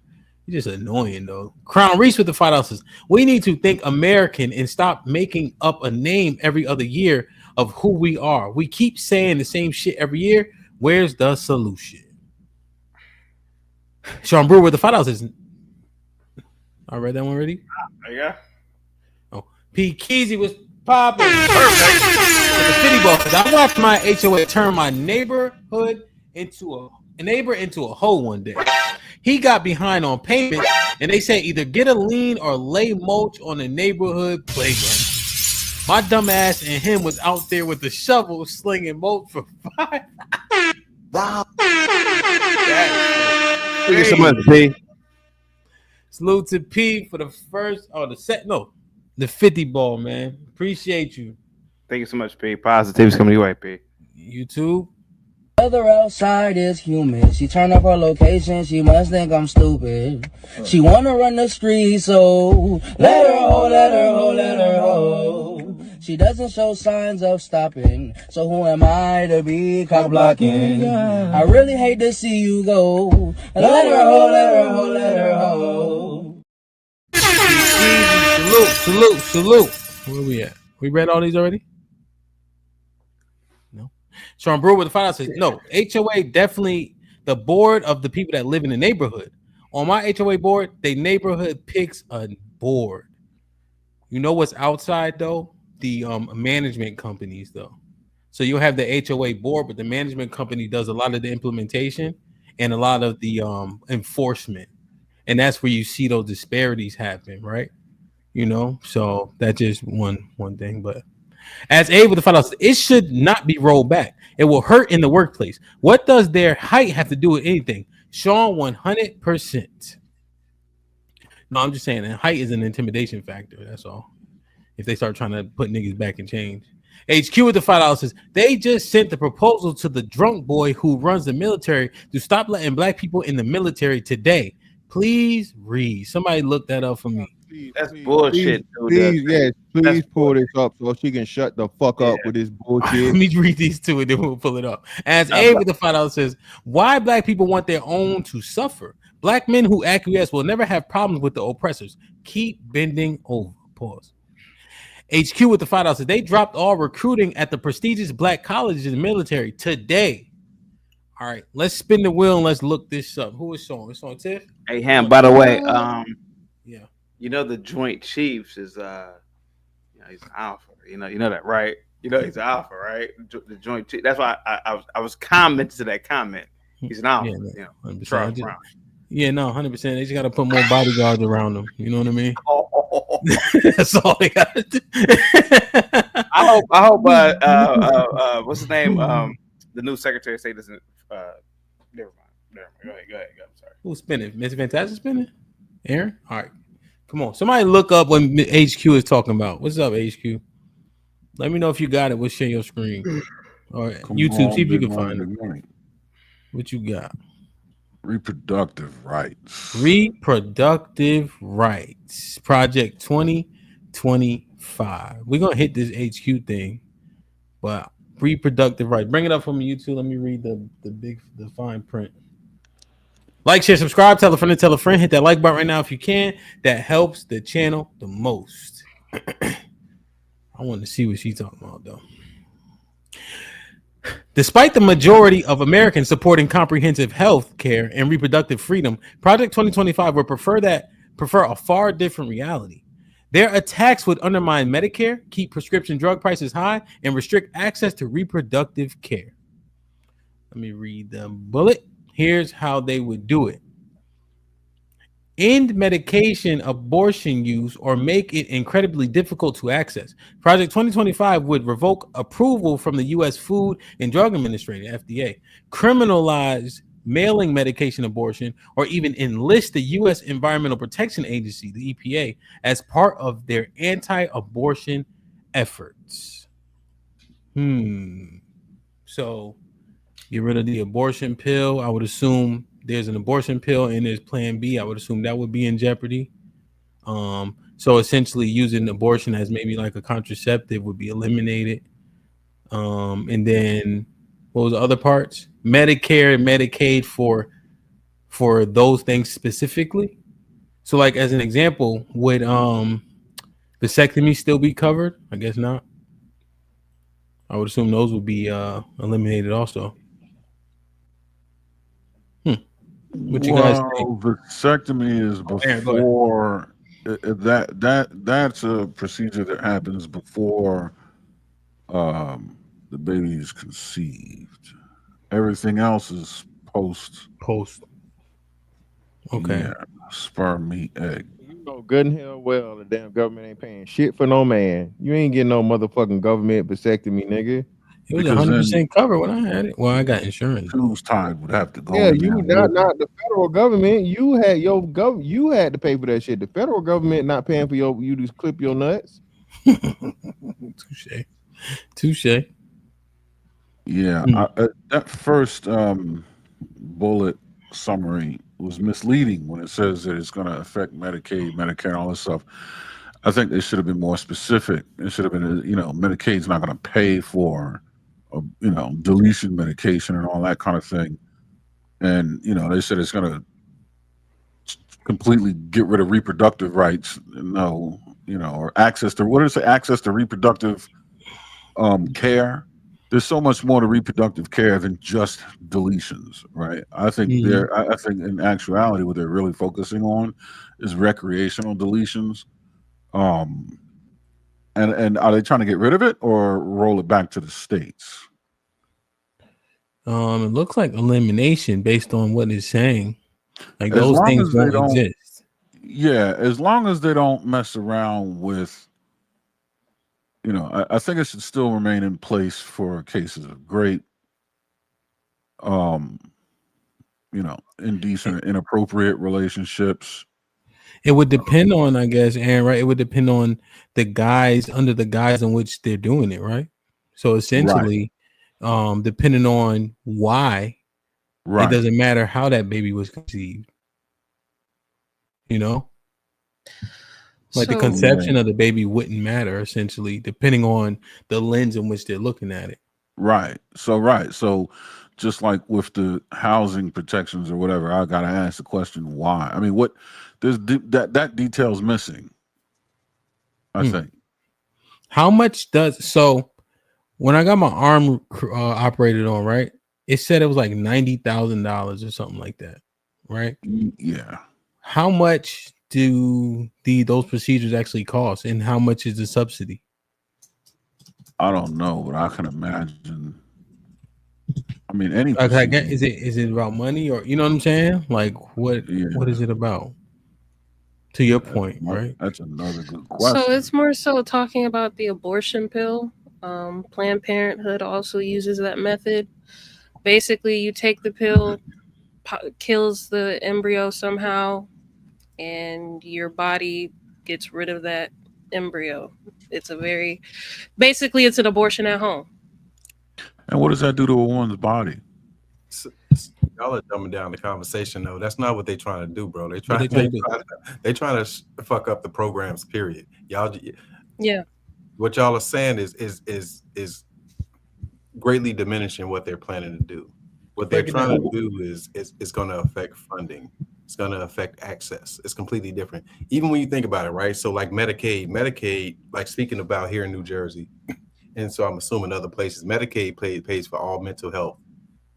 You're just annoying, though. Crown Reese with the $5 says, we need to think American and stop making up a name every other year of who we are. We keep saying the same shit every year. Where's the solution? Sean Brewer with the $5 says, I read that one already. Yeah. Oh, P. Keezy was popping. Perfect. The city boss. I watched my HOA turn my neighborhood into a hoe one day. He got behind on payment, and they said either get a lien or lay mulch on the neighborhood playground. My dumb ass and him was out there with the shovel slinging mulch for 5 hours. Wow. Thank you so much, P. Salute to P for the the 50 ball, man. Appreciate you. Thank you so much, P. Positivity's coming your way, P. YouTube. Weather outside is humid. She turned up her location. She must think I'm stupid. She wanna run the street, so let her ho, let her ho, let her ho. She doesn't show signs of stopping, so who am I to be cock blocking? I really hate to see you go. Let her ho, let her ho, let her ho. Salute. Where we at? We read all these already? No. Sean Brewer with the $5 says, no, HOA definitely the board of the people that live in the neighborhood. On my HOA board, the neighborhood picks a board. You know what's outside, though? The management companies, though. So you'll have the HOA board, but the management company does a lot of the implementation and a lot of the enforcement. And that's where you see those disparities happen, right? You know, so that's just one thing. But as A with the $5, it should not be rolled back. It will hurt in the workplace. What does their height have to do with anything? Sean, 100%. No, I'm just saying that height is an intimidation factor. That's all. If they start trying to put niggas back in change. HQ with the $5 says, they just sent the proposal to the drunk boy who runs the military to stop letting black people in the military today. Please read. Somebody look that up for me. That's bullshit, dude. Please pull this up so she can shut the fuck up with this bullshit. Let me read these two and then we'll pull it up. As A with the $5 says, why black people want their own to suffer? Black men who acquiesce will never have problems with the oppressors. Keep bending over. Pause. HQ with the $5 says, they dropped all recruiting at the prestigious black colleges in the military today. All right, let's spin the wheel and let's look this up. Who is Sean? It's on Tiff. Hey, Ham, by the way, yeah. You know the Joint Chiefs is he's an alpha. You know that, right? You know he's an alpha, right? The Joint Chiefs. That's why I was commenting to that comment. He's an alpha. Yeah, you know, Charles Brown. Yeah, no, 100%. They just got to put more bodyguards around them. You know what I mean? That's all they got to do. I hope. What's his name? The new Secretary of State doesn't. Never mind. Go ahead. I'm sorry. Who's spinning? Mr. Fantastic spinning? Aaron? All right. Come on. Somebody look up what HQ is talking about. What's up, HQ? Let me know if you got it. We'll share your screen. All right. YouTube, see if you can find it. What you got? Reproductive rights. Reproductive rights. Project 2025. We're going to hit this HQ thing. But reproductive rights. Bring it up for me, YouTube. Let me read the fine print. Like, share, subscribe, tell a friend to tell a friend. Hit that like button right now if you can. That helps the channel the most. I want to see what she's talking about, though. Despite the majority of Americans supporting comprehensive health care and reproductive freedom, Project 2025 would prefer a far different reality. Their attacks would undermine Medicare, keep prescription drug prices high, and restrict access to reproductive care. Let me read the bullet. Here's how they would do it. End medication abortion use or make it incredibly difficult to access. Project 2025 would revoke approval from the U.S. Food and Drug Administration, FDA, criminalize mailing medication abortion, or even enlist the U.S. Environmental Protection Agency, the EPA, as part of their anti-abortion efforts. So get rid of the abortion pill. I would assume there's an abortion pill and there's Plan B. I would assume that would be in jeopardy. So essentially using abortion as maybe like a contraceptive would be eliminated. And then what was the other parts? Medicare and Medicaid for those things specifically. So like as an example, would vasectomy still be covered? I guess not. I would assume those would be eliminated also. What you guys think? Vasectomy is before that's a procedure that happens before the baby is conceived. Everything else is post. Okay. Yeah, sperm, meat, egg. You know good and hell well the damn government ain't paying shit for no man. You ain't getting no motherfucking government vasectomy, nigga. It was 100% covered when I had it. Well, I got insurance. Whose time would have to go? Yeah, you not the federal government. You had you had to pay for that shit. The federal government not paying for you to clip your nuts. Touche. Yeah, that first bullet summary was misleading when it says that it's going to affect Medicaid, Medicare, all this stuff. I think they should have been more specific. It should have been, Medicaid's not going to pay for, deletion medication and all that kind of thing. And, they said it's going to completely get rid of reproductive rights. No, or access to, what did it say? Access to reproductive care. There's so much more to reproductive care than just deletions, right? I think I think in actuality, what they're really focusing on is recreational deletions. And are they trying to get rid of it or roll it back to the states? It looks like elimination based on what it's saying. Like those things won't exist. Yeah, as long as they don't mess around with, I think it should still remain in place for cases of great, indecent, inappropriate relationships. It would depend on, I guess, Aaron, right? It would depend on the guise under the guise in which they're doing it, right? So essentially, depending on why, it doesn't matter how that baby was conceived. Like the conception of the baby wouldn't matter, essentially, depending on the lens in which they're looking at it. Right. So just like with the housing protections or whatever, I gotta ask the question why. I mean, what there's that detail's missing. I think. How much so when I got my arm operated on, right? It said it was like $90,000 or something like that, right? Yeah. How much do those procedures actually cost, and how much is the subsidy? I don't know, but I can imagine. I mean, any is it about money, or you know what I'm saying? Like what is it about? To your point, right? That's another good question. So it's more so talking about the abortion pill. Planned Parenthood also uses that method. Basically, you take the pill, kills the embryo somehow, and your body gets rid of that embryo. It's basically it's an abortion at home. And what does that do to a woman's body? Y'all are dumbing down the conversation, though. That's not what they're trying to do, bro. They're trying to fuck up the programs. Period. Y'all, yeah. What y'all are saying is greatly diminishing what they're planning to do. What they're trying to do is going to affect funding. It's going to affect access. It's completely different. Even when you think about it, right? So like Medicaid, like speaking about here in New Jersey, and so I'm assuming other places, Medicaid pays for all mental health,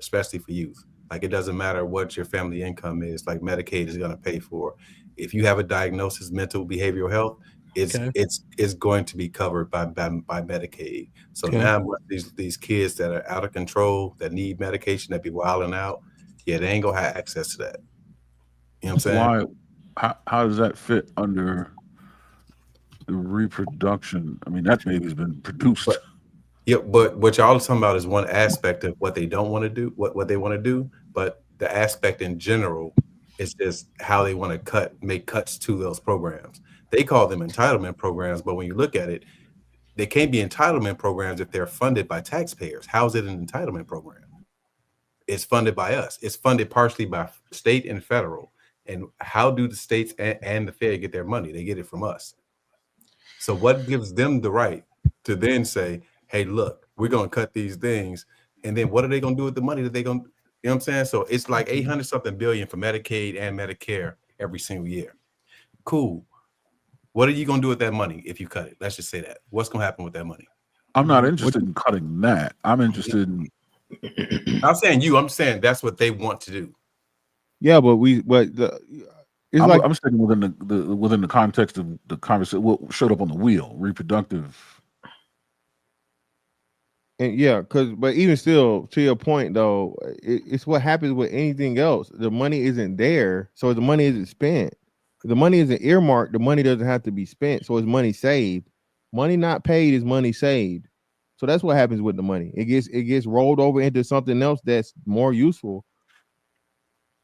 especially for youth. Like it doesn't matter what your family income is, like Medicaid is going to pay for. If you have a diagnosis, mental behavioral health, it's going to be covered by Medicaid. So now these kids that are out of control, that need medication, that be wilding out, they ain't gonna have access to that. You know what I'm saying? How does that fit under the reproduction? I mean, that baby's been produced. But what y'all are talking about is one aspect of what they don't want to do, what they want to do. But the aspect in general is just how they want to make cuts to those programs. They call them entitlement programs, but when you look at it, they can't be entitlement programs if they're funded by taxpayers. How is it an entitlement program? It's funded by us. It's funded partially by state and federal. And how do the states and the Fed get their money? They get it from us. So what gives them the right to then say, hey, look, we're going to cut these things. And then what are they going to do with the money that they're going to, you know what I'm saying? So it's like 800 something billion for Medicaid and Medicare every single year. Cool. What are you going to do with that money if you cut it? Let's just say that. What's going to happen with that money? I'm not interested in cutting that. I'm interested in. I'm saying you. I'm saying that's what they want to do. Yeah, but I'm sticking within the context of the conversation. What showed up on the wheel, reproductive. And yeah, but even still, to your point though, it's what happens with anything else. The money isn't there, so the money isn't spent. If the money isn't earmarked, the money doesn't have to be spent, so it's money saved. Money not paid is money saved. So that's what happens with the money. It gets rolled over into something else that's more useful.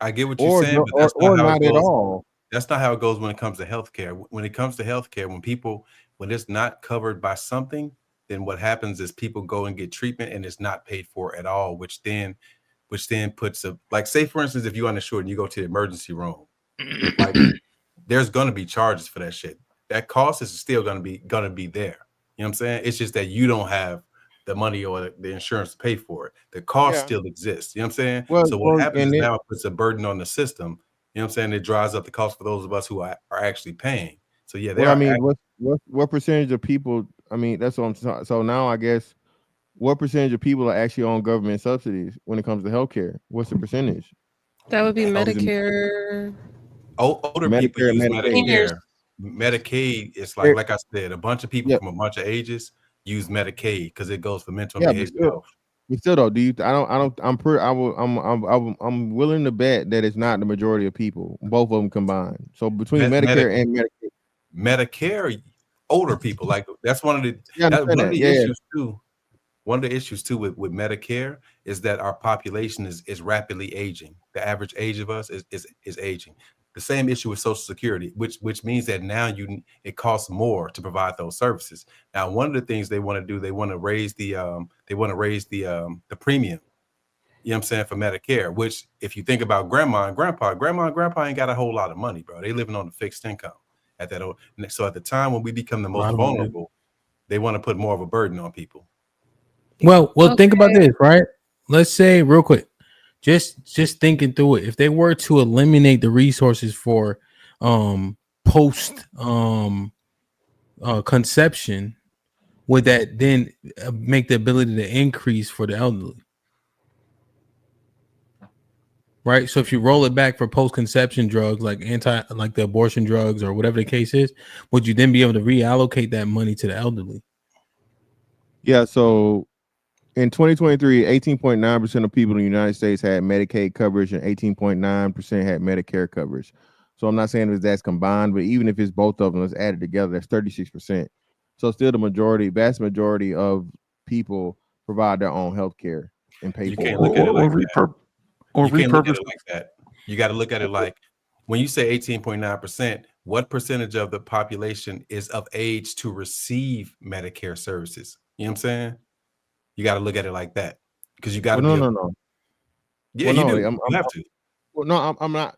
I get what you're saying, but that's not how it goes. At all. That's not how it goes when it comes to healthcare. When it comes to healthcare, when it's not covered by something, then what happens is people go and get treatment and it's not paid for at all, which then puts like, say for instance, if you're uninsured and you go to the emergency room, like there's gonna be charges for that shit. That cost is still gonna be there. You know what I'm saying? It's just that you don't have the money or the insurance to pay for it. The cost still exists. You know what I'm saying? So what happens is now it puts a burden on the system. You know what I'm saying? It drives up the cost for those of us who are actually paying. So yeah, what percentage of people? I mean, that's what I'm saying. So now I guess what percentage of people are actually on government subsidies when it comes to healthcare? What's the percentage? That would be Medicare. Older people use Medicare. Medicaid is like I said, a bunch of people from a bunch of ages use Medicaid because it goes for mental and behavioral health. But still though, I'm willing to bet that it's not the majority of people, both of them combined. So between Medicare and Medicare, older people, like that's one of the issues too. One of the issues too with Medicare is that our population is rapidly aging. The average age of us is aging. The same issue with Social Security, which means that now it costs more to provide those services. Now, one of the things they want to do, they want to raise the premium. You know what I'm saying, for Medicare. Which, if you think about grandma and grandpa ain't got a whole lot of money, bro. They living on a fixed income at that old. So at the time when we become the most vulnerable, they want to put more of a burden on people. Well, think about this, right? Let's say real quick. Just thinking through it, if they were to eliminate the resources for post conception, would that then make the ability to increase for the elderly? Right. So if you roll it back for post conception drugs like the abortion drugs or whatever the case is, would you then be able to reallocate that money to the elderly? Yeah. So in 2023, 18.9% of people in the United States had Medicaid coverage and 18.9% had Medicare coverage. So I'm not saying that's combined, but even if it's both of them, let's add it together, that's 36%. So still the vast majority of people provide their own health care and pay for it. You can't look at it like that. You got to look at it like, when you say 18.9%, what percentage of the population is of age to receive Medicare services? You know what I'm saying? You got to look at it like that, because you got to. No. Yeah, you do. You have to. Well, no, I'm not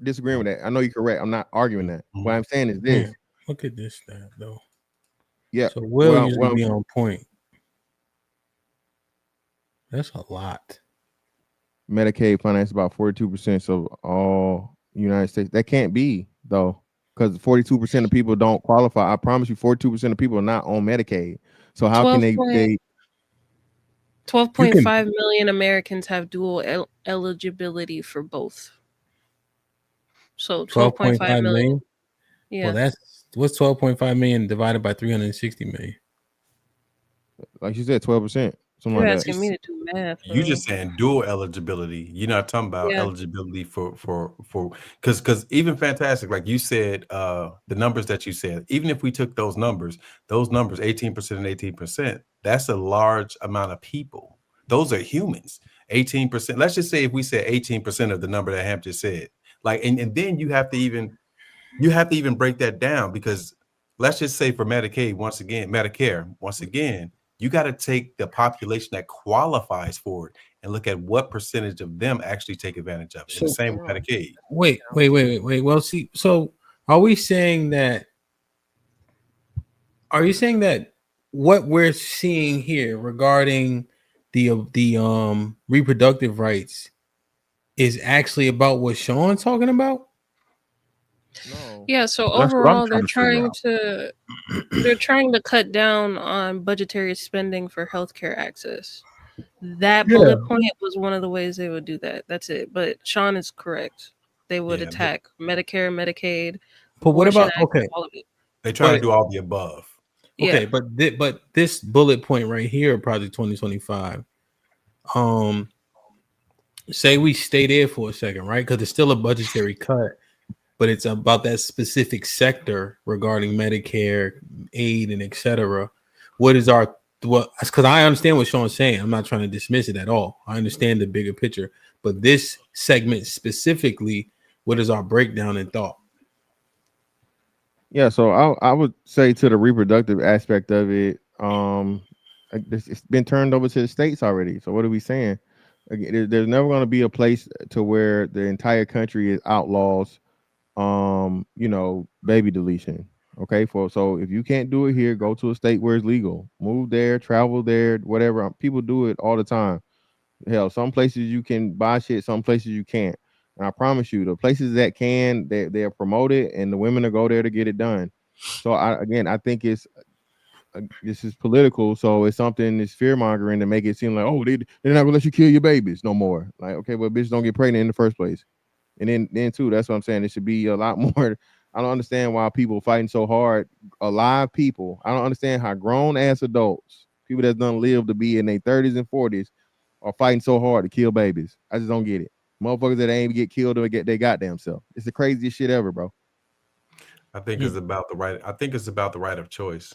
disagreeing with that. I know you're correct. I'm not arguing that. What I'm saying is this. Look at this stat though. Yeah. So Will used to be on point. That's a lot. Medicaid finance about 42% of all United States. That can't be though, because 42% of people don't qualify. I promise you, 42% of people are not on Medicaid. So how can they 12.5 million Americans have dual eligibility for both. So 12.5 million. Yeah. Well, what's 12.5 million divided by 360 million? Like you said, 12%. You're asking me to do math. You just saying dual eligibility. You're not talking about eligibility for because even fantastic, like you said, the numbers that you said, even if we took those numbers, 18% and 18%, that's a large amount of people. Those are humans. 18%. Let's just say if we said 18% of the number that Hamp just said, like, and then you have to even break that down, because let's just say for Medicare, once again, you got to take the population that qualifies for it and look at what percentage of them actually take advantage of it. And the same with Medicaid. Wait. Well, see, so are you saying that what we're seeing here regarding the reproductive rights is actually about what Sean's talking about? Yeah, so That's what I'm overall trying they're trying to cut down on budgetary spending for healthcare access. That bullet point was one of the ways they would do that. That's it. But Sean is correct. They would attack Medicare, Medicaid, But what abortion about access, all of it. They try to do all the above. Okay, Yeah. but this bullet point right here, Project 2025, say we stay there for a second, right? Because it's still a budgetary cut, but it's about that specific sector regarding Medicare, aid, and etc. Because I understand what Sean's saying. I'm not trying to dismiss it at all. I understand the bigger picture, but this segment specifically, what is our breakdown and thought? Yeah, so I would say to the reproductive aspect of it, it's been turned over to the states already. So what are we saying? Again, there's never going to be a place to where the entire country is outlaws, baby deletion. Okay, so if you can't do it here, go to a state where it's legal. Move there, travel there, whatever. People do it all the time. Hell, some places you can buy shit, some places you can't. And I promise you, the places that can, they're promoted, and the women will go there to get it done. So I think this is political, so it's something that's fear mongering to make it seem like, oh, they're not gonna let you kill your babies no more. Like, okay, well, bitches don't get pregnant in the first place. And then too, that's what I'm saying. It should be a lot more. I don't understand why people fighting so hard. Alive people. I don't understand how grown ass adults, people that's done live to be in their 30s and 40s, are fighting so hard to kill babies. I just don't get it. Motherfuckers that ain't get killed or get their goddamn self. It's the craziest shit ever, bro. I think it's about the right. I think it's about the right of choice.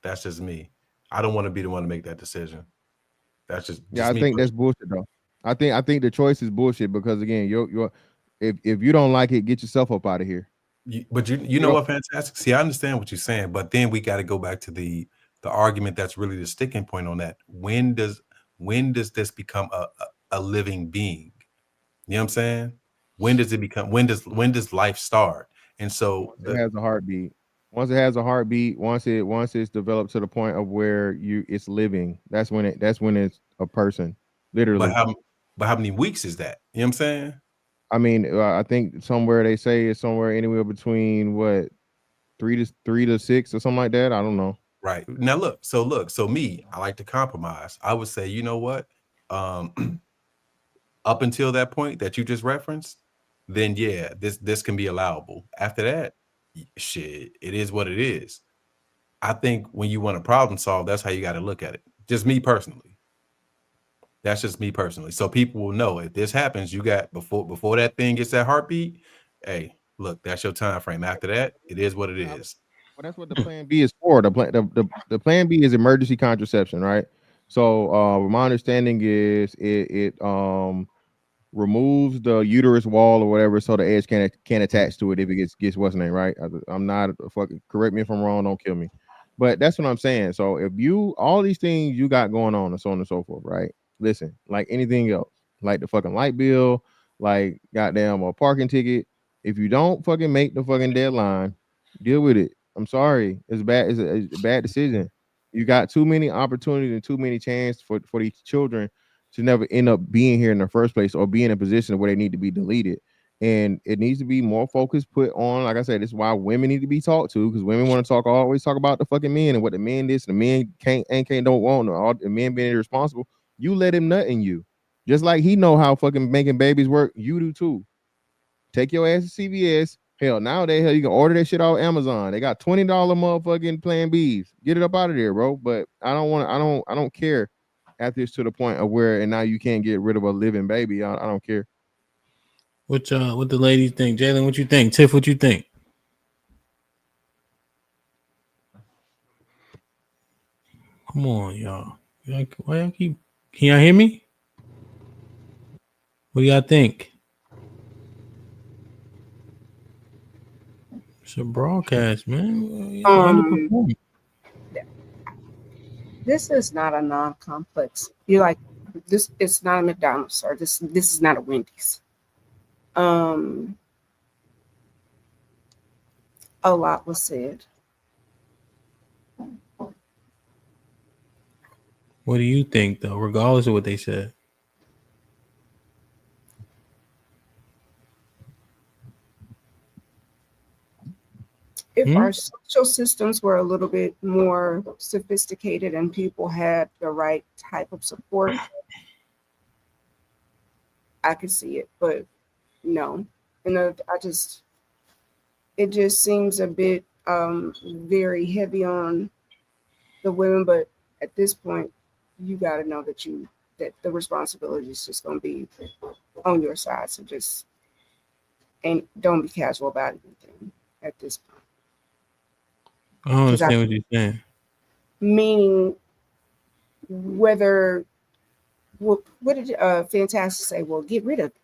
That's just me. I don't want to be the one to make that decision. That's just I me think that's bullshit though. I think the choice is bullshit because again, if you don't like it, get yourself up out of here. But you know what, fantastic. See, I understand what you're saying, but then we got to go back to the argument that's really the sticking point on that. When does this become a living being? You know what I'm saying? When does it become? When does life start? And so it has a heartbeat. Once it has a heartbeat, once it's developed to the point of where it's living, that's when it's a person, literally. But how many weeks is that? You know what I'm saying? I mean, I think somewhere they say it's somewhere anywhere between what 3 to 6 or something like that. I don't know. Right now, so me, I like to compromise. I would say, you know what? Up until that point that you just referenced, then yeah, this can be allowable. After that, shit, it is what it is. I think when you want to problem solve, that's how you got to look at it. Just me personally. That's just me personally. So people will know if this happens, you got before that thing gets that heartbeat. Hey, look, that's your time frame. After that, it is what it is. Well, that's what the plan B is for. The plan B is emergency contraception, right? So my understanding is it removes the uterus wall or whatever, so the egg can't attach to it if it gets what's name, right? I'm not fucking, correct me if I'm wrong, don't kill me. But that's what I'm saying. So if all these things you got going on and so on and so forth, right? Listen, like anything else, like the fucking light bill, like goddamn a parking ticket. If you don't fucking make the fucking deadline, deal with it. I'm sorry, it's bad. It's a bad decision. You got too many opportunities and too many chances for these children to never end up being here in the first place or be in a position where they need to be deleted. And it needs to be more focus put on, like I said, this is why women need to be talked to, because women want to always talk about the fucking men and what the men did. The men can't don't want, or all the men being irresponsible. You let him nut in you. Just like he know how fucking making babies work, you do too. Take your ass to CVS. Hell, nowadays, you can order that shit off Amazon. They got $20 motherfucking Plan Bs. Get it up out of there, bro. But I don't care after it's to the point of where and now you can't get rid of a living baby. I don't care. What the ladies think? Jalen, what you think? Tiff, what you think? Come on, y'all. Why y'all keep? Can y'all hear me? What do y'all think? It's a broadcast, man. Underperforming. This is not a non-complex. You're like this. It's not a McDonald's, or this is not a Wendy's. A lot was said. What do you think, though, regardless of what they said? If our social systems were a little bit more sophisticated and people had the right type of support, I could see it. But no, it just seems a bit very heavy on the women. But at this point, you got to know that the responsibility is just going to be on your side. So just don't be casual about anything at this point. I don't understand what you're saying. Meaning, what did Fantastic say? Well, get rid of it.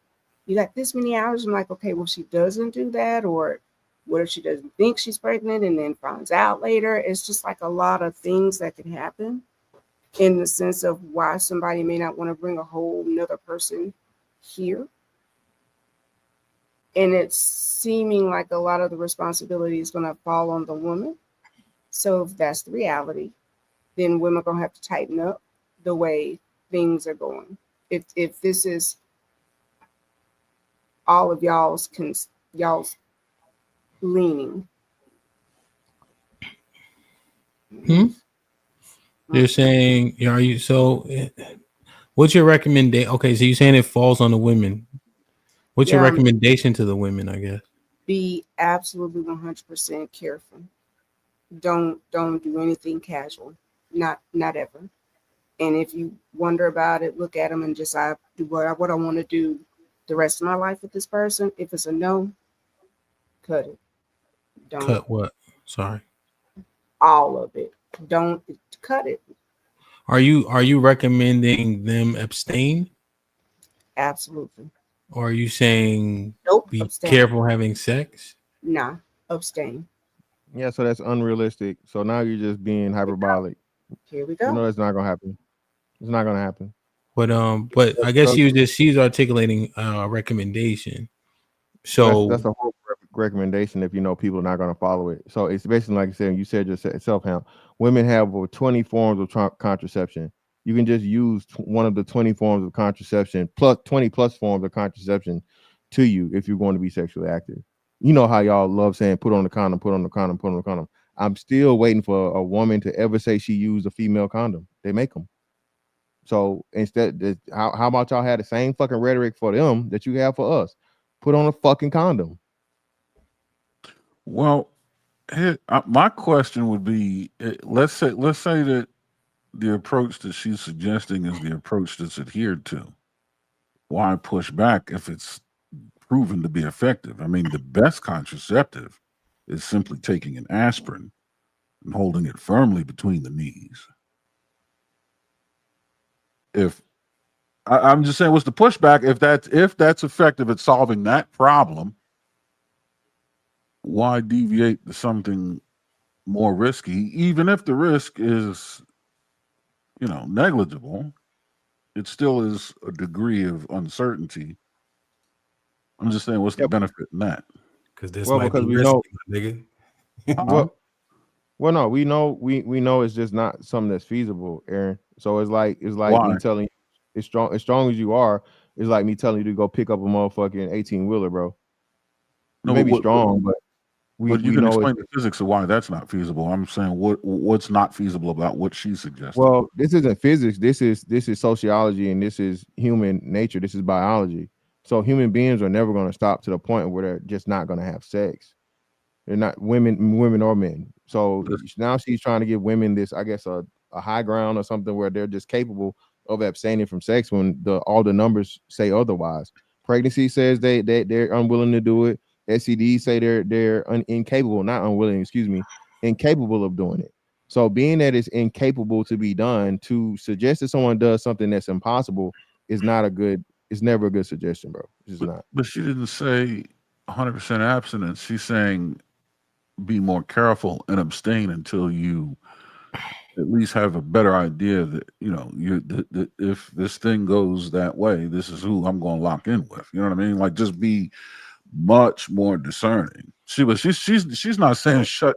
You got this many hours. I'm like, okay, well, she doesn't do that, or what if she doesn't think she's pregnant and then finds out later? It's just like a lot of things that could happen in the sense of why somebody may not want to bring a whole nother person here. And it's seeming like a lot of the responsibility is going to fall on the woman. So if that's the reality, then women are going to have to tighten up the way things are going. If this is all of y'all's leaning. You're saying, are you so? What's your recommendation? Okay, so you're saying it falls on the women. What's your recommendation to the women? I guess be absolutely 100% careful. Don't do anything casual. Not ever. And if you wonder about it, look at them and decide what I want to do the rest of my life with this person. If it's a no, cut it. Don't cut what? Sorry. All of it. Don't cut it. Are you recommending them abstain? Absolutely. Or are you saying be abstain. careful having sex? Nah, abstain. Yeah, so that's unrealistic. So now you're just being hyperbolic. Here we go. You know that's not gonna happen. It's not gonna happen. But I guess she's articulating a recommendation. So that's a whole recommendation if you know people are not going to follow it. So it's basically like you said yourself, HAMP. Women have over 20 forms of contraception. You can just use one of the 20 forms of contraception plus 20 plus forms of contraception to you if you're going to be sexually active. You know how y'all love saying put on the condom, put on the condom, put on the condom. I'm still waiting for a woman to ever say she used a female condom. They make them. So instead, how about y'all have the same fucking rhetoric for them that you have for us? Put on a fucking condom. Well, my question would be: let's say that the approach that she's suggesting is the approach that's adhered to. Why push back if it's proven to be effective? I mean, the best contraceptive is simply taking an aspirin and holding it firmly between the knees. I'm just saying, what's the pushback? If that's effective at solving that problem, why deviate to something more risky? Even if the risk is, negligible, it still is a degree of uncertainty. I'm just saying, what's the benefit in that? Because we know, nigga. Well, no, we know it's just not something that's feasible, Aaron. So it's like me telling you, as strong as you are, it's like me telling you to go pick up a motherfucking 18-wheeler, bro. You may be strong, but you can explain the physics of why that's not feasible. I'm saying what's not feasible about what she's suggesting. Well, this isn't physics. This is sociology, and this is human nature. This is biology. So human beings are never going to stop to the point where they're just not going to have sex. They're not women or men. So now she's trying to give women this, I guess, a high ground or something where they're just capable of abstaining from sex when all the numbers say otherwise. Pregnancy says they're unwilling to do it. STDs say they're incapable, not unwilling, incapable of doing it. So being that it's incapable to be done, to suggest that someone does something that's impossible is not a good it's never a good suggestion, bro. It's just not. But she didn't say 100% abstinence. She's saying be more careful and abstain until you at least have a better idea that if this thing goes that way, this is who I'm going to lock in with. You know what I mean? Like, just be much more discerning. She's not saying shut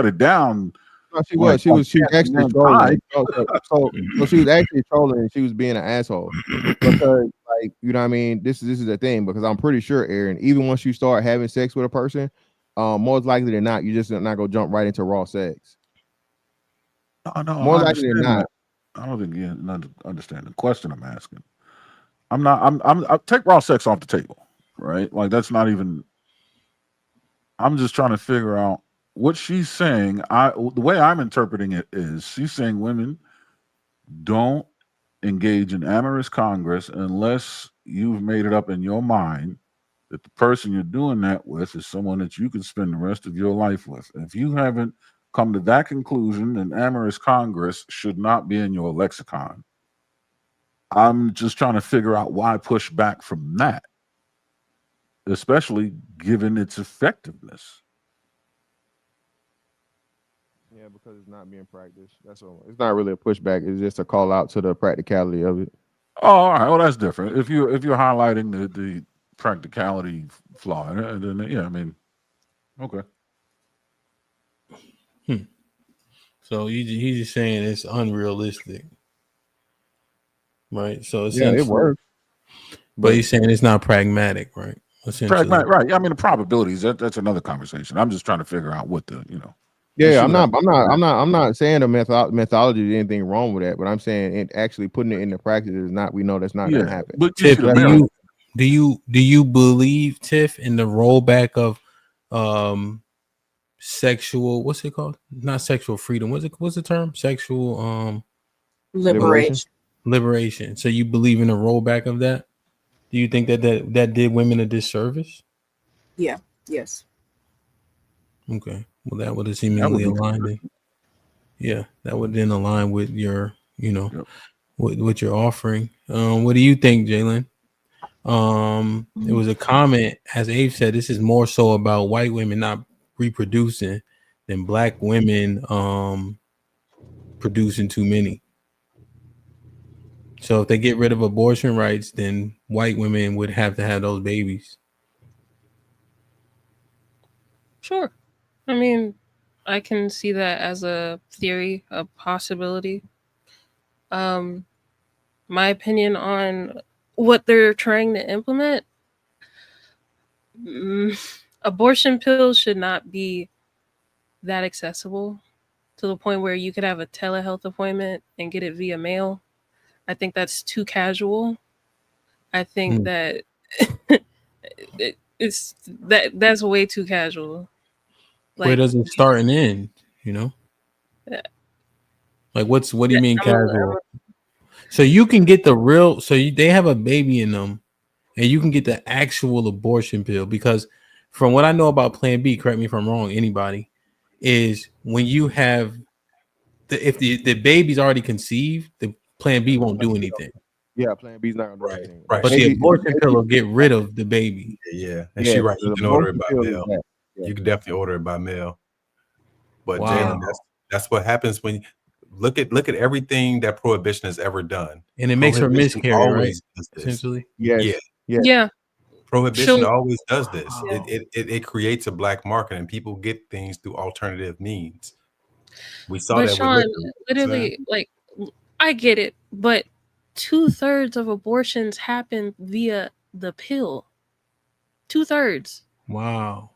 it down. No, she was. She was actually trolling. So she was actually trolling, and she was being an asshole because, like, you know what I mean. This is the thing, because I'm pretty sure, Aaron, even once you start having sex with a person, most likely than not, you just not gonna jump right into raw sex. No, more likely than not. I don't think you understand the question I'm asking. I'll take raw sex off the table, right? Like, that's not even. I'm just trying to figure out what she's saying. The way I'm interpreting it is she's saying women don't engage in amorous congress unless you've made it up in your mind that the person you're doing that with is someone that you can spend the rest of your life with. If you haven't come to that conclusion, then amorous congress should not be in your lexicon. I'm just trying to figure out why push back from that, especially given its effectiveness. Yeah, because it's not being practiced. That's all. It's not really a pushback. It's just a call out to the practicality of it. Oh, all right. Well, that's different. If you're highlighting the practicality flaw, then yeah, I mean, okay. So he's just saying it's unrealistic, right? So yeah, it works. But he's saying it's not pragmatic, right? Pragmatic, right? I mean, the probabilities. That's another conversation. I'm just trying to figure out what the Yeah, I'm not saying the methodology is anything wrong with that, but I'm saying it actually putting it into practice is not. We know that's not going to happen. But Tiff, do you believe, Tiff, in the rollback of sexual? What's it called? Not sexual freedom. What's the term? Sexual liberation. So you believe in a rollback of that? Do you think that did women a disservice? Yeah. Yes. Okay. Well, that would have seemingly aligned. Yeah, that would then align with your, what you're offering. What do you think, Jalen? It was a comment, as Abe said, this is more so about white women not reproducing than black women producing too many. So if they get rid of abortion rights, then white women would have to have those babies. Sure. I mean, I can see that as a theory, a possibility. My opinion on what they're trying to implement, abortion pills should not be that accessible to the point where you could have a telehealth appointment and get it via mail. I think that's too casual. I think that that's way too casual. Where does it start and end? Like what do you mean casual? So you can get the real. So they have a baby in them, and you can get the actual abortion pill. Because from what I know about Plan B, correct me if I'm wrong, anybody, is when you have if the baby's already conceived, the Plan B won't do anything. Yeah, Plan B's not gonna do anything. Right. But the abortion pill will get rid of the baby. Yeah. And she's right. You can order it by mail. You can definitely order it by mail. But Jalen, that's what happens when look at everything that prohibition has ever done. And it makes her miscarry, right? Essentially. Yes. Yeah. Prohibition always does this. It creates a black market, and people get things through alternative means. We saw that Sean, with liquor. literally, like, I get it, but 2/3 of abortions happen via the pill. 2/3. Wow.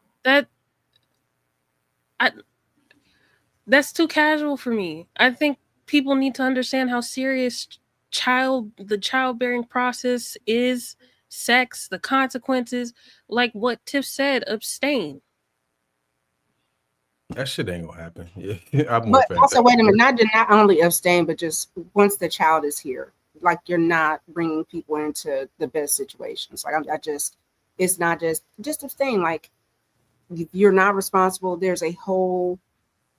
That's too casual for me. I think people need to understand how serious the childbearing process is, sex, the consequences, like what Tiff said, abstain. That shit ain't gonna happen. Yeah, but also, wait a minute, not only abstain, but just once the child is here, like you're not bringing people into the best situations. Like it's not just abstain. Like you're not responsible. There's a whole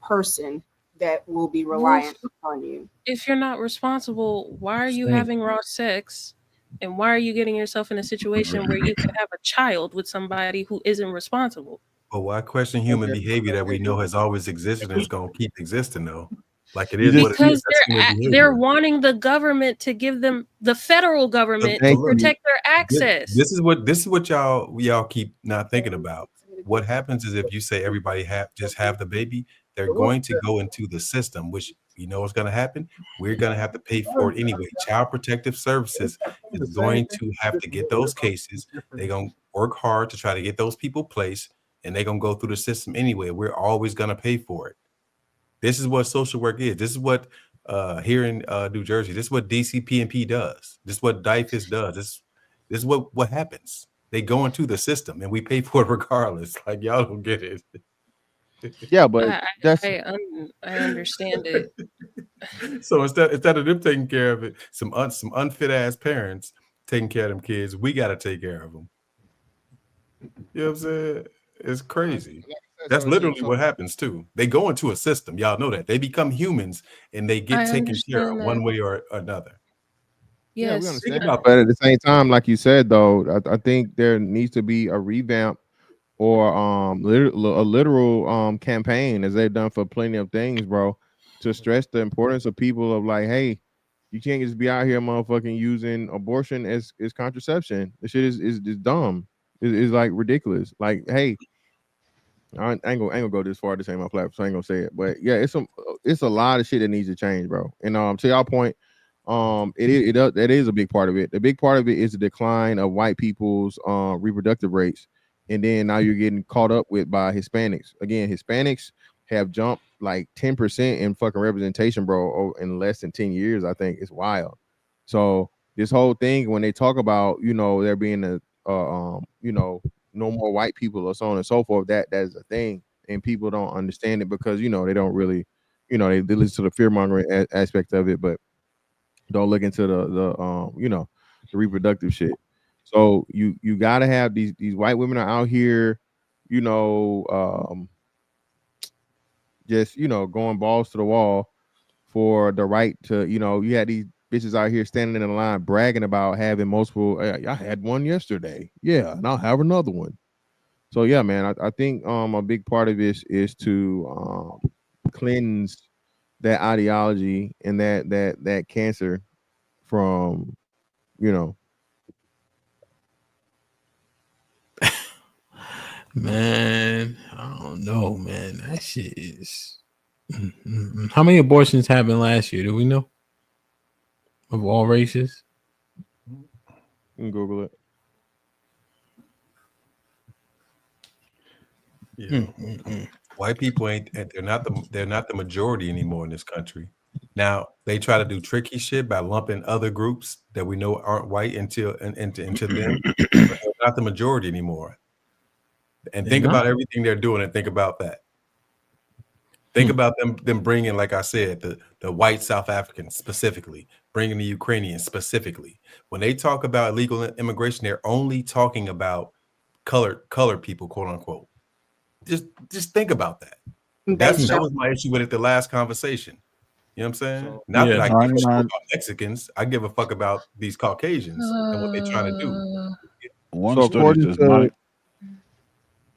person that will be reliant on you. If you're not responsible, why are you having raw sex And why are you getting yourself in a situation where you could have a child with somebody who isn't responsible? But why question human behavior that we know has always existed and is going to keep existing though? Like it You is just- what it is. Because That's human behavior. they're wanting the government to give them the federal government to protect their access. This is what y'all keep not thinking about. What happens is if you say everybody just have the baby, they're going to go into the system, which you know what's going to happen. We're going to have to pay for it anyway. Child Protective Services is going to have to get those cases. They're going to work hard to try to get those people placed, and they're going to go through the system anyway. We're always going to pay for it. This is what social work is. This is what here in New Jersey, this is what DCP&P does. This is what DIFIS does. This is what happens. They go into the system and we pay for it regardless. Like y'all don't get it. Yeah, but that's I understand it. So instead of them taking care of it, some unfit ass parents taking care of them kids, we got to take care of them. You know what I'm saying? It's crazy. That's literally what happens too. They go into a system. Y'all know that. They become humans and they get taken care of one way or another. Yeah, we Yes. understand. But at the same time, like you said, though, I think there needs to be a revamp or a literal campaign, as they've done for plenty of things, bro, to stress the importance of people of like, hey, you can't just be out here motherfucking using abortion as contraception. This shit is dumb. It's like ridiculous. Like, hey, I ain't gonna go this far. This ain't my platform, so I ain't gonna say it. But yeah, it's a lot of shit that needs to change, bro. And to y'all point, that is a big part of it. The big part of it is the decline of white people's reproductive rates, and then now you're getting caught up with by Hispanics. Again, Hispanics have jumped like 10% in fucking representation, bro, in less than 10 years. I think it's wild. So this whole thing, when they talk about, there being a no more white people or so on and so forth, that is a thing, and people don't understand it because they don't really, they listen to the fear mongering aspect of it, but don't look into the reproductive shit. So you got to have these white women are out here, just going balls to the wall for the right to, you had these bitches out here standing in the line bragging about having multiple. I had one yesterday, yeah, and I'll have another one. So yeah, man, I think a big part of this is to cleanse that ideology and that cancer from, Man, I don't know, man. That shit is. How many abortions happened last year? Do we know? Of all races? You can Google it. Yeah. White people they're not the majority anymore in this country. Now they try to do tricky shit by lumping other groups that we know aren't white into them, but they're not the majority anymore. And think about everything they're doing and think about that. Think about them bringing, like I said, the white South Africans specifically, bringing the Ukrainians specifically. When they talk about illegal immigration, they're only talking about colored people, quote unquote. Just think about that. That was my issue with it the last conversation. You know what I'm saying? Not that I give a fuck about Mexicans. I give a fuck about these Caucasians and what they're trying to do.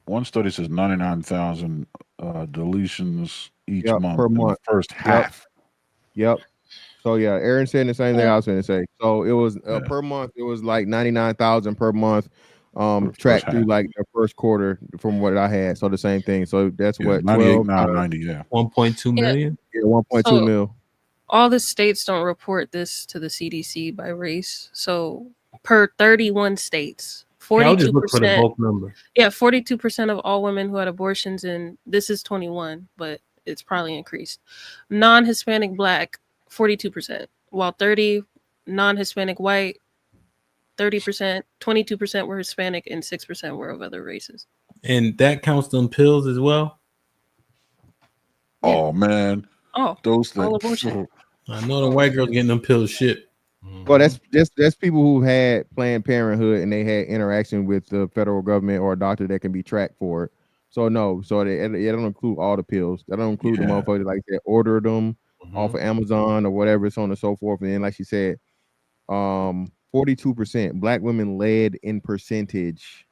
One study says 99,000 deletions each month per in month. the first half. Yep. So yeah, Aaron said the same thing I was going to say. So it was per month. It was like 99,000 per month. Tracked through like the first quarter from what I had. So the same thing. So that's what 12 90, yeah. 1.2 million. Yeah, 1.2 mil. All the states don't report this to the CDC by race. So per 31 states, 42%. Yeah, 42% of all women who had abortions, and this is 21, but it's probably increased. Non-Hispanic Black, 42%, while 30 non-Hispanic white, 30%, 22% were Hispanic, and 6% were of other races. And that counts them pills as well? Oh man. Oh, those things. I know the white girls getting them pills shipped. Well, that's people who had Planned Parenthood and they had interaction with the federal government or a doctor that can be tracked for it. So no, so they don't include all the pills. That don't include the motherfuckers like that ordered them off of Amazon or whatever, so on and so forth. And then, like she said, 42%. Black women led in percentage.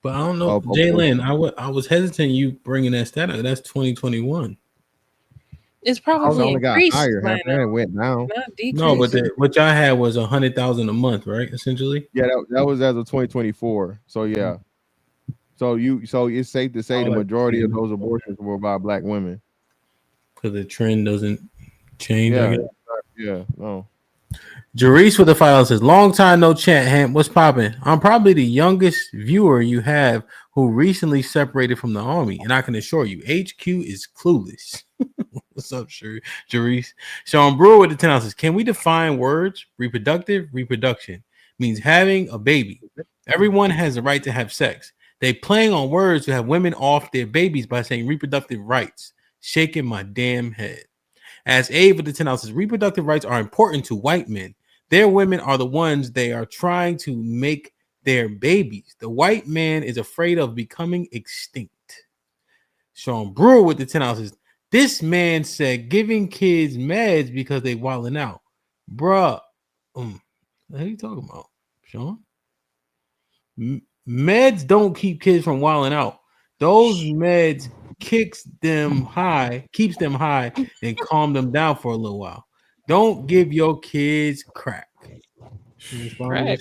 But I don't know, Jalen. I was hesitant you bringing that stat up. That's 2021. It's probably only got increased higher. by Half now, that went down. not decreased. No, but what y'all had was 100,000 a month, right? Essentially. Yeah, that was as of 2024. So yeah. So it's safe to say the majority of those abortions were by black women. Because the trend doesn't change. Yeah, I guess. yeah, no. Jerice with the file says, long time no chat, Hamp. What's popping? I'm probably the youngest viewer you have who recently separated from the army, and I can assure you, HQ is clueless. What's up, Jerice? Sean Brewer with the 10 ounces. Can we define words? Reproductive, reproduction means having a baby. Everyone has the right to have sex. They playing on words to have women off their babies by saying reproductive rights. Shaking my damn head. As Abe with the 10 ounces, reproductive rights are important to white men. Their women are the ones they are trying to make their babies. The white man is afraid of becoming extinct. Sean Brewer with the 10 ounces. This man said giving kids meds because they wilding out. Bruh. What are you talking about, Sean? Meds don't keep kids from wilding out. Those meds keeps them high, and calm them down for a little while. Don't give your kids crack. Crack.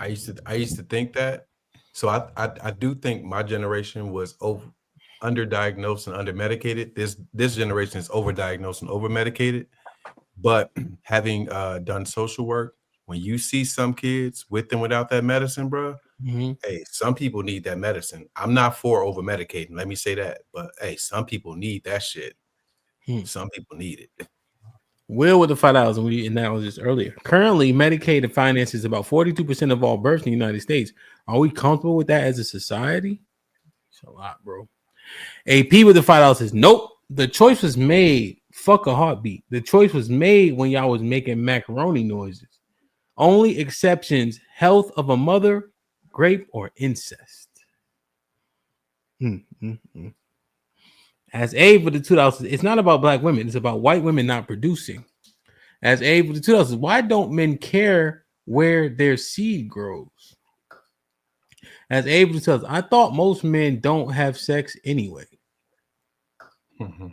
I used to think that. So I do think my generation was underdiagnosed and undermedicated. This generation is overdiagnosed and overmedicated. But having done social work, when you see some kids with and without that medicine, bro, hey, some people need that medicine. I'm not for over medicating. Let me say that. But hey, some people need that shit. Some people need it. Will with the $5, and that was just earlier. Currently, Medicaid finances about 42% of all births in the United States. Are we comfortable with that as a society? It's a lot, bro. AP with the $5 says, nope. The choice was made. Fuck a heartbeat. The choice was made when y'all was making macaroni noises. Only exceptions: health of a mother, grape, or incest. As Abe with the $2, it's not about black women. It's about white women not producing. As Abe with the $2, why don't men care where their seed grows? As Abe with the $2, I thought most men don't have sex anyway.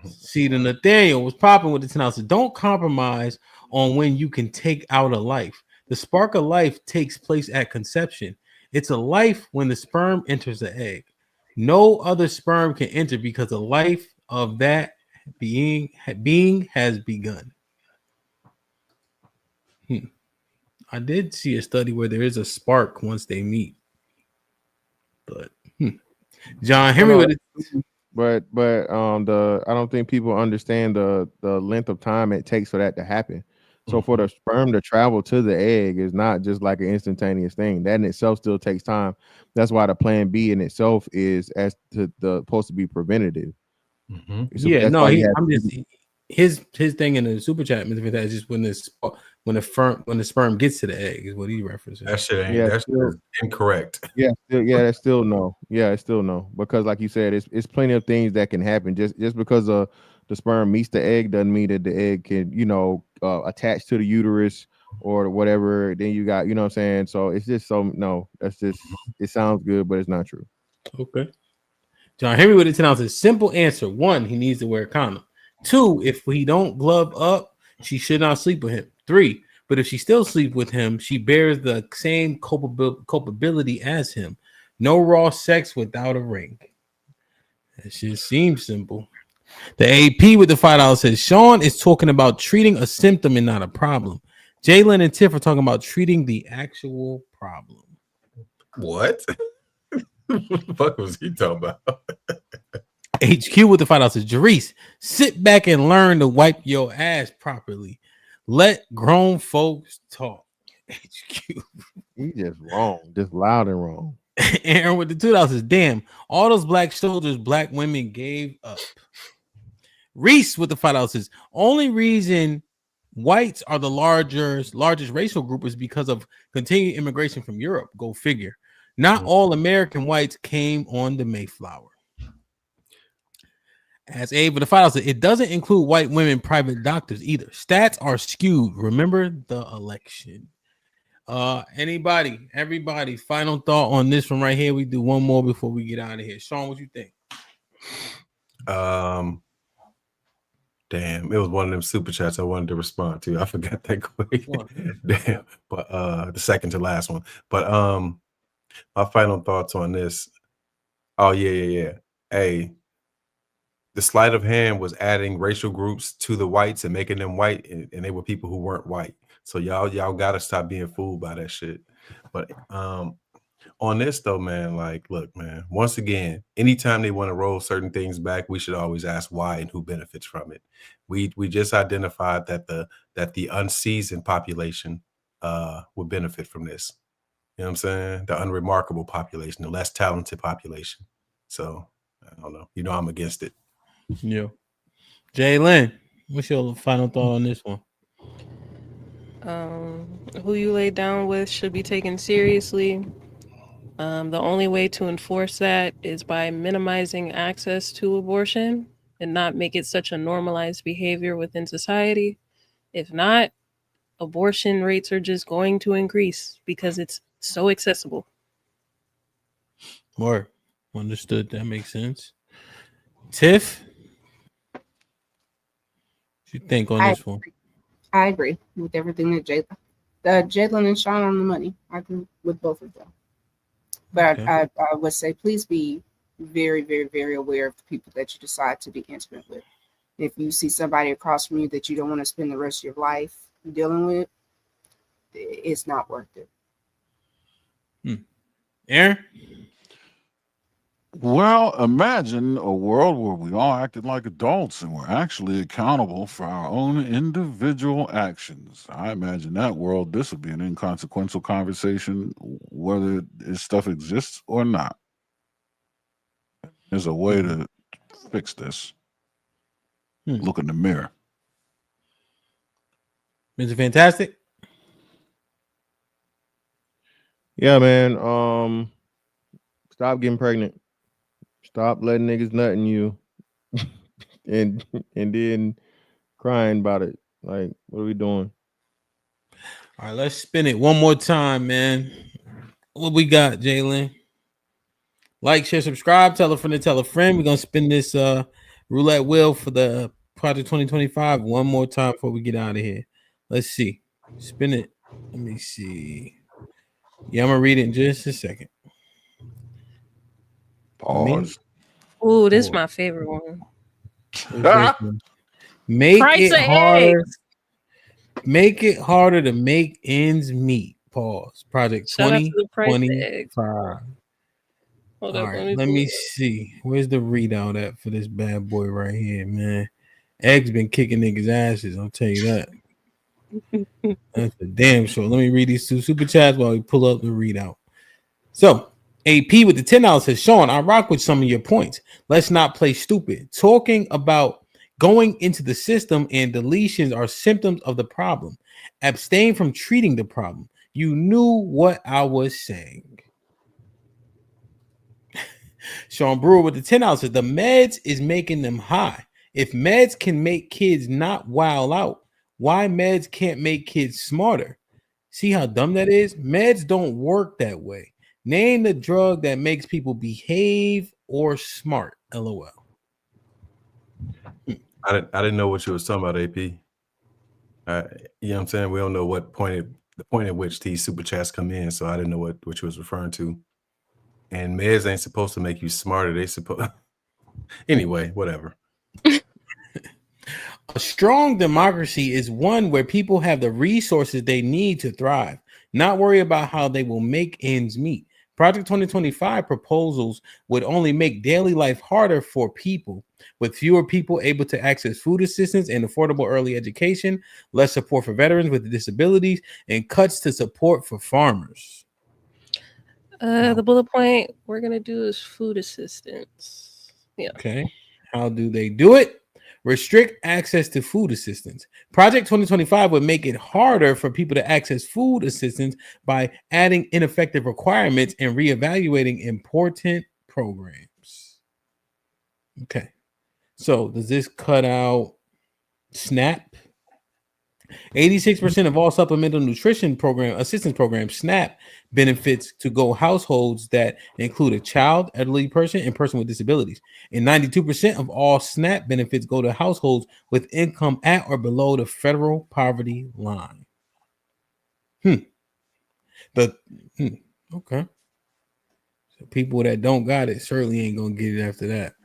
See, the Nathaniel was popping with the 10 ounces. Don't compromise on when you can take out a life. The spark of life takes place at conception. It's a life when the sperm enters the egg. No other sperm can enter because the life of that being has begun. I did see a study where there is a spark once they meet. But John Henry with it. But I don't think people understand the length of time it takes for that to happen. So for the sperm to travel to the egg is not just like an instantaneous thing. That in itself still takes time. That's why the plan B in itself is supposed to be preventative. So Yeah, no, I'm just his thing in the super chat is just when the sperm gets to the egg is what he references. That shit ain't that's incorrect. That's still no. Yeah, it's still no. Because like you said, it's plenty of things that can happen. Just because the sperm meets the egg doesn't mean that the egg can, attach to the uterus or whatever. Then you got, you know what I'm saying? So it's just that's just it sounds good, but it's not true. Okay. John Henry with the 10 ounces. Simple answer. 1, he needs to wear a condom. 2, if he don't glove up, she should not sleep with him. 3, but if she still sleep with him, she bears the same culpability as him. No raw sex without a ring. That shit seems simple. The AP with the $5 says Sean is talking about treating a symptom and not a problem. Jalen and Tiff are talking about treating the actual problem. What? What the fuck was he talking about? HQ with the $5 says Jerice, sit back and learn to wipe your ass properly. Let grown folks talk. HQ. He just wrong, just loud and wrong. Aaron with the $2 says, damn, all those black soldiers black women gave up. Reese with the $5 says, only reason whites are the largest racial group is because of continued immigration from Europe. Go figure. Not all American whites came on the Mayflower. As Abe with the $5 says, it doesn't include white women private doctors either. Stats are skewed. Remember the election. Everybody, final thought on this one right here. We do one more before we get out of here. Sean, what you think? Damn, it was one of them super chats I wanted to respond to. I forgot that quick. Damn, but the second to last one. But my final thoughts on this. Oh yeah. Hey, the sleight of hand was adding racial groups to the whites and making them white, and they were people who weren't white. So y'all gotta stop being fooled by that shit. But on this though, man, like, look, man, once again, anytime they want to roll certain things back, we should always ask why and who benefits from it. We just identified that the unseasoned population would benefit from this. You know what I'm saying? The unremarkable population, the less talented population. So I don't know. You know, I'm against it. Yeah. Jalen, what's your final thought on this one? Who you lay down with should be taken seriously. The only way to enforce that is by minimizing access to abortion and not make it such a normalized behavior within society. If not, abortion rates are just going to increase because it's so accessible. More understood. That makes sense. Tiff, what you think on this one? I agree with everything that Jalen and Sean on the money. I agree with both of them. But I would say please be very, very, very aware of the people that you decide to be intimate with. If you see somebody across from you that you don't want to spend the rest of your life dealing with, it's not worth it. Aaron? Well, imagine a world where we all acted like adults and we're actually accountable for our own individual actions. I imagine that world, this would be an inconsequential conversation, whether this stuff exists or not. There's a way to fix this. Look in the mirror. Mr. Fantastic? Yeah, man. Stop getting pregnant. Stop letting niggas nut in you, and then crying about it. Like, what are we doing? All right, let's spin it one more time, man. What we got, Jalen? Like, share, subscribe, tell a friend to tell a friend. We're gonna spin this roulette wheel for the Project 2025 one more time before we get out of here. Let's see. Spin it. Let me see. Yeah, I'm gonna read it in just a second. Pause. Ooh, this is my favorite one. Make Price it of harder. eggs. Make it harder to make ends meet. Pause. Project Shout out to the price of eggs. 2025. Hold All up, right, let me see. Where's the readout at for this bad boy right here, man? Eggs been kicking niggas' asses. I'll tell you that. That's a damn sure. Let me read these two super chats while we pull up the readout. So, AP with the $10 says, Sean, I rock with some of your points. Let's not play stupid. Talking about going into the system and deletions are symptoms of the problem. Abstain from treating the problem. You knew what I was saying. Sean Brewer with the $10 says, the meds is making them high. If meds can make kids not wild out, why meds can't make kids smarter? See how dumb that is? Meds don't work that way. Name the drug that makes people behave or smart. LOL. I didn't know what you was talking about, AP. You know what I'm saying? We don't know what the point at which these super chats come in, so I didn't know what you was referring to. And meds ain't supposed to make you smarter. They supposed anyway, whatever. A strong democracy is one where people have the resources they need to thrive, not worry about how they will make ends meet. Project 2025 proposals would only make daily life harder for people, with fewer people able to access food assistance and affordable early education, less support for veterans with disabilities, and cuts to support for farmers. The bullet point we're gonna do is food assistance. Yeah. Okay. How do they do it? Restrict access to food assistance. Project 2025 would make it harder for people to access food assistance by adding ineffective requirements and reevaluating important programs. Okay. So does this cut out SNAP? 86% of all supplemental nutrition program assistance programs SNAP benefits to go households that include a child, elderly person, and person with disabilities. And 92% of all SNAP benefits go to households with income at or below the federal poverty line. Okay. So people that don't got it certainly ain't gonna get it after that.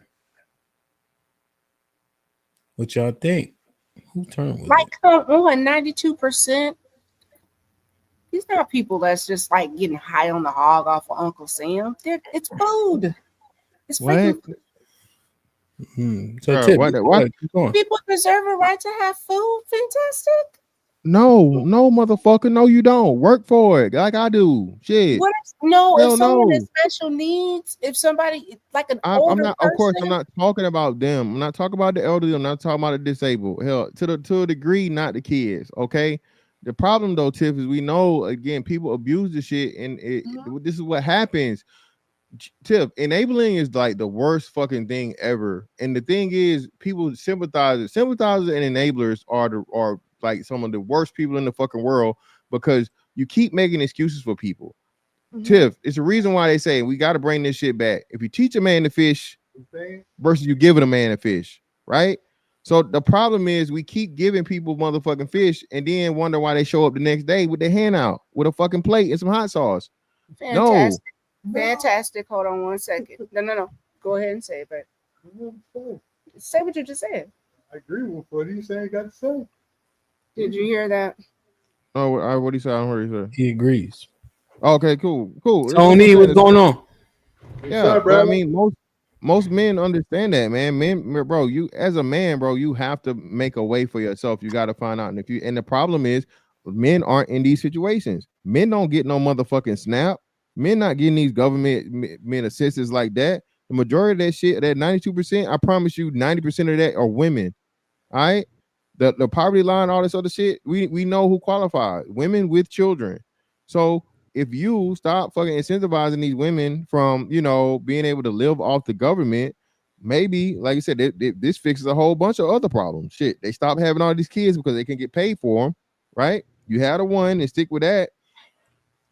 What y'all think? Who turned with Like, come on, 92%. These not people that's just like getting high on the hog off of Uncle Sam. It's food. It's freaking So Bro, Tip, what? keep going. people deserve a right to have food. Fantastic. No, motherfucker. No, you don't. Work for it like I do. Shit. What if no? Hell If someone no. has special needs, if somebody like an I'm older not. person, Of course, I'm not talking about them. I'm not talking about the elderly. I'm not talking about the disabled. Hell, to a degree, not the kids. Okay. The problem though, Tiff, is we know again people abuse the shit, and this is what happens. Tiff, enabling is like the worst fucking thing ever. And the thing is, people sympathizers and enablers are like some of the worst people in the fucking world because you keep making excuses for people. Tiff, it's the reason why they say we got to bring this shit back. If you teach a man to fish versus you giving a man a fish, right? So the problem is we keep giving people motherfucking fish and then wonder why they show up the next day with their hand out with a fucking plate and some hot sauce. fantastic. Fantastic. Hold on one second. No. Go ahead and say it, but say what you just said. I agree with what he said. Got to say. Did you hear that? Oh, what do you say? I don't hear what he said. He agrees. Okay, cool. Tony, what's going on? Yeah, but I mean, most men understand that, man. Men, bro, you as a man, bro, you have to make a way for yourself. You got to find out, and the problem is, men aren't in these situations. Men don't get no motherfucking SNAP. Men not getting these government men assistance like that. The majority of that shit, that 92%, I promise you, 90% of that are women. All right, the poverty line, all this other shit, we know who qualifies. Women with children. So if you stop fucking incentivizing these women from, being able to live off the government, maybe, like I said, this fixes a whole bunch of other problems. Shit, they stop having all these kids because they can get paid for them, right? You had a one and stick with that,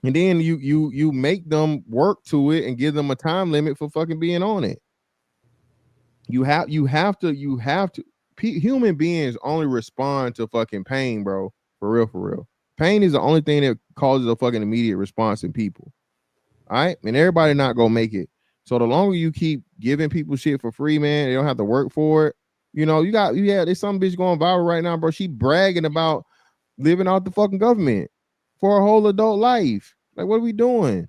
and then you make them work to it and give them a time limit for fucking being on it. You have to. Human beings only respond to fucking pain, bro. For real. Pain is the only thing that causes a fucking immediate response in people. All right, and everybody not gonna make it. So the longer you keep giving people shit for free, man, they don't have to work for it. There's some bitch going viral right now, bro. She bragging about living out the fucking government for a whole adult life. Like, what are we doing?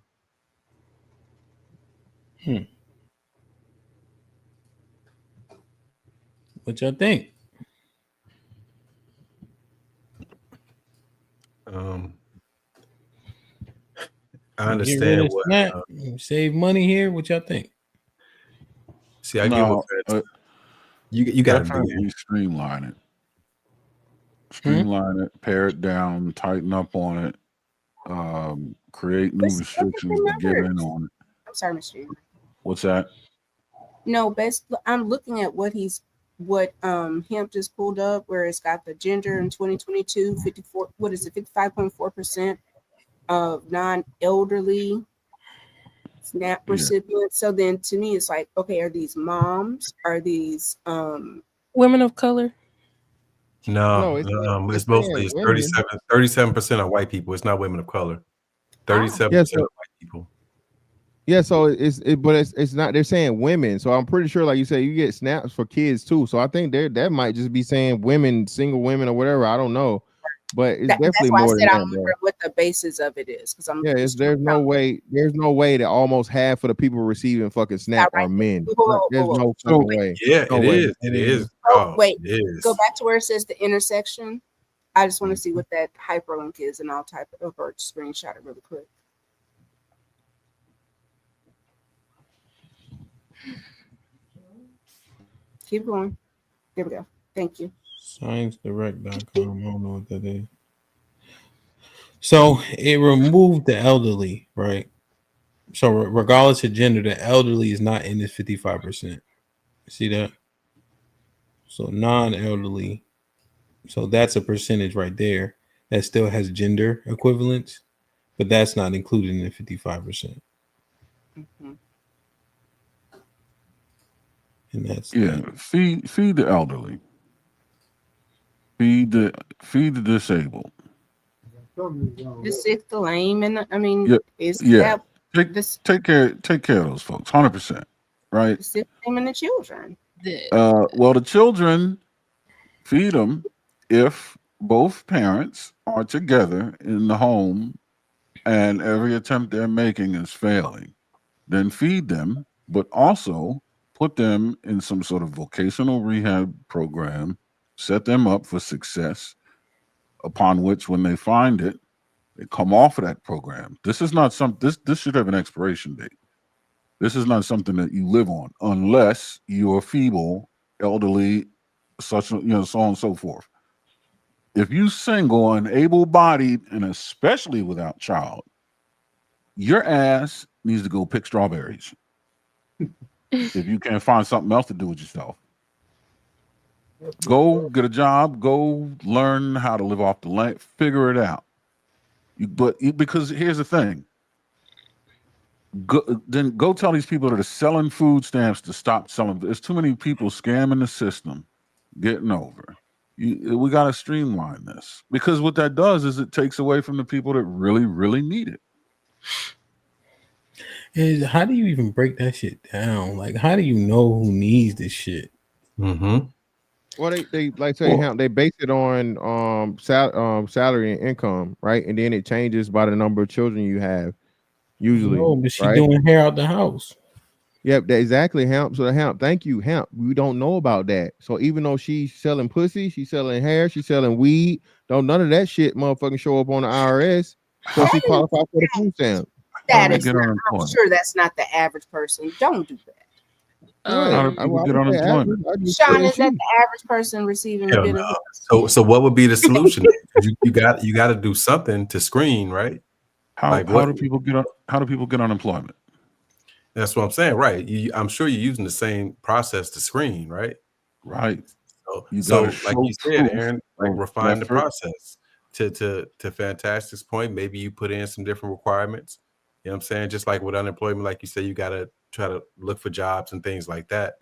What y'all think? I understand what save money here. What y'all think? See, I get what you got to streamline it. Streamline it, pare it down, tighten up on it, create new restrictions to get in on it. I'm sorry, Mr. What's that? No, I'm looking at what HAMP just pulled up, where it's got the gender in 2022, 55.4% of non-elderly SNAP recipients. So then to me, it's like, okay, are these moms? Are these women of color? No, it's mostly 37% of white people. It's not women of color. 37% of white people. Yeah, so it's not. They're saying women. So I'm pretty sure, like you say, you get snaps for kids too. So I think that might just be saying women, single women, or whatever. I don't know, but it's definitely that's why more I said than I that, wonder bro. what the basis of it is, because I'm There's no way that almost half of the people receiving fucking SNAP are men. There's no fucking way. Yeah, No it way. is. It is. Oh, wait, it is. go back to where it says the intersection. I just want to see what that hyperlink is, and I'll type it over, screenshot it really quick. Keep going. There we go. Thank you. ScienceDirect.com. I don't know what that is. So it removed the elderly, right? So regardless of gender, the elderly is not in this 55%. See that? So non-elderly. So that's a percentage right there. that still has gender equivalence, but that's not included in the 55%. And that's feed the elderly, feed the disabled, The sick, the lame, and I mean, take care of those folks, 100%, right? the sick, lame, and the children. Well, the children, feed them if both parents are together in the home and every attempt they're making is failing. Then feed them, but also put them in some sort of vocational rehab program, set them up for success, upon which when they find it, they come off of that program. This is not this should have an expiration date. This is not something that you live on unless you are feeble, elderly, such, so on and so forth. If you single and able-bodied, and especially without child, your ass needs to go pick strawberries. If you can't find something else to do with yourself, go get a job, go learn how to live off the land, figure it out. Because here's the thing. Go tell these people that are selling food stamps to stop selling. There's too many people scamming the system, getting over. We got to streamline this, because what that does is it takes away from the people that really, really need it. And how do you even break that shit down? Like, how do you know who needs this shit? Well, they like say they base it on salary and income, right? And then it changes by the number of children you have. Usually, no, but she right? doing hair out the house. Yep, exactly. HAMP. So the HAMP. Thank you, HAMP. We don't know about that. So even though she's selling pussy, she's selling hair, she's selling weed. Don't none of that shit, motherfucking show up on the IRS. So she qualified for the food stamp. That is not, I'm sure that's not the average person. Don't do that. How do people get unemployment? Sean, is that the average person receiving the benefits? So what would be the solution? you got to do something to screen, right? How do people get unemployment? That's what I'm saying, right? I'm sure you're using the same process to screen, right? Right. So like you said, Aaron, like refine the process. To Fantastic's point, maybe you put in some different requirements. You know what I'm saying? Just like with unemployment, like you say, you got to try to look for jobs and things like that.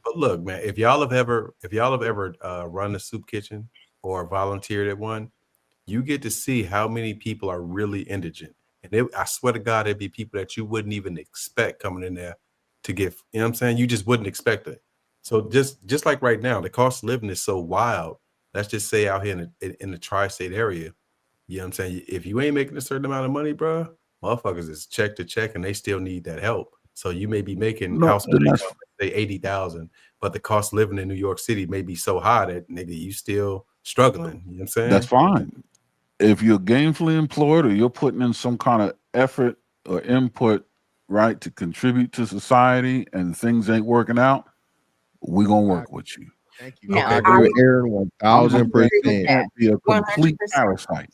But look, man, if y'all have ever run a soup kitchen or volunteered at one, you get to see how many people are really indigent. And I swear to God, it'd be people that you wouldn't even expect coming in there to get, you know what I'm saying? You just wouldn't expect it. So just like right now, the cost of living is so wild. Let's just say out here in the tri-state area, you know what I'm saying? If you ain't making a certain amount of money, bro, motherfuckers is check to check and they still need that help. So you may be making household income, say 80,000, but the cost of living in New York City may be so high that nigga, you still struggling. You know what I'm saying? That's fine. If you're gainfully employed or you're putting in some kind of effort or input, right, to contribute to society and things ain't working out, we're going to work with you. Thank you. I agree with Aaron 1,000%. Be a complete parasite.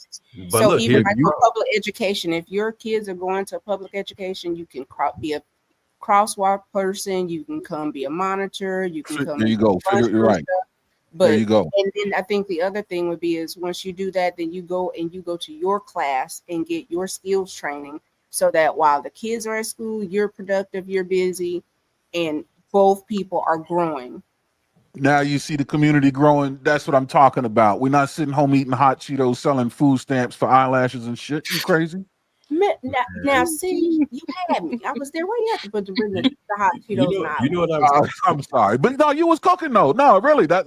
But so look, even like for public education, if your kids are going to public education, you can be a crosswalk person, you can come be a monitor, you can come. There you go. You're right. But there you go. And then I think the other thing would be is once you do that, then you go to your class and get your skills training so that while the kids are at school, you're productive, you're busy, and both people are growing. Now you see the community growing. That's what I'm talking about. We're not sitting home eating hot Cheetos, selling food stamps for eyelashes and shit. You crazy? Now see, you had me. I was there. Why you have to put the hot Cheetos? You know what I was I'm sorry, but no, you was cooking though. No, really, that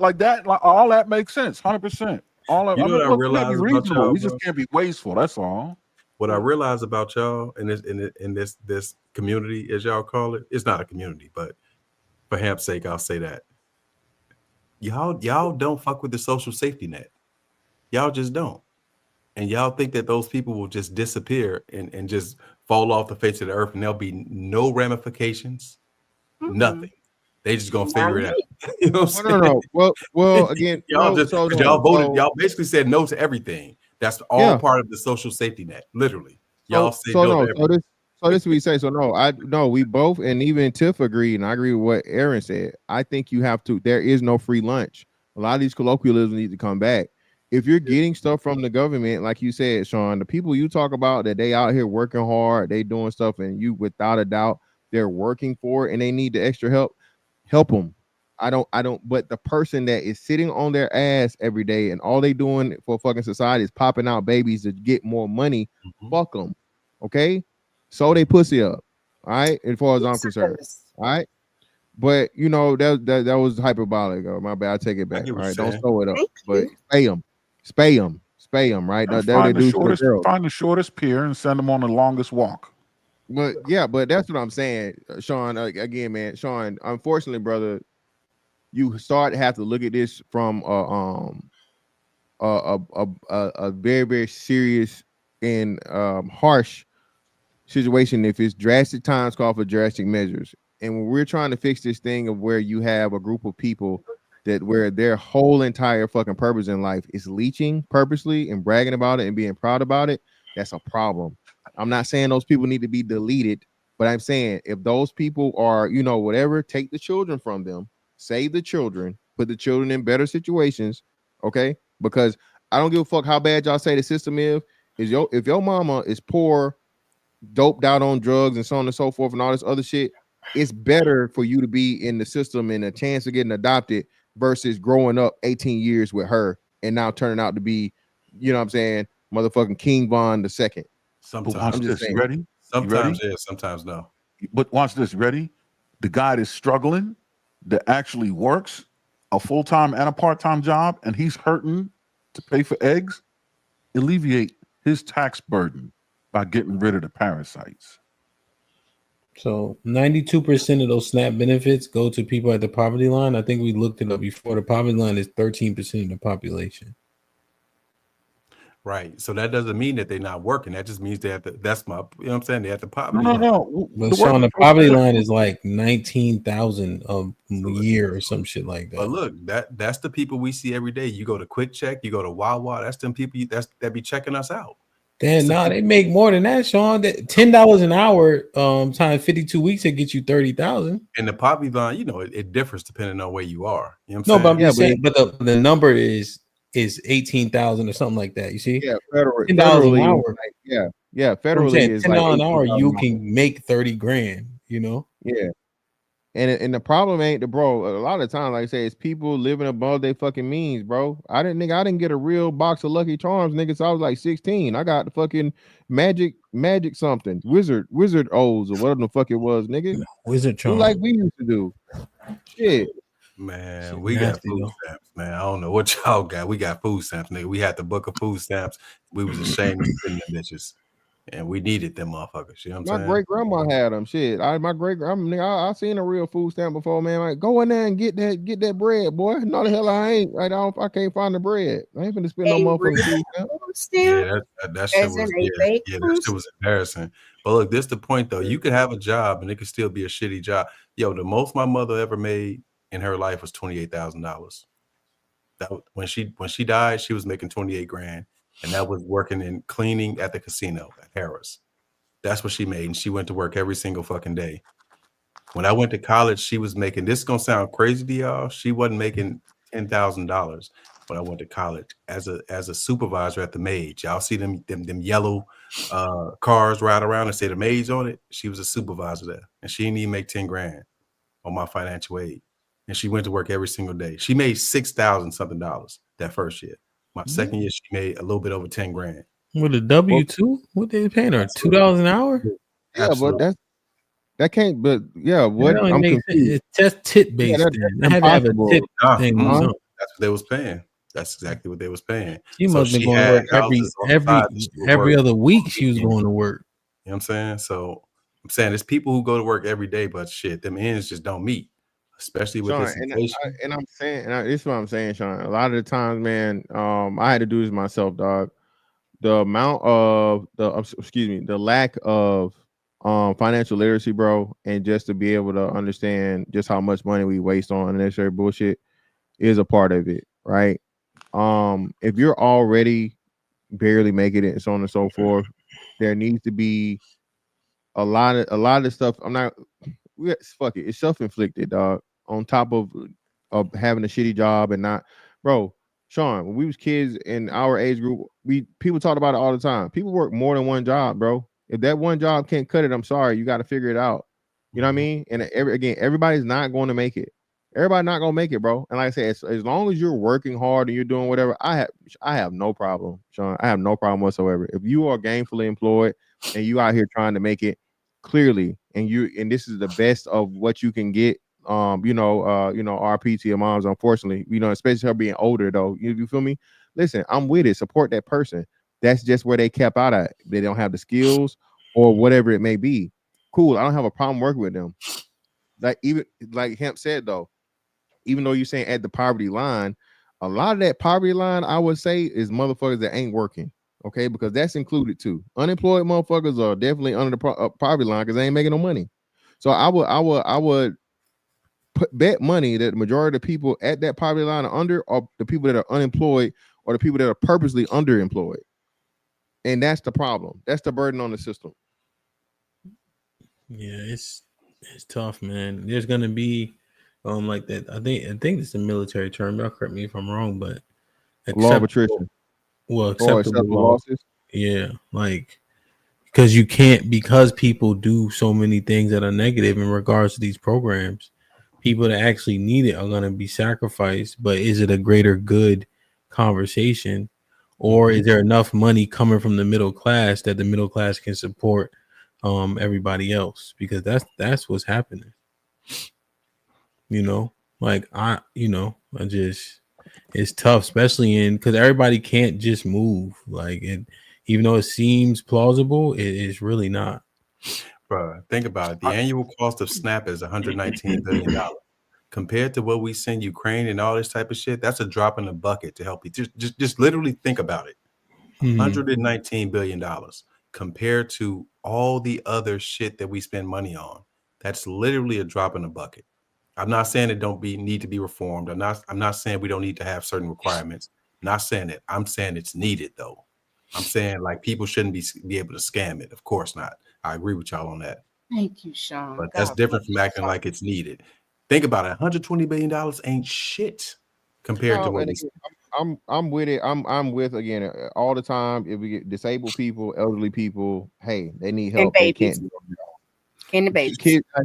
all that makes sense. 100%. All that. You know what I realized about y'all, we just can't be wasteful. That's all. What I realize about y'all in this community, as y'all call it, it's not a community, but for HAMP's sake, I'll say that y'all don't fuck with the social safety net. Y'all just don't. And y'all think that those people will just disappear and just fall off the face of the earth and there'll be no ramifications, nothing. They just gonna figure it out. You know what I'm saying? No. Well, again, y'all voted. Y'all basically said no to everything. That's all part of the social safety net. Literally, y'all say no to everything. So this is what we say. So we both, and even Tiff agreed, and I agree with what Aaron said. I think you have to. There is no free lunch. A lot of these colloquialisms need to come back. if you're getting stuff from the government, like you said, Sean, the people you talk about that they out here working hard, they doing stuff, and you without a doubt they're working for it and they need the extra help them. I don't, but the person that is sitting on their ass every day and all they doing for fucking society is popping out babies to get more money, fuck them. Okay. So they pussy up. All right. As far as I'm concerned. All right. But you know, that was hyperbolic. My bad. I take it back. All right. Don't sew it up. But spay them. Right. That's what they do to the girls. Find the shortest pier and send them on the longest walk. But yeah, but that's what I'm saying, Sean. Again, man, Sean. Unfortunately, brother, you have to look at this from a very, very serious and harsh situation. If it's drastic times, call for drastic measures. And when we're trying to fix this thing of where you have a group of people that where their whole entire fucking purpose in life is leeching purposely and bragging about it and being proud about it, that's a problem. I'm not saying those people need to be deleted, but I'm saying if those people are, you know, whatever, take the children from them, save the children, put the children in better situations, okay? Because I don't give a fuck how bad y'all say the system is. If your mama is poor, doped out on drugs and so on and so forth and all this other shit, it's better for you to be in the system and a chance of getting adopted versus growing up 18 years with her and now turning out to be, you know what I'm saying, motherfucking King Von the second. Sometimes. But watch this. You ready? Sometimes yes, sometimes no. But watch this. Ready? The guy that's struggling, that actually works a full-time and a part-time job, and he's hurting to pay for eggs, alleviate his tax burden by getting rid of the parasites. So 92% of those SNAP benefits go to people at the poverty line. I think we looked it up before. The poverty line is 13% of the population. Right. So that doesn't mean that they're not working. That just means they have to, that's my, you know what I'm saying? They have to poverty. No. But Sean, the poverty line is like 19,000 a year or some shit like that. But look, that's the people we see every day. You go to Quick Check, you go to Wawa, that's them people that be checking us out. Damn, they make more than that, Sean. $10 an hour times 52 weeks to get you 30,000. And the poverty line, you know, it differs depending on where you are. You know what I'm saying? But I'm just saying, but the number is 18,000 or something like that. You see? Yeah, $10 an hour. Federally is $10 like an hour. You $18,000. can make 30 grand. You know? Yeah. And the problem ain't bro. A lot of times, like I say, it's people living above their fucking means, bro. I didn't get a real box of Lucky Charms, nigga. So I was like 16. I got the fucking magic something, wizard O's or whatever the fuck it was, nigga. Wizard Charms, like we used to do. Shit. Man, we got food stamps, man. I don't know what y'all got. We got food stamps, nigga. We had the book of food stamps. We was ashamed of them bitches. And we needed them motherfuckers. You know what I'm saying? My great grandma had them. Shit. I seen a real food stamp before, man. Like, go in there and get that bread, boy. No, the hell I ain't. I can't find the bread. I ain't finna spend no motherfucking food stamp. Yeah, that shit was that shit was embarrassing. But look, this is the point though. You could have a job and it could still be a shitty job. Yo, the most my mother ever made in her life was $28,000. That when she died, she was making 28 grand. And that was working in cleaning at the casino at Harris. That's what she made. And she went to work every single fucking day. When I went to college, she was making, this is going to sound crazy to y'all. She wasn't making $10,000 when I went to college as a supervisor at the Mage. Y'all see them yellow cars ride around and say the Mage on it. She was a supervisor there. And she didn't even make 10 grand on my financial aid. And she went to work every single day. She made $6,000 something that first year. My second year, she made a little bit over 10 grand. With a W-2? What they paying her? $2 an hour? Yeah, absolutely. But that can't. But yeah, what I'm confused. It's just tit based. I had to have a tit thing. That's what they was paying. That's exactly what they was paying. She must have been going to work every other week. She was going to work. You know what I'm saying? So I'm saying there's people who go to work every day, but shit, them ends just don't meet. Especially with this inflation. And I'm saying, this is what I'm saying, Sean. A lot of the times, man, I had to do this myself, dog. The amount of the lack of financial literacy, bro, and just to be able to understand just how much money we waste on unnecessary bullshit is a part of it, right? If you're already barely making it and so on and so forth, there needs to be a lot of stuff. Fuck it, it's self-inflicted, dog. On top of having a shitty job and not, bro, Sean, when we was kids in our age group, people talk about it all the time. People work more than one job, bro. If that one job can't cut it, I'm sorry, you got to figure it out. You know what I mean? And everybody's not going to make it. Everybody not gonna make it, bro. And like I said, as long as you're working hard and you're doing whatever, I have no problem, Sean. I have no problem whatsoever. If you are gainfully employed and you out here trying to make it clearly, and this is the best of what you can get. RP to your moms, unfortunately, especially her being older though. You feel me? Listen, I'm with it. Support that person. That's just where they kept out at. They don't have the skills or whatever it may be. Cool. I don't have a problem working with them. Even like Hemp said though, even though you're saying at the poverty line, a lot of that poverty line, I would say, is motherfuckers that ain't working. Okay, because that's included too. Unemployed motherfuckers are definitely under the poverty line because they ain't making no money. So I would bet money that the majority of the people at that poverty line are under, or the people that are unemployed, or the people that are purposely underemployed. And that's the problem. That's the burden on the system. Yeah, it's tough, man. There's gonna be like that. I think it's a military term. Y'all correct me if I'm wrong, but law of attrition. Well, acceptable losses. Yeah, like because people do so many things that are negative in regards to these programs. People that actually need it are going to be sacrificed, but is it a greater good conversation, or is there enough money coming from the middle class that the middle class can support everybody else? Because that's what's happening. It's tough, especially because everybody can't just move. Even though it seems plausible, it is really not. Bro, think about it. The annual cost of SNAP is $119 billion. Compared to what we send Ukraine and all this type of shit, that's a drop in the bucket to help you. Just literally think about it. $119 billion compared to all the other shit that we spend money on. That's literally a drop in the bucket. I'm not saying it need to be reformed. I'm not saying we don't need to have certain requirements. I'm not saying it. I'm saying it's needed though. I'm saying like people shouldn't be able to scam it. Of course not. I agree with y'all on that. Thank you, Sean. But that's different from acting like it's needed. Think about it. $120 billion ain't shit compared to what we. I'm with it. I'm with again all the time. If we get disabled people, elderly people, hey, they need help. They can't do it. And the babies, kids. I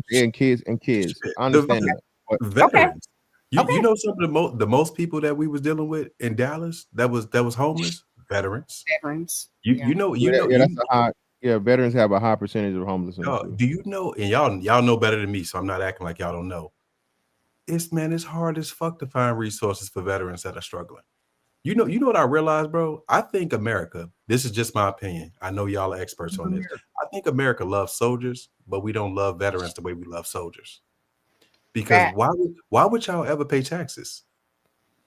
understand that. But veterans. You know some of the most people that we was dealing with in Dallas that was homeless. Veterans. Veterans have a high percentage of homelessness. Do you know? And y'all know better than me, so I'm not acting like y'all don't know. It's hard as fuck to find resources for veterans that are struggling. You know what I realized, bro? I think America, this is just my opinion. I know y'all are experts on this. I think America loves soldiers, but we don't love veterans the way we love soldiers. Because why would y'all ever pay taxes?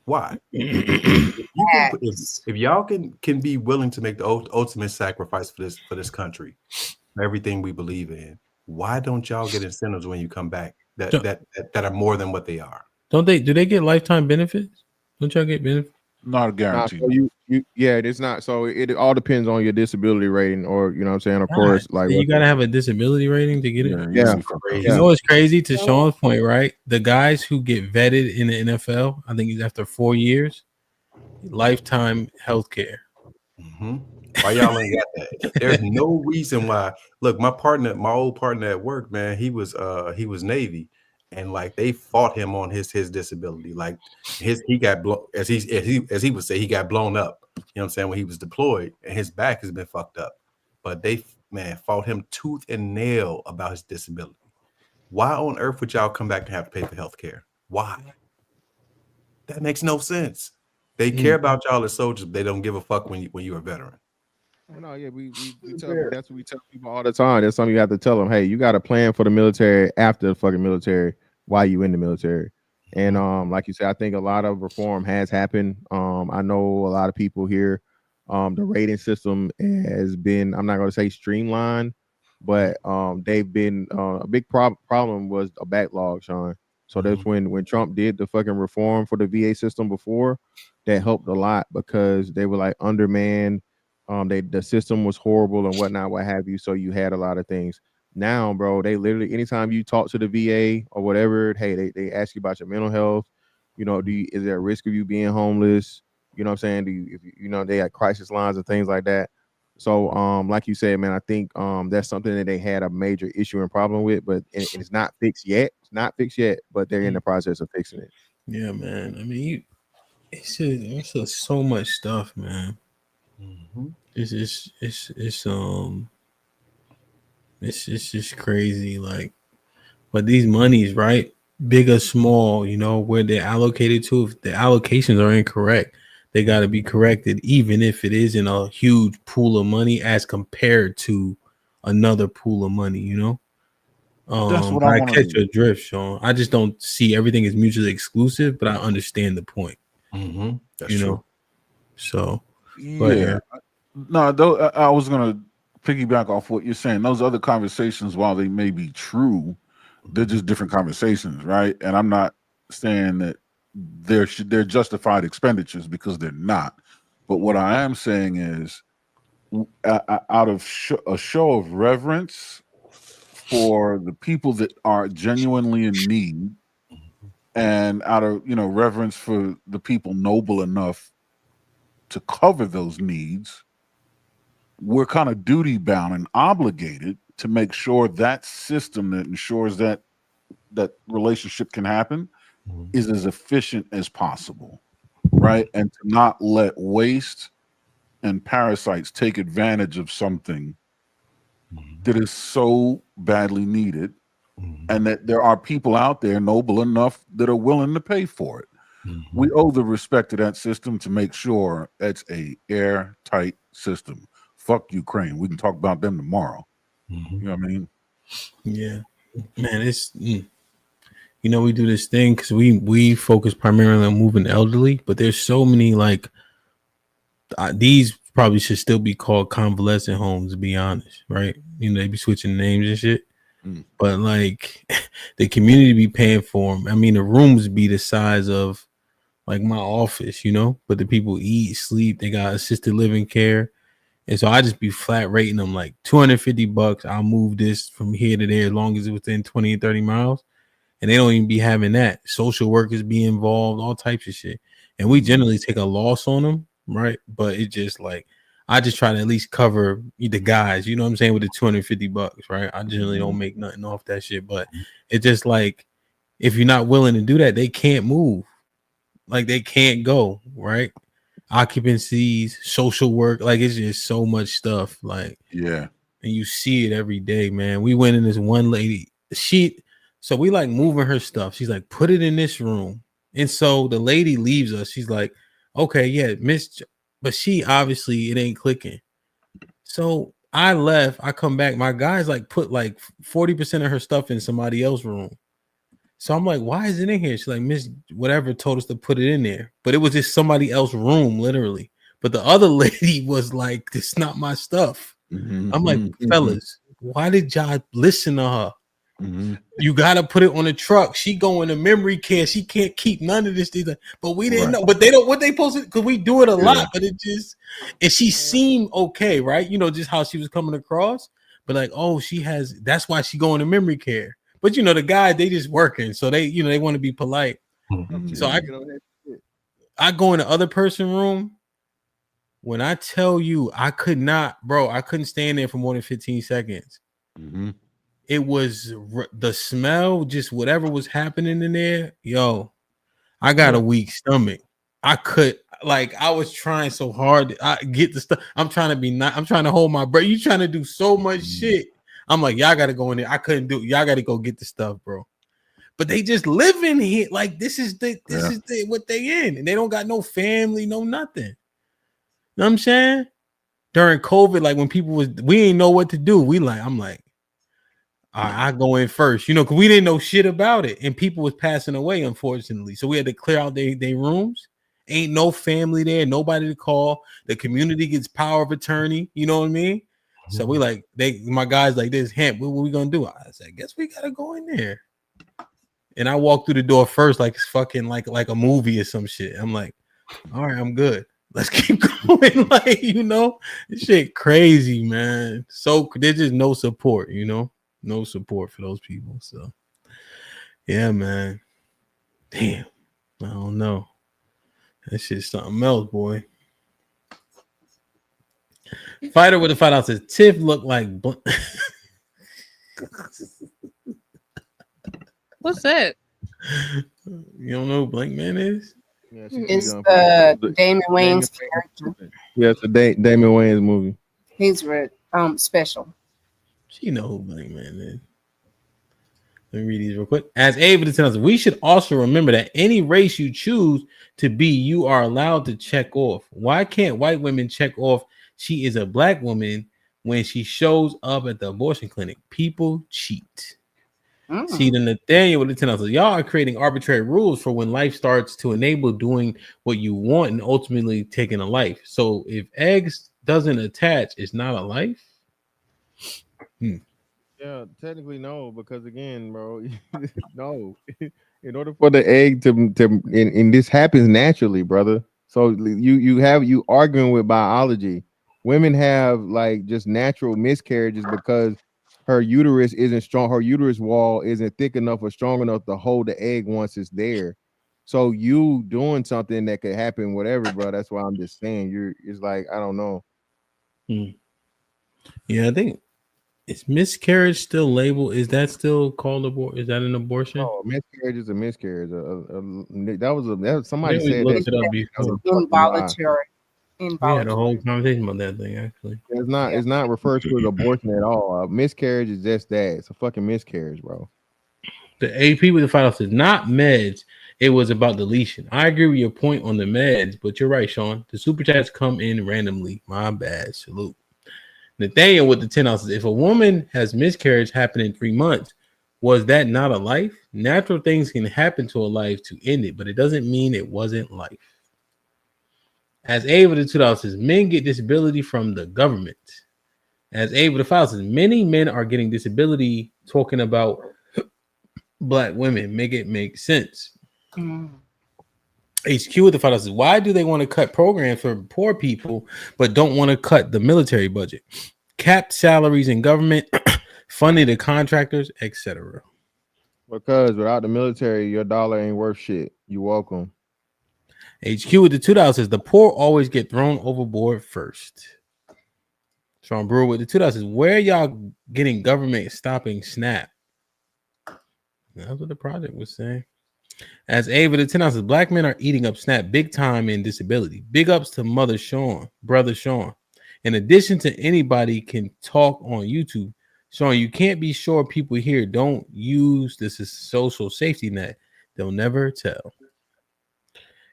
Why? If y'all can be willing to make the ultimate sacrifice for this country, everything we believe in, why don't y'all get incentives when you come back that are more than what they are? Do they get lifetime benefits? Don't y'all get benefits? Not a guarantee. It's not. So it all depends on your disability rating, or you know what I'm saying. Of course, like you gotta have a disability rating to get it. Yeah. You know what's crazy? To Sean's point, right? The guys who get vetted in the NFL, I think after 4 years, lifetime health care. Why y'all ain't got that? There's no reason why. Look, my old partner at work, man, he was Navy, and like they fought him on his disability. Like he got as he would say, he got blown up. You know what I'm saying, when he was deployed, and his back has been fucked up. But they fought him tooth and nail about his disability. Why on earth would y'all come back and have to pay for health care? Why? That makes no sense. They care about y'all as soldiers, but they don't give a fuck when you're a veteran. No, yeah, we tell them, that's what we tell people all the time. That's something you have to tell them. Hey, you got a plan for the military after the fucking military, while you in the military. And like you said, I think a lot of reform has happened. I know a lot of people here. The rating system has been, I'm not going to say streamlined, but they've been a big problem was a backlog, Sean. So that's when Trump did the fucking reform for the VA system before, that helped a lot because they were like undermanned. The system was horrible and whatnot, what have you. So you had a lot of things. Now, bro, they literally, anytime you talk to the VA or whatever, hey, they ask you about your mental health. You know, is there a risk of you being homeless? You know what I'm saying? If you know, they had crisis lines and things like that. So like you said, man, I think that's something that they had a major issue and problem with, but it's not fixed yet. It's not fixed yet, but they're in the process of fixing it. Yeah, man. I mean, it's just so much stuff, man. It's just crazy. Like, but these monies, right? Big or small, you know, where they're allocated to, if the allocations are incorrect, they got to be corrected, even if it isn't a huge pool of money as compared to another pool of money, you know. That's what But I I want catch to. your drift, Sean. I just don't see everything as mutually exclusive, but I understand the point. That's you true. know. So, but Yeah. No, though I was gonna piggyback off what you're saying. Those other conversations, while they may be true, they're just different conversations, right? And I'm not saying that they're justified expenditures, because they're not. But what I am saying is, out of a show of reverence for the people that are genuinely in need, and out of reverence for the people noble enough to cover those needs, we're kind of duty bound and obligated to make sure that system that ensures that relationship can happen is as efficient as possible, right? And to not let waste and parasites take advantage of something that is so badly needed, and that there are people out there noble enough that are willing to pay for it. We owe the respect to that system to make sure it's a airtight system. Fuck Ukraine. We can talk about them tomorrow. You know what I mean? yeah, man, it's you know, we do this thing because we focus primarily on moving the elderly, but there's so many like these probably should still be called convalescent homes, to be honest, right? You know, they be switching names and shit. But like the community be paying for them. I mean, the rooms be the size of like my office, you know, but the people eat, sleep, they got assisted living care. And so I just be flat rating them like $250. I'll move this from here to there as long as it's within 20 and 30 miles. And they don't even be having that. Social workers be involved, all types of shit. And we generally take a loss on them, right? But it just like I just try to at least cover the guys, you know what I'm saying, with the $250, right? I generally don't make nothing off that shit. But it's just like if you're not willing to do that, they can't move. Like they can't go, right? Occupancies, social work, like it's just so much stuff. Like, yeah, and you see it every day, man. We went in this one lady, so we like moving her stuff. She's like, put it in this room. And so the lady leaves us. She's like, okay, yeah, miss, but she obviously it ain't clicking. So I left, I come back. My guys like put like 40% of her stuff in somebody else's room. So I'm like, why is it in here? She's like, Miss whatever told us to put it in there. But it was just somebody else's room, literally. But the other lady was like, this is not my stuff. I'm like, fellas, why did y'all listen to her? You gotta put it on the truck. She going to memory care. She can't keep none of this. But we didn't know. But they don't what they posted because we do it a lot. But it just and she seemed okay, right? You know, just how she was coming across. But like, oh, she has. That's why she going to memory care. But you know, the guy they just working, so they they want to be polite. So I go in the other person room. When I tell you, I could not, bro. I couldn't stand there for more than 15 seconds. It was the smell, just whatever was happening in there. Yo, I got a weak stomach. I was trying so hard to get the stuff. I'm trying to hold my breath. You trying to do so much shit. I'm like, y'all got to go in there. I couldn't do it. Y'all got to go get the stuff, bro. But they just live in here. Like this is what they in. And they don't got no family, no nothing. You know what I'm saying? During COVID, like when people we ain't know what to do. I'm like, I go in first, you know, because we didn't know shit about it. And people was passing away, unfortunately. So we had to clear out their rooms. Ain't no family there, nobody to call. The community gets power of attorney, you know what I mean? So we like my guys like this, HAMP, what we gonna do? I said, I guess we gotta go in there. And I walk through the door first, like it's fucking like a movie or some shit. I'm like, all right, I'm good. Let's keep going. Like, you know, this shit crazy, man. So there's just no support, you know, no support for those people. So yeah, man. Damn, I don't know. That shit's something else, boy. Fighter with the fight out says Tiff looked like. What's that? You don't know who Blank Man is? Yeah, It's Damon Damon Wayans' Wayans. character. Yeah, it's a Damon Wayans movie. He's read special. She know who Blank Man is. Let me read these real quick. As Ava tells us, we should also remember that any race you choose to be, you are allowed to check off. Why can't white women check off she is a black woman when she shows up at the abortion clinic? People cheat. See, the Nathaniel with the 10 ounces. Y'all are creating arbitrary rules for when life starts to enable doing what you want and ultimately taking a life. So if eggs doesn't attach, it's not a life. Yeah, technically no, because again, bro, no. In order for the egg to and this happens naturally, brother. So you arguing with biology. Women have like just natural miscarriages because her uterus isn't strong. Her uterus wall isn't thick enough or strong enough to hold the egg once it's there. So you doing something that could happen, whatever, bro. That's why I'm just saying it's like, I don't know. Yeah, I think is miscarriage still labeled? Is that still called abortion? Is that an abortion? No, miscarriage is a miscarriage. That was somebody Maybe we said looked that. it up before. Involuntary. We had a whole conversation about that thing actually. It's not referred to as abortion at all. Miscarriage is just that. It's a fucking miscarriage, bro. The AP with the final says not meds. It was about deletion. I agree with your point on the meds, but you're right, Sean. The super chats come in randomly. My bad. Salute. Nathaniel with the 10 ounces. If a woman has miscarriage happen in 3 months, was that not a life? Natural things can happen to a life to end it, but it doesn't mean it wasn't life. As Ava the 2 says, men get disability from the government. As Ava the 5 says, many men are getting disability talking about black women. Make it make sense. HQ with the 5 says, why do they want to cut programs for poor people but don't want to cut the military budget? Capped salaries in government, funding the contractors, etc. Because without the military, your dollar ain't worth shit. You welcome. HQ with the $2 says the poor always get thrown overboard first. Sean Brewer with the $2 says, where y'all getting government stopping SNAP? That's what the project was saying. As Ava the 10 says, black men are eating up SNAP big time in disability. Big ups to brother Sean. In addition to anybody can talk on YouTube. Sean, you can't be sure people here don't use this as social safety net. They'll never tell.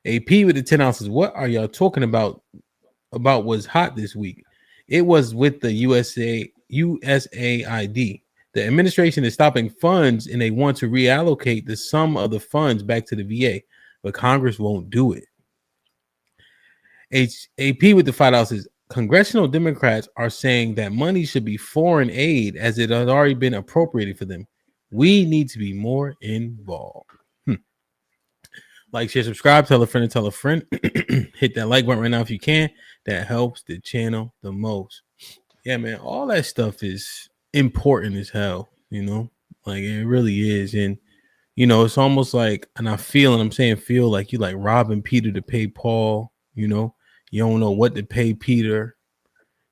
AP with the 10 ounces. What are y'all talking about? About what's hot this week? It was with the USAID. The administration is stopping funds and they want to reallocate the sum of the funds back to the VA, but Congress won't do it. AP with the $5 says congressional Democrats are saying that money should be foreign aid as it has already been appropriated for them. We need to be more involved. Like, share, subscribe, tell a friend and tell a friend. Hit that like button right now if you can. That helps the channel the most. Yeah, man, all that stuff is important as hell, you know? Like, it really is. And, you know, it's almost like, and I feel, and I'm saying feel like you like robbing Peter to pay Paul, you know? You don't know what to pay Peter,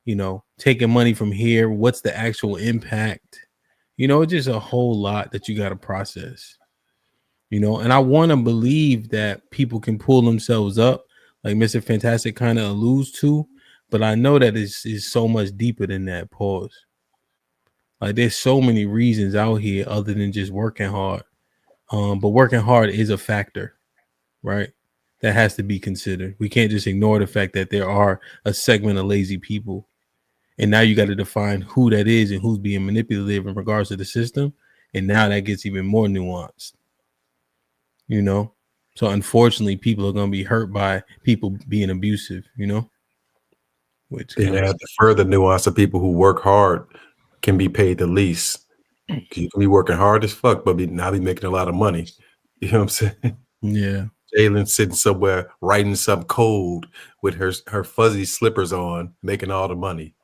you know, taking money from here. What's the actual impact? You know, it's just a whole lot that you got to process. You know, and I want to believe that people can pull themselves up, like Mr. Fantastic kind of alludes to, but I know that it's so much deeper than that. Pause. Like, there's so many reasons out here other than just working hard. But working hard is a factor, right? That has to be considered. We can't just ignore the fact that there are a segment of lazy people. And now you got to define who that is and who's being manipulative in regards to the system. And now that gets even more nuanced. You know, so unfortunately, people are going to be hurt by people being abusive, you know, which then add the further nuance of people who work hard can be paid the least. You can be working hard as fuck, but not be making a lot of money. You know what I'm saying? Yeah. Jalen sitting somewhere writing some code with her fuzzy slippers on, making all the money.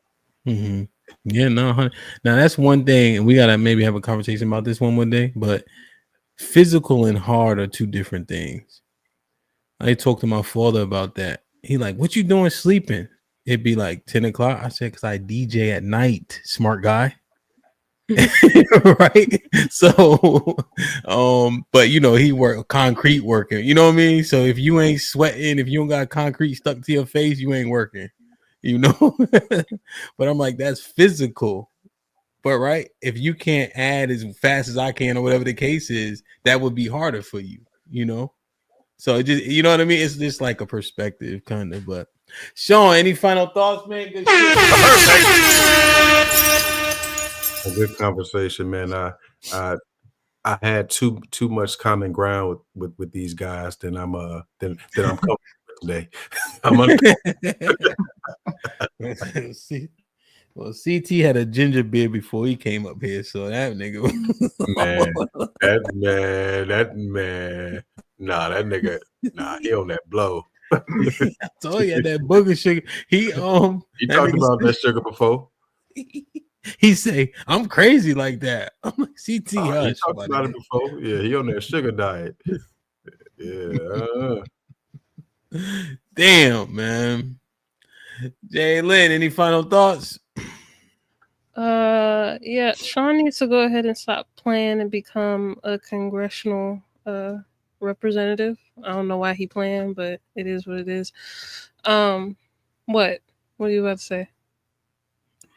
Mm-hmm. Yeah, no. Now that's one thing, and we got to maybe have a conversation about this one day, but physical and hard are two different things. I talked to my father about that. He like, what you doing sleeping? It'd be like 10 o'clock. I said, because I DJ at night, smart guy. Right. So but you know, he work concrete working, you know what I mean? So if you ain't sweating, if you don't got concrete stuck to your face, you ain't working, you know. But I'm like, that's physical. But right, if you can't add as fast as I can, or whatever the case is, that would be harder for you, you know. So it just, you know what I mean? It's just like a perspective, kind of. But Sean, any final thoughts, man? Good A good conversation, man. I had too much common ground with these guys. Then I'm comfortable today. I'm See, well, CT had a ginger beard before he came up here, so that nigga, that man, nah, that nigga, nah, he on that blow. I told you, that booger sugar. He talked about that sugar before. He say, I'm crazy like that. I'm like, CT, he hush, talked about it before. Yeah, he on that sugar diet. Yeah. Damn, man. Jay Lynn, any final thoughts? Yeah, Sean needs to go ahead and stop playing and become a congressional representative. I don't know why he playing, but it is what it is. What are you about to say?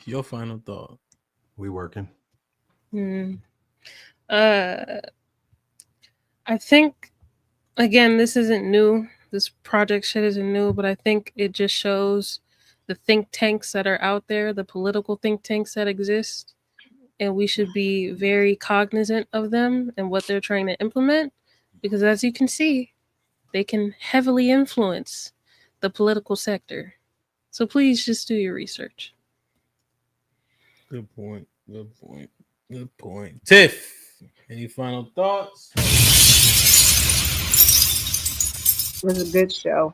Your final thought. We working. I think, again, this isn't new. This project shit isn't new, but I think it just shows the think tanks that are out there, the political think tanks that exist, and we should be very cognizant of them and what they're trying to implement, because as you can see, they can heavily influence the political sector. So please just do your research. Good point. Tiff, any final thoughts? It was a good show.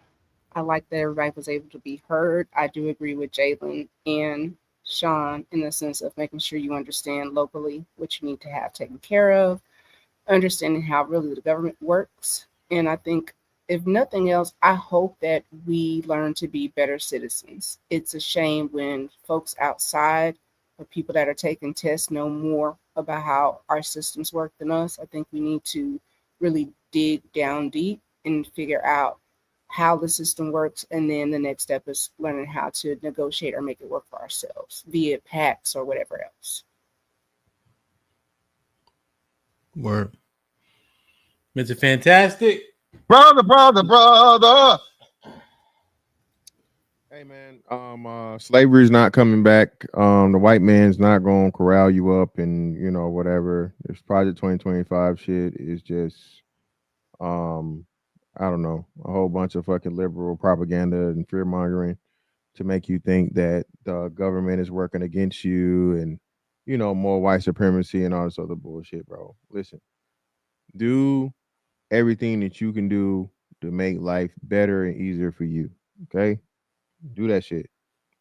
I like that everybody was able to be heard. I do agree with Jalen and Sean in the sense of making sure you understand locally what you need to have taken care of, understanding how really the government works. And I think, if nothing else, I hope that we learn to be better citizens. It's a shame when folks outside or people that are taking tests know more about how our systems work than us. I think we need to really dig down deep and figure out how the system works. And then the next step is learning how to negotiate or make it work for ourselves via PACs or whatever else. Word. Mr. Fantastic. Brother. Hey man, slavery is not coming back. The white man's not gonna corral you up and whatever. This Project 2025 shit is just I don't know, a whole bunch of fucking liberal propaganda and fear mongering to make you think that the government is working against you and more white supremacy and all this other bullshit, bro. Listen, do everything that you can do to make life better and easier for you. Okay? Do that shit.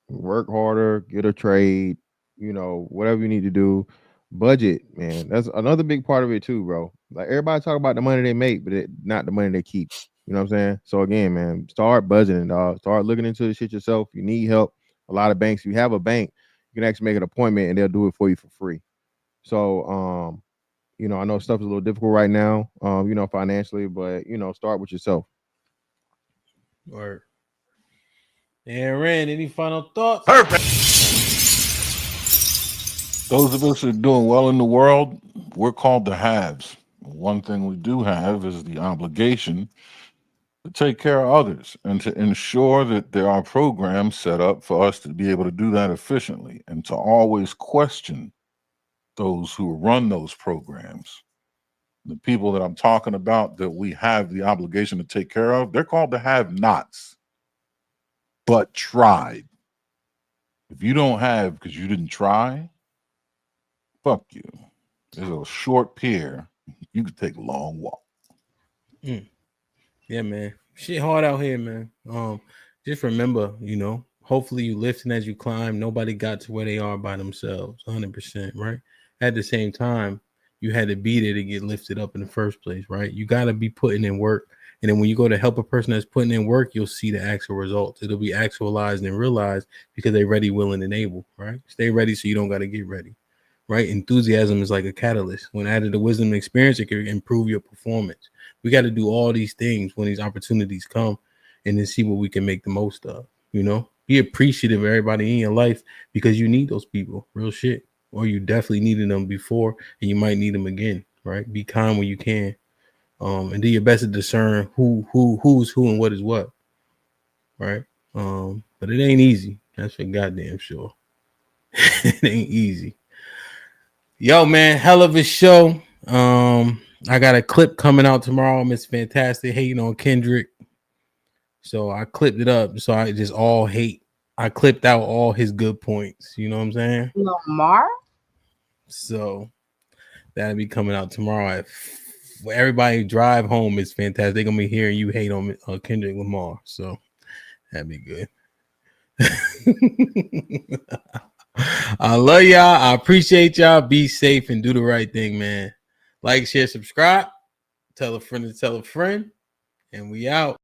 Work harder, get a trade, whatever you need to do. Budget, man. That's another big part of it too, bro. Like everybody talk about the money they make, but not the money they keep. You know what I'm saying? So again, man, start budgeting, dog. Start looking into the shit yourself. You need help. A lot of banks, if you have a bank, you can actually make an appointment and they'll do it for you for free. So I know stuff is a little difficult right now, financially, but start with yourself. Word. Aaron, any final thoughts? Perfect. Those of us who are doing well in the world, we're called the haves. One thing we do have is the obligation to take care of others and to ensure that there are programs set up for us to be able to do that efficiently and to always question those who run those programs. The people that I'm talking about that we have the obligation to take care of, they're called the have-nots, but tried. If you don't have because you didn't try, fuck you. There's a short pier. You could take a long walk. Yeah, man. Shit hard out here, man. Just remember, hopefully you lifting as you climb. Nobody got to where they are by themselves, 100%, right? At the same time, you had to be there to get lifted up in the first place, right? You got to be putting in work And then when you go to help a person that's putting in work, you'll see the actual results. It'll be actualized and realized because they're ready, willing, and able, right? Stay ready so you don't got to get ready, right? Enthusiasm is like a catalyst. When added to wisdom and experience, it can improve your performance. We got to do all these things when these opportunities come and then see what we can make the most of, you know? Be appreciative of everybody in your life because you need those people, real shit. Or you definitely needed them before and you might need them again, right? Be kind when you can. And do your best to discern who's who and what is what, right? But it ain't easy. That's for goddamn sure. It ain't easy. Yo, man, hell of a show. I got a clip coming out tomorrow. Miss Fantastic hating on Kendrick, so I clipped it up. So I just all hate. I clipped out all his good points. You know what I'm saying? Lamar. So that'll be coming out tomorrow at. Everybody drive home is fantastic. They're gonna be hearing you hate on Kendrick Lamar, so that'd be good. I love y'all. I appreciate y'all. Be safe and do the right thing, man. Like, share, subscribe. Tell a friend to tell a friend, and we out.